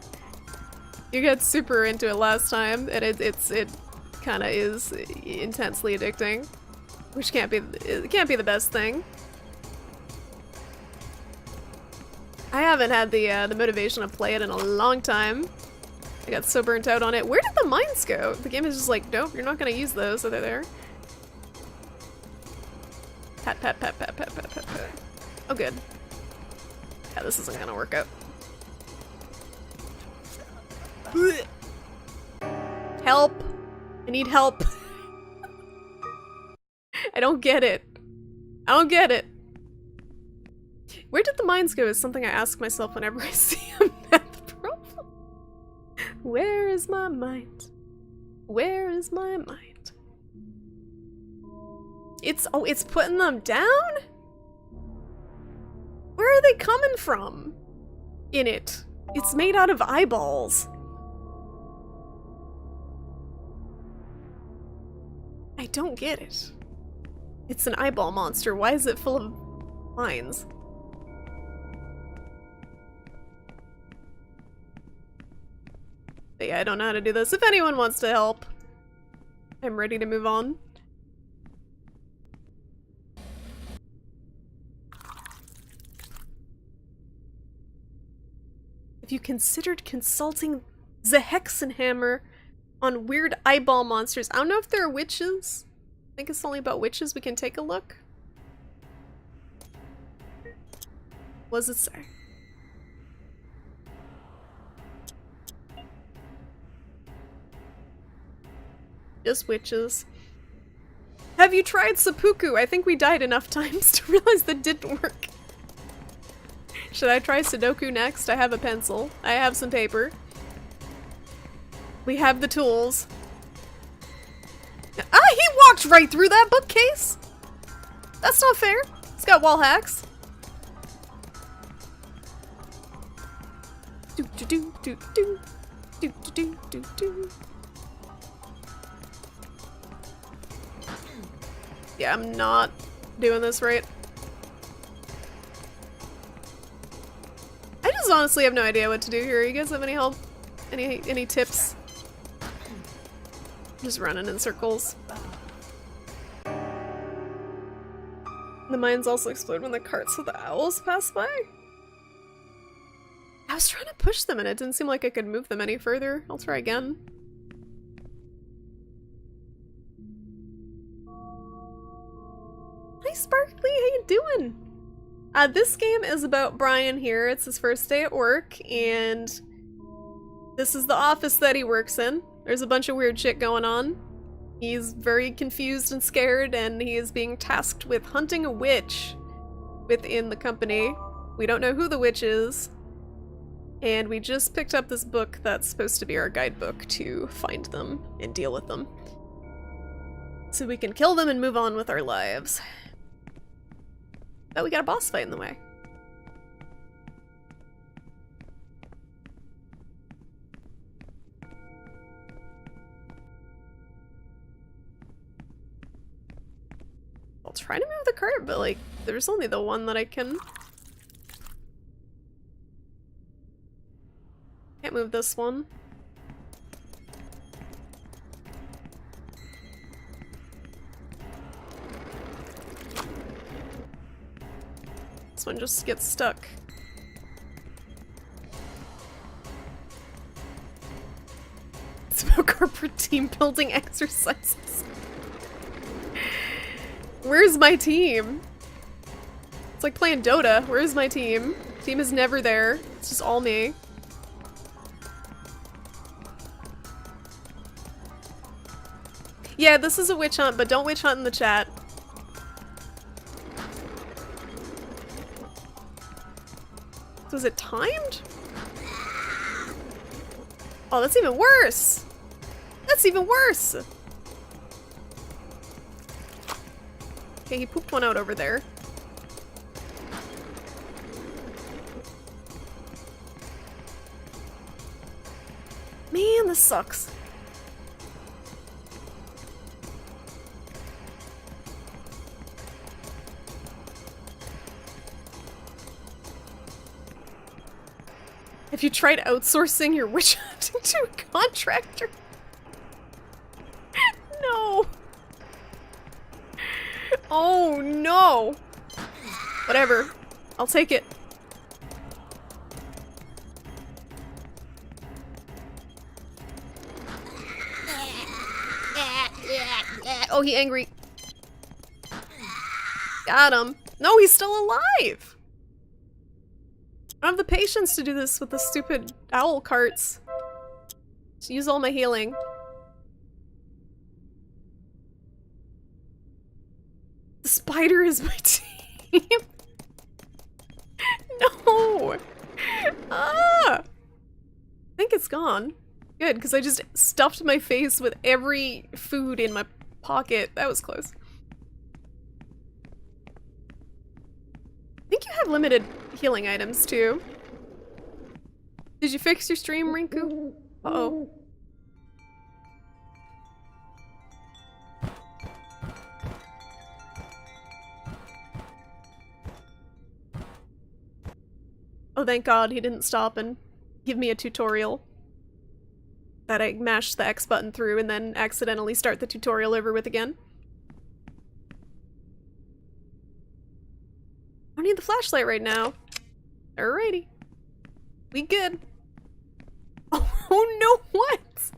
You got super into it last time, and it kind of is intensely addicting, which it can't be the best thing. I haven't had the motivation to play it in a long time. I got so burnt out on it. Where did the mines go? The game is just like, nope, you're not gonna use those, so they're there. Pat, pat, pat, pat, pat, pat, pat, pat. Oh, good. Yeah, this isn't gonna work out. Help! I need help. I don't get it. I don't get it. Where did the mines go is something I ask myself whenever I see a math problem. Where is my mind? Where is my mind? It's putting them down? Where are they coming from? In it. It's made out of eyeballs. I don't get it. It's an eyeball monster. Why is it full of mines? But yeah, I don't know how to do this. If anyone wants to help, I'm ready to move on. Have you considered consulting the Hexenhammer on weird eyeball monsters? I don't know if there are witches. I think it's only about witches. We can take a look. What does it say? Just witches. Have you tried seppuku? I think we died enough times to realize that didn't work. Should I try Sudoku next? I have a pencil. I have some paper. We have the tools. Ah, he walked right through that bookcase! That's not fair. It's got wall hacks. Do do do do do do do do do. Yeah, I'm not doing this right. I just honestly have no idea what to do here. You guys have any help? Any tips? Just running in circles. The mines also explode when the carts with the owls pass by. I was trying to push them and it didn't seem like I could move them any further. I'll try again. Hi Sparkly, how you doing? This game is about Brian here. It's his first day at work, and this is the office that he works in. There's a bunch of weird shit going on. He's very confused and scared, and he is being tasked with hunting a witch within the company. We don't know who the witch is, and we just picked up this book that's supposed to be our guidebook to find them and deal with them. So we can kill them and move on with our lives. But we got a boss fight in the way. I'll try to move the cart, but like, there's only the one that I can. Can't move this one. This one just gets stuck. It's about corporate team building exercises. Where's my team? It's like playing Dota. Where's my team? Team is never there. It's just all me. Yeah, this is a witch hunt, but don't witch hunt in the chat. Was it timed? Oh, that's even worse! That's even worse! Okay, he pooped one out over there. Man, this sucks. Have you tried outsourcing your witch hunting to a contractor? No. Oh no. Whatever. I'll take it. Oh, he angry. Got him. No, he's still alive. I don't have the patience to do this with the stupid owl carts. Just use all my healing. The spider is my team. No. Ah. I think it's gone. Good, because I just stuffed my face with every food in my pocket. That was close. I think you have limited healing items too. Did you fix your stream, Rinku? Uh-oh. Oh, thank God he didn't stop and give me a tutorial that I mashed the X button through and then accidentally start the tutorial over with again. I don't need the flashlight right now. Alrighty. We good. Oh no, what?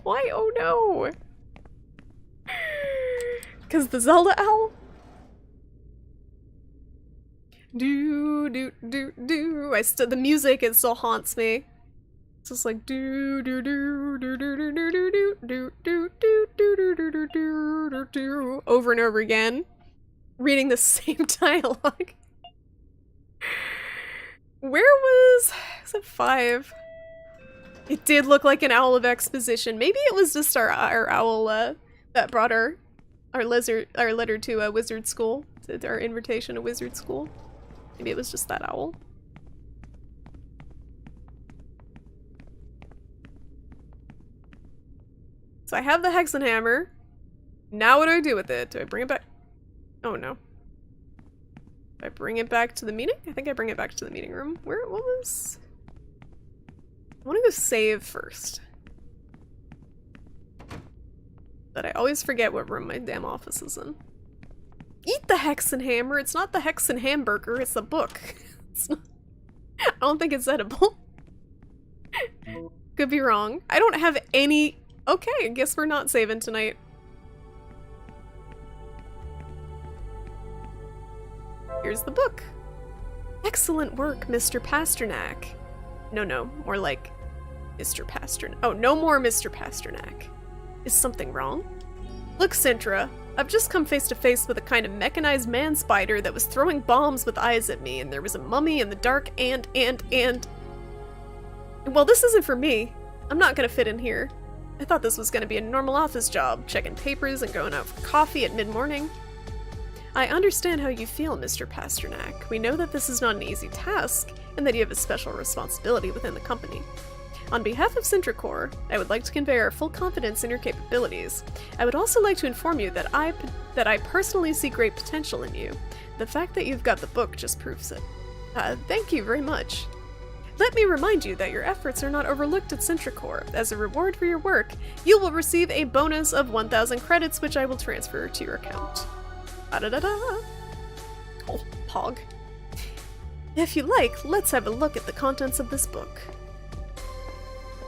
Why oh no? Because the Zelda owl? Do do do do. The music, it still haunts me. It's just like do do do do do do do do do do do do do do do do do over and over again, reading the same dialogue. Where was it 5? It did look like an owl of exposition. Maybe it was just our owl that brought our letter to a wizard school, our invitation to wizard school. Maybe it was just that owl. So I have the Hexenhammer. Now what do I do with it? Do I bring it back? Oh no. Do I bring it back to the meeting? I think I bring it back to the meeting room. What was... I want to go save first. But I always forget what room my damn office is in. Eat the Hexenhammer! It's not the Hexen hamburger, it's the book. It's not... I don't think it's edible. Could be wrong. I don't have any... Okay, I guess we're not saving tonight. Here's the book. Excellent work, Mr. Pasternak. No, more like Mr. Pasternak. Oh, no more Mr. Pasternak. Is something wrong? Look, Sintra, I've just come face to face with a kind of mechanized man spider that was throwing bombs with eyes at me, and there was a mummy in the dark and... Well, this isn't for me. I'm not gonna fit in here. I thought this was gonna be a normal office job, checking papers and going out for coffee at mid-morning. I understand how you feel, Mr. Pasternak. We know that this is not an easy task, and that you have a special responsibility within the company. On behalf of Sintracor, I would like to convey our full confidence in your capabilities. I would also like to inform you that I personally see great potential in you. The fact that you've got the book just proves it. Thank you very much. Let me remind you that your efforts are not overlooked at Sintracor. As a reward for your work, you will receive a bonus of 1,000 credits, which I will transfer to your account. Da-da-da-da. Oh, pog. If you like, let's have a look at the contents of this book.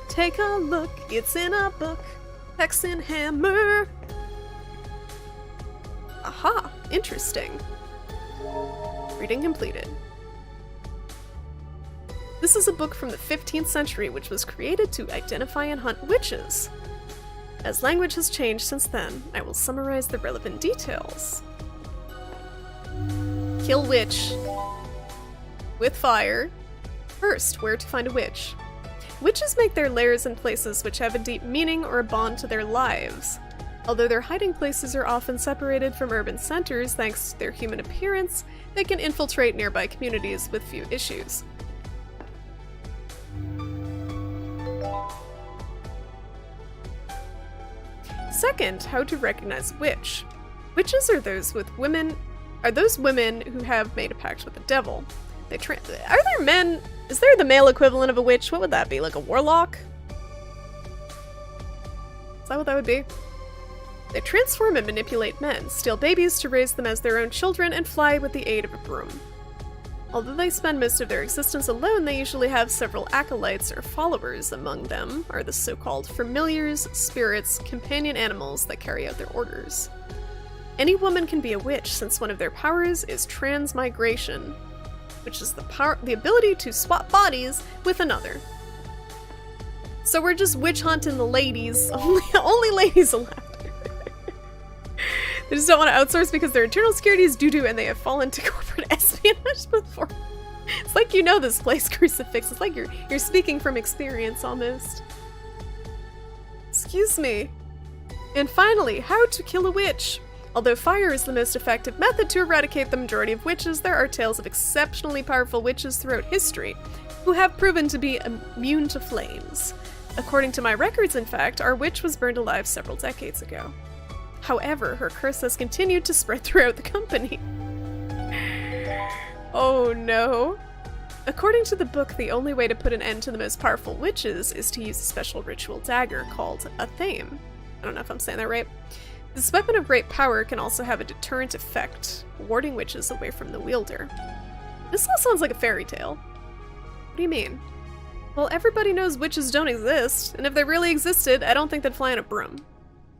Take a look, it's in a book. Hexenhammer. Aha, interesting. Reading completed. This is a book from the 15th century which was created to identify and hunt witches. As language has changed since then, I will summarize the relevant details. Kill witch. With fire. First, where to find a witch. Witches make their lairs in places which have a deep meaning or a bond to their lives. Although their hiding places are often separated from urban centers thanks to their human appearance, they can infiltrate nearby communities with few issues. Second, how to recognize a witch. Witches are those women who have made a pact with the devil. Are there men? Is there the male equivalent of a witch? What would that be? Like a warlock? Is that what that would be? They transform and manipulate men, steal babies to raise them as their own children, and fly with the aid of a broom. Although they spend most of their existence alone, they usually have several acolytes or followers. Among them are the so-called familiars, spirits, companion animals that carry out their orders. Any woman can be a witch, since one of their powers is transmigration, which is the ability to swap bodies with another. So we're just witch hunting the ladies. Only ladies allowed. They just don't want to outsource because their internal security is doo-doo and they have fallen to corporate espionage before. It's like you know this place, Crucifix. It's like you're speaking from experience almost. Excuse me. And finally, how to kill a witch. Although fire is the most effective method to eradicate the majority of witches, there are tales of exceptionally powerful witches throughout history who have proven to be immune to flames. According to my records, in fact, our witch was burned alive several decades ago. However, her curse has continued to spread throughout the company. Oh no. According to the book, the only way to put an end to the most powerful witches is to use a special ritual dagger called a thame. I don't know if I'm saying that right. This weapon of great power can also have a deterrent effect, warding witches away from the wielder. This all sounds like a fairy tale. What do you mean? Well, everybody knows witches don't exist, and if they really existed, I don't think they'd fly on a broom.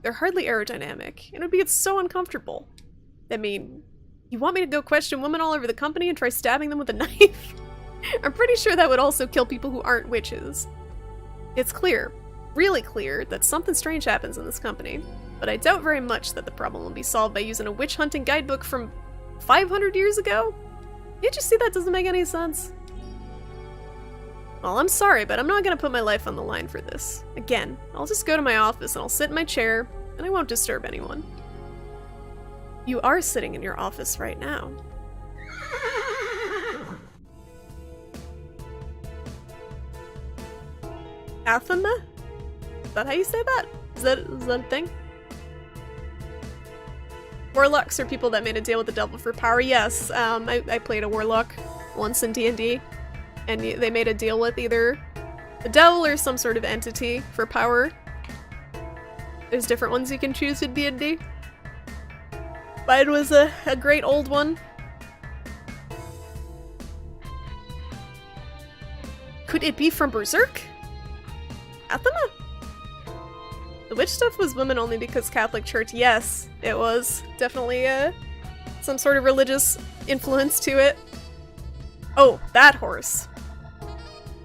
They're hardly aerodynamic, and it would be so uncomfortable. I mean, you want me to go question women all over the company and try stabbing them with a knife? I'm pretty sure that would also kill people who aren't witches. It's clear, really clear, that something strange happens in this company. But I doubt very much that the problem will be solved by using a witch hunting guidebook from 500 years ago? Can't you see that doesn't make any sense? Well, I'm sorry, but I'm not gonna put my life on the line for this. Again, I'll just go to my office and I'll sit in my chair, and I won't disturb anyone. You are sitting in your office right now. Athena? Is that how you say that? Is that a thing? Warlocks are people that made a deal with the devil for power. Yes, I played a warlock once in D&D, and they made a deal with either the devil or some sort of entity for power. There's different ones you can choose in D&D. Mine was a great old one. Could it be from Berserk? Athena? The witch stuff was women only because Catholic Church. Yes, it was. Definitely some sort of religious influence to it. Oh, that horse.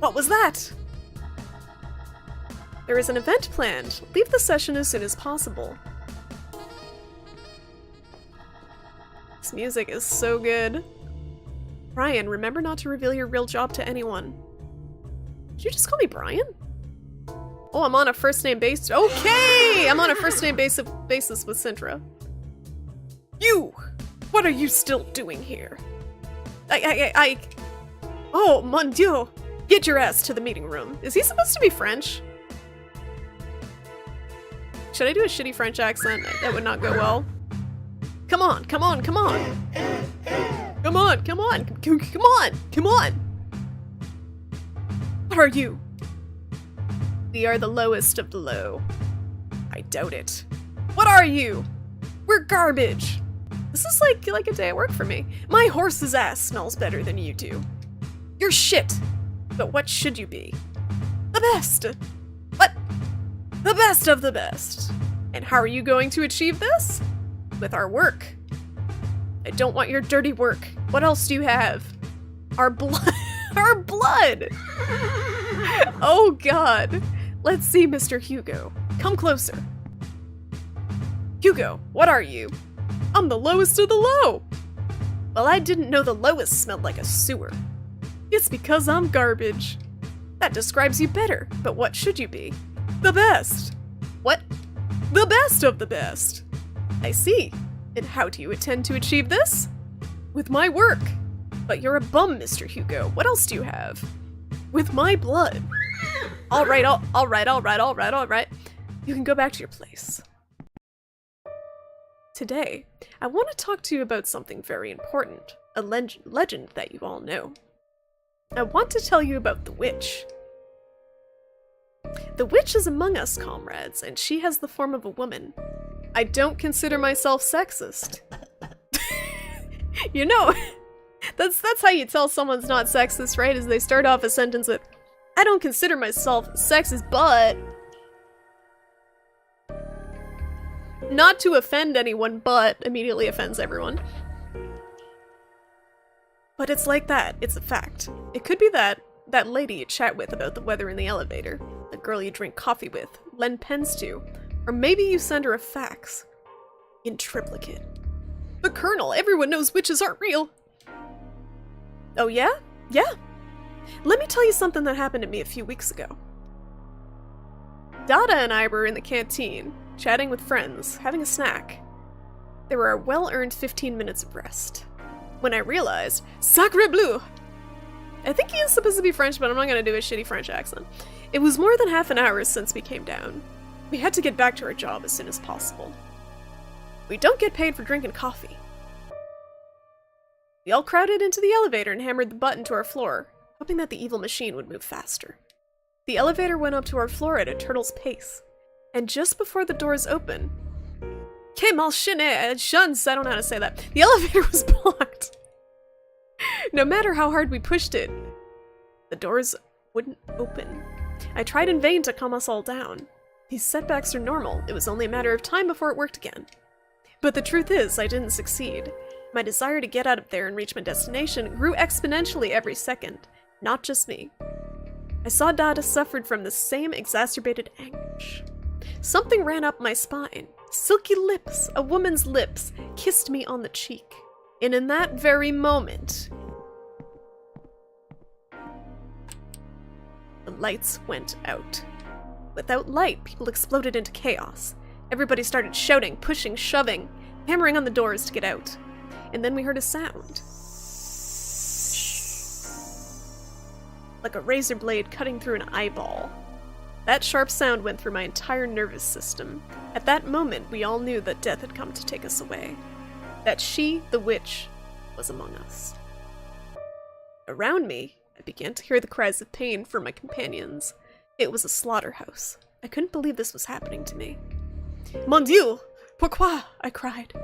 What was that? There is an event planned. Leave the session as soon as possible. This music is so good. Brian, remember not to reveal your real job to anyone. Did you just call me Brian? Oh, I'm on a first name basis. Okay! I'm on a first name basis with Sintra. You! What are you still doing here? Oh, mon dieu! Get your ass to the meeting room. Is he supposed to be French? Should I do a shitty French accent? That would not go well. Come on, come on, come on! Come on, come on, come on, come on! What are you? We are the lowest of the low. I doubt it. What are you? We're garbage. This is like a day at work for me. My horse's ass smells better than you do. You're shit. But what should you be? The best. What? The best of the best. And how are you going to achieve this? With our work. I don't want your dirty work. What else do you have? Our blood. Our blood. Oh God. Let's see, Mr. Hugo. Come closer. Hugo, what are you? I'm the lowest of the low. Well, I didn't know the lowest smelled like a sewer. It's because I'm garbage. That describes you better, but what should you be? The best. What? The best of the best. I see. And how do you intend to achieve this? With my work. But you're a bum, Mr. Hugo. What else do you have? With my blood. All right. You can go back to your place. Today, I want to talk to you about something very important, a legend that you all know. I want to tell you about the witch. The witch is among us, comrades, and she has the form of a woman. I don't consider myself sexist. You know, That's how you tell someone's not sexist, right? Is they start off a sentence with, I don't consider myself sexist, but... Not to offend anyone, but immediately offends everyone. But it's like that. It's a fact. It could be that lady you chat with about the weather in the elevator, the girl you drink coffee with, lend pens to, or maybe you send her a fax. In triplicate. But Colonel, everyone knows witches aren't real. Oh yeah? Yeah. Let me tell you something that happened to me a few weeks ago. Dada and I were in the canteen, chatting with friends, having a snack. There were a well-earned 15 minutes of rest. When I realized, Sacre bleu! I think he is supposed to be French, but I'm not gonna do a shitty French accent. It was more than half an hour since we came down. We had to get back to our job as soon as possible. We don't get paid for drinking coffee. We all crowded into the elevator and hammered the button to our floor, hoping that the evil machine would move faster. The elevator went up to our floor at a turtle's pace, and just before the doors opened, I don't know how to say that. The elevator was blocked. No matter how hard we pushed it, the doors wouldn't open. I tried in vain to calm us all down. These setbacks are normal. It was only a matter of time before it worked again. But the truth is, I didn't succeed. My desire to get out of there and reach my destination grew exponentially every second. Not just me. I saw Dada suffered from the same exacerbated anguish. Something ran up my spine. Silky lips, a woman's lips, kissed me on the cheek. And in that very moment, the lights went out. Without light, people exploded into chaos. Everybody started shouting, pushing, shoving, hammering on the doors to get out. And then we heard a sound. Like a razor blade cutting through an eyeball. That sharp sound went through my entire nervous system. At that moment, we all knew that death had come to take us away. That she, the witch, was among us. Around me, I began to hear the cries of pain from my companions. It was a slaughterhouse. I couldn't believe this was happening to me. Mon Dieu! Pourquoi? I cried.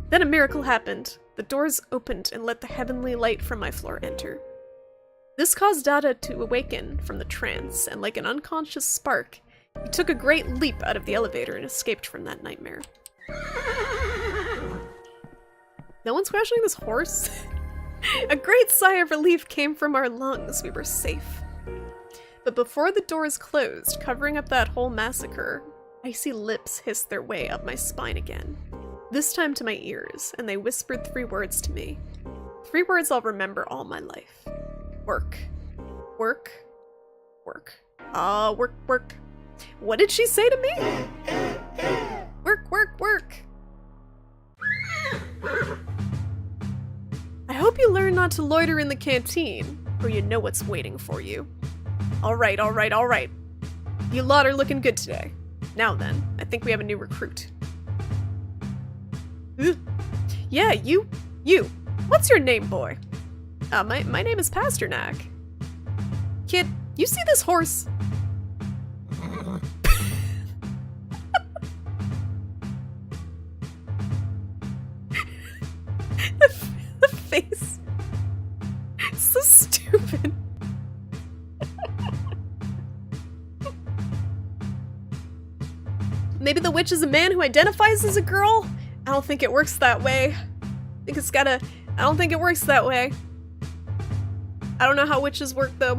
Then a miracle happened. The doors opened and let the heavenly light from my floor enter. This caused Dada to awaken from the trance, and like an unconscious spark, he took a great leap out of the elevator and escaped from that nightmare. No one's questioning this horse? A great sigh of relief came from our lungs. We were safe. But before the doors closed, covering up that whole massacre, icy lips hissed their way up my spine again. This time to my ears, and they whispered 3 words to me. 3 words I'll remember all my life. Work. Work. Work. Work, work. What did she say to me? Work, work, work. I hope you learn not to loiter in the canteen, or you know what's waiting for you. Alright, alright, alright. You lot are looking good today. Now then, I think we have a new recruit. Yeah, you. What's your name, boy? My name is Pasternak. Kid, you see this horse? the face. It's so stupid. Maybe the witch is a man who identifies as a girl? I don't think it works that way. I don't think it works that way. I don't know how witches work, though.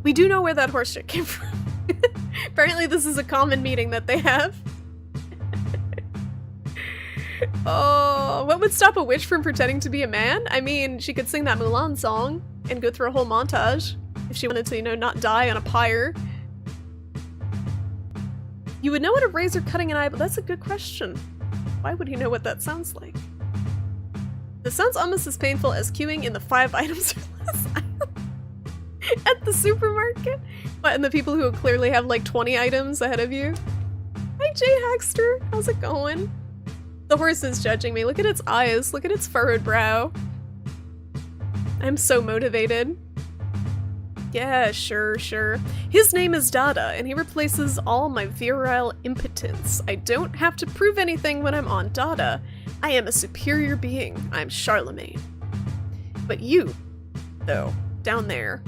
We do know where that horse shit came from. Apparently this is a common meeting that they have. Oh, what would stop a witch from pretending to be a man? I mean, she could sing that Mulan song and go through a whole montage if she wanted to, you know, not die on a pyre. You would know what a razor cutting an eye, but that's a good question. Why would he know what that sounds like? This sounds almost as painful as queuing in the 5 items or less aisle at the supermarket. What, and the people who clearly have like 20 items ahead of you? Hi Jay Hackster, how's it going? The horse is judging me. Look at its eyes, look at its furrowed brow. I'm so motivated. Yeah, sure. His name is Dada, and he replaces all my virile impotence. I don't have to prove anything when I'm on Dada. I am a superior being. I'm Charlemagne. But you, though, down there,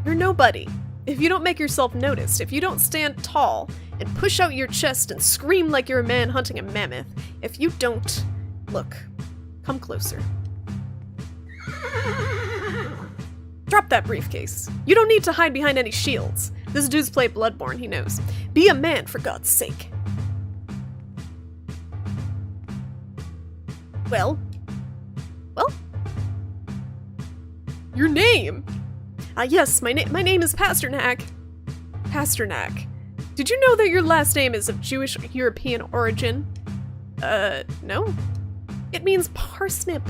you're nobody. If you don't make yourself noticed, if you don't stand tall and push out your chest and scream like you're a man hunting a mammoth, if you don't... Look, come closer. Drop that briefcase. You don't need to hide behind any shields. This dude's played Bloodborne, he knows. Be a man, for God's sake. Well? Your name! Yes, my name is Pasternak. Pasternak. Did you know that your last name is of Jewish European origin? No. It means parsnip.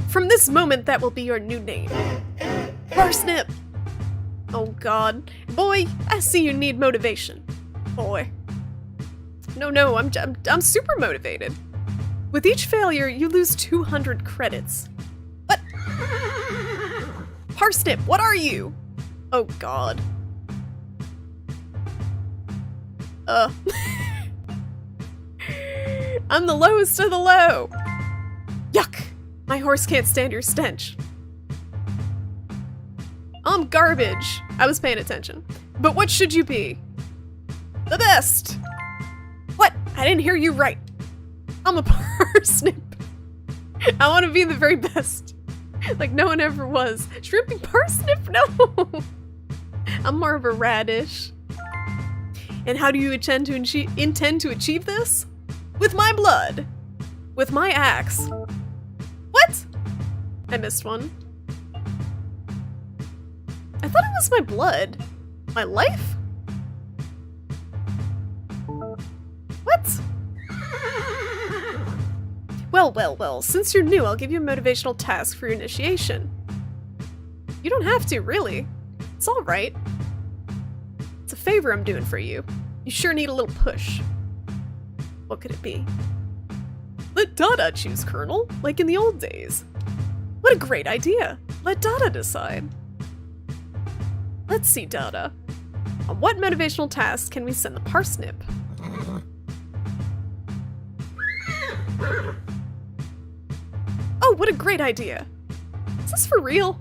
From this moment, that will be your new name. Parsnip! Oh god. Boy, I see you need motivation. Boy. No, I'm super motivated. With each failure, you lose 200 credits. What? Parsnip, what are you? Oh god. I'm the lowest of the low. Yuck! My horse can't stand your stench. I'm garbage. I was paying attention. But what should you be? The best! What? I didn't hear you right. I'm a parsnip. I want to be the very best. Like no one ever was. Shrimping parsnip? No! I'm more of a radish. And how do you intend to achieve this? With my blood. With my axe. What? I missed one. I thought it was my blood. My life? What? Well, since you're new, I'll give you a motivational task for your initiation. You don't have to, really. It's alright. It's a favor I'm doing for you. You sure need a little push. What could it be? Let Dada choose, Colonel, like in the old days. What a great idea! Let Dada decide. Let's see, Dada. On what motivational task can we send the parsnip? Oh, what a great idea! Is this for real?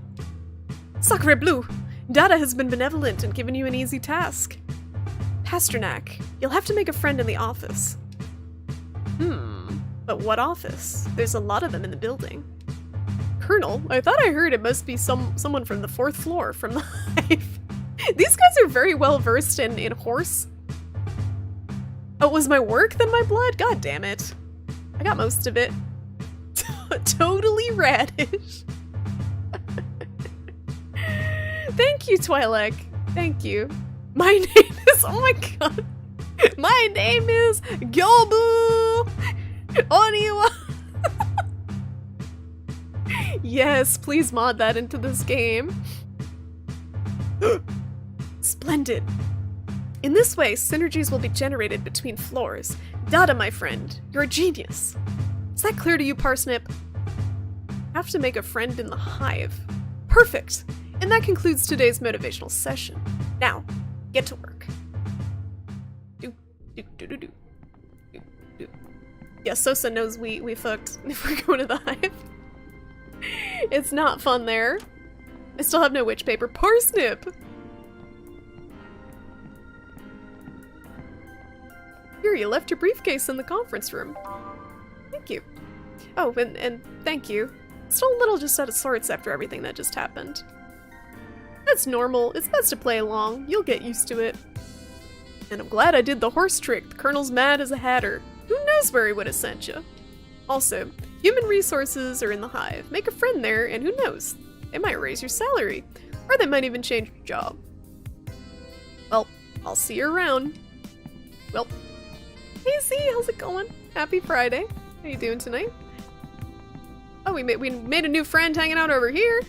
Sacre bleu! Dada has been benevolent and given you an easy task. Pasternak, you'll have to make a friend in the office. But what office? There's a lot of them in the building. Colonel, I thought I heard it must be someone from the 4th floor from the hive. These guys are very well versed in horse. Oh, was my work then my blood? God damn it. I got most of it. Totally radish. Thank you, Twi'lek. Thank you. My name is, oh my god. My name is Gyobu Oniwa. Yes, please mod that into this game. Splendid. In this way, synergies will be generated between floors. Dada, my friend, you're a genius. Is that clear to you, Parsnip? Have to make a friend in the hive. Perfect. And that concludes today's motivational session. Now, get to work. Yeah, Sosa knows we fucked if we're going to the hive. It's not fun there. I still have no witch paper. Parsnip! Here, you left your briefcase in the conference room. Thank you. Oh, and thank you. Still a little just out of sorts after everything that just happened. That's normal. It's best to play along. You'll get used to it. And I'm glad I did the horse trick. The Colonel's mad as a hatter. Who knows where he would have sent you? Also, human resources are in the hive. Make a friend there, and who knows? They might raise your salary. Or they might even change your job. Well, I'll see you around. Well, hey Z, how's it going? Happy Friday. How you doing tonight? Oh, we made a new friend hanging out over here.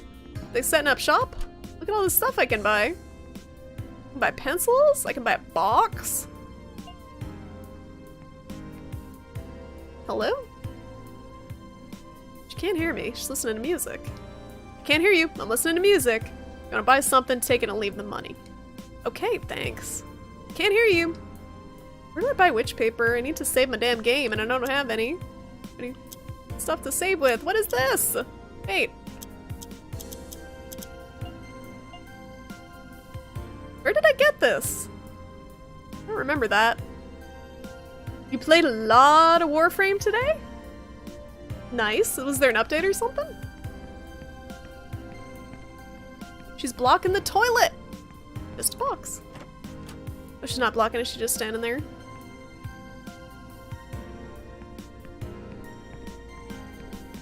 They setting up shop? Look at all the stuff I can buy. I can buy pencils. I can buy a box. Hello? She can't hear me. She's listening to music. Can't hear you. I'm listening to music. Gonna buy something, take it, and leave the money. Okay, thanks. Can't hear you. Where do I buy witch paper? I need to save my damn game, and I don't have any stuff to save with. What is this? Wait. Where did I get this? I don't remember that. You played a lot of Warframe today? Nice. Was there an update or something? She's blocking the toilet! Just a box. Oh, she's not blocking it, she's just standing there.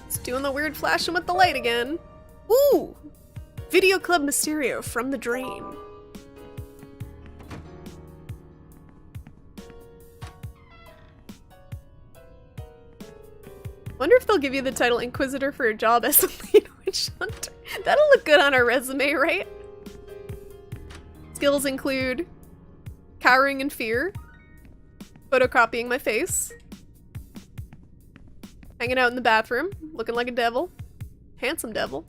It's doing the weird flashing with the light again. Ooh! Video Club Mysterio from the drain. Wonder if they'll give you the title Inquisitor for a job as a lead witch hunter. That'll look good on our resume, right? Skills include cowering in fear, photocopying my face, hanging out in the bathroom, looking like a devil, handsome devil.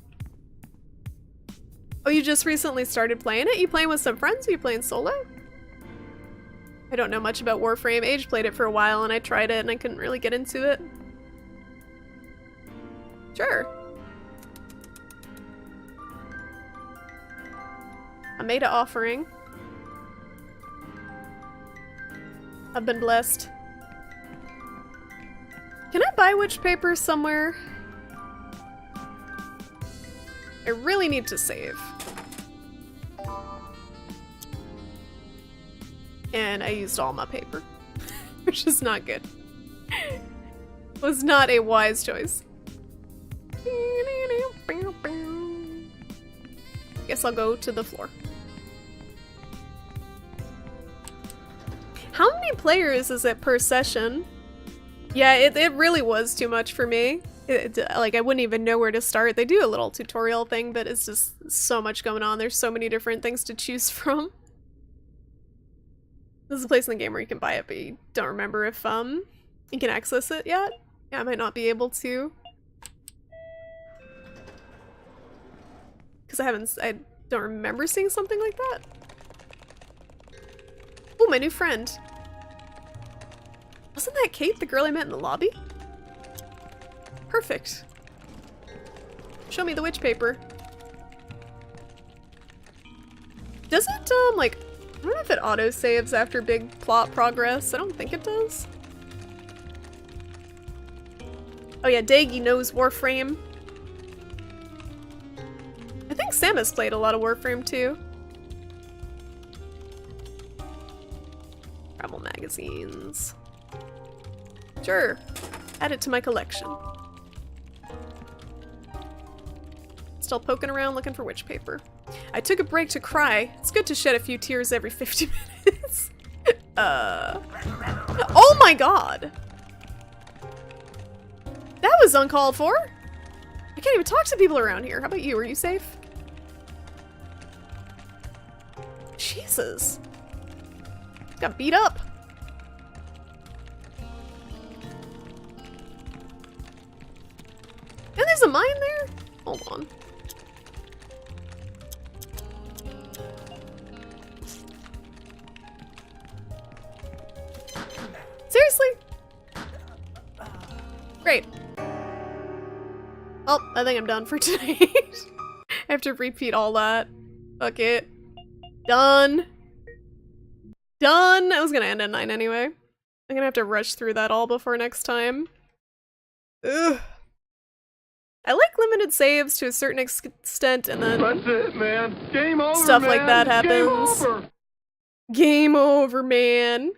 Oh, you just recently started playing it? You playing with some friends? Are you playing solo? I don't know much about Warframe. Age played it for a while and I tried it and I couldn't really get into it. Sure. I made an offering. I've been blessed. Can I buy witch paper somewhere? I really need to save. And I used all my paper, which is not good. Was not a wise choice. Guess I'll go to the floor. How many players is it per session? Yeah, it really was too much for me. Like, I wouldn't even know where to start. They do a little tutorial thing, but it's just so much going on. There's so many different things to choose from. This is a place in the game where you can buy it, but you don't remember if you can access it yet. Yeah, I might not be able to. Because I don't remember seeing something like that. Oh, my new friend. Wasn't that Kate, the girl I met in the lobby? Perfect. Show me the witch paper. Does it, like, I don't know if it auto-saves after big plot progress. I don't think it does. Oh yeah, Daggy knows Warframe. I think Samus played a lot of Warframe too. Travel magazines. Sure. Add it to my collection. Still poking around looking for witch paper. I took a break to cry. It's good to shed a few tears every 50 minutes. Oh my god! That was uncalled for! I can't even talk to people around here. How about you? Are you safe? Jesus. Got beat up. And there's a mine there? Hold on. Seriously? Great. Oh, I think I'm done for tonight. I have to repeat all that. Fuck it. Done. Done! I was gonna end at 9 anyway. I'm gonna have to rush through that all before next time. Ugh. I like limited saves to a certain extent, and then that's it, man. Game over, stuff man. like that happens. Game over. Game over, man.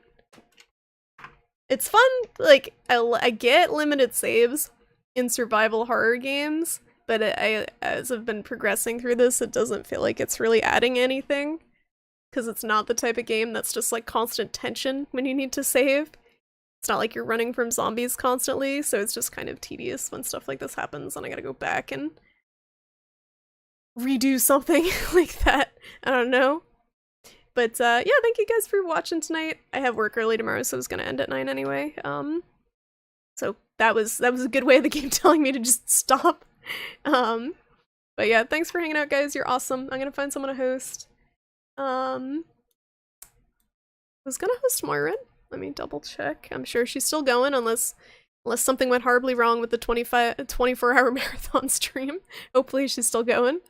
It's fun, like, I get limited saves in survival horror games, but as I've been progressing through this, it doesn't feel like it's really adding anything. Because it's not the type of game that's just like constant tension when you need to save. It's not like you're running from zombies constantly, so it's just kind of tedious when stuff like this happens and I gotta go back and redo something like that. I don't know. But yeah, thank you guys for watching tonight. I have work early tomorrow, so I was gonna end at 9 anyway. So that was a good way of the game telling me to just stop. But yeah, thanks for hanging out, guys. You're awesome. I'm gonna find someone to host. Was gonna host Moirin. Let me double check. I'm sure she's still going unless something went horribly wrong with the 24-hour marathon stream. Hopefully she's still going.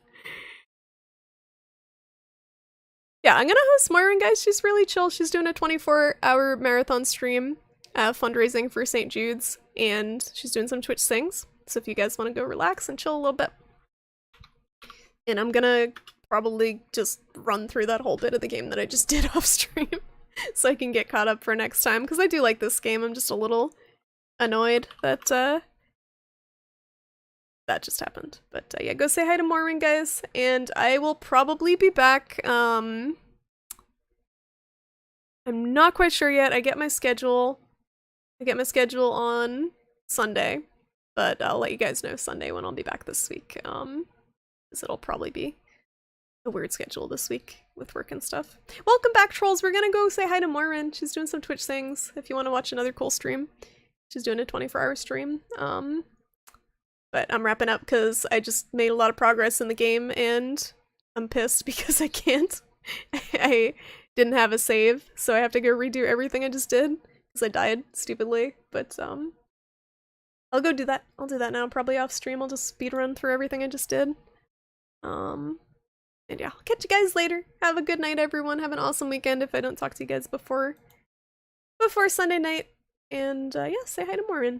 Yeah, I'm gonna host Moirin, guys. She's really chill. She's doing a 24-hour marathon stream, fundraising for St. Jude's, and she's doing some Twitch things. So if you guys want to go relax and chill a little bit. And I'm gonna probably just run through that whole bit of the game that I just did off stream so I can get caught up for next time, because I do like this game. I'm just a little annoyed that that just happened. But yeah, go say hi to Mormon, guys, and I will probably be back. I'm not quite sure yet. I get my schedule on Sunday, but I'll let you guys know Sunday when I'll be back this week. Because it'll probably be a weird schedule this week with work and stuff. Welcome back, trolls. We're gonna go say hi to Moirin. She's doing some Twitch things if you want to watch another cool stream. She's doing a 24-hour stream. But I'm wrapping up because I just made a lot of progress in the game and I'm pissed because I can't. I didn't have a save, so I have to go redo everything I just did because I died stupidly. But I'll go do that. I'll do that now, probably off stream. I'll just speedrun through everything I just did. And yeah, I'll catch you guys later. Have a good night, everyone. Have an awesome weekend if I don't talk to you guys before Sunday night. And yeah, say hi to Morin.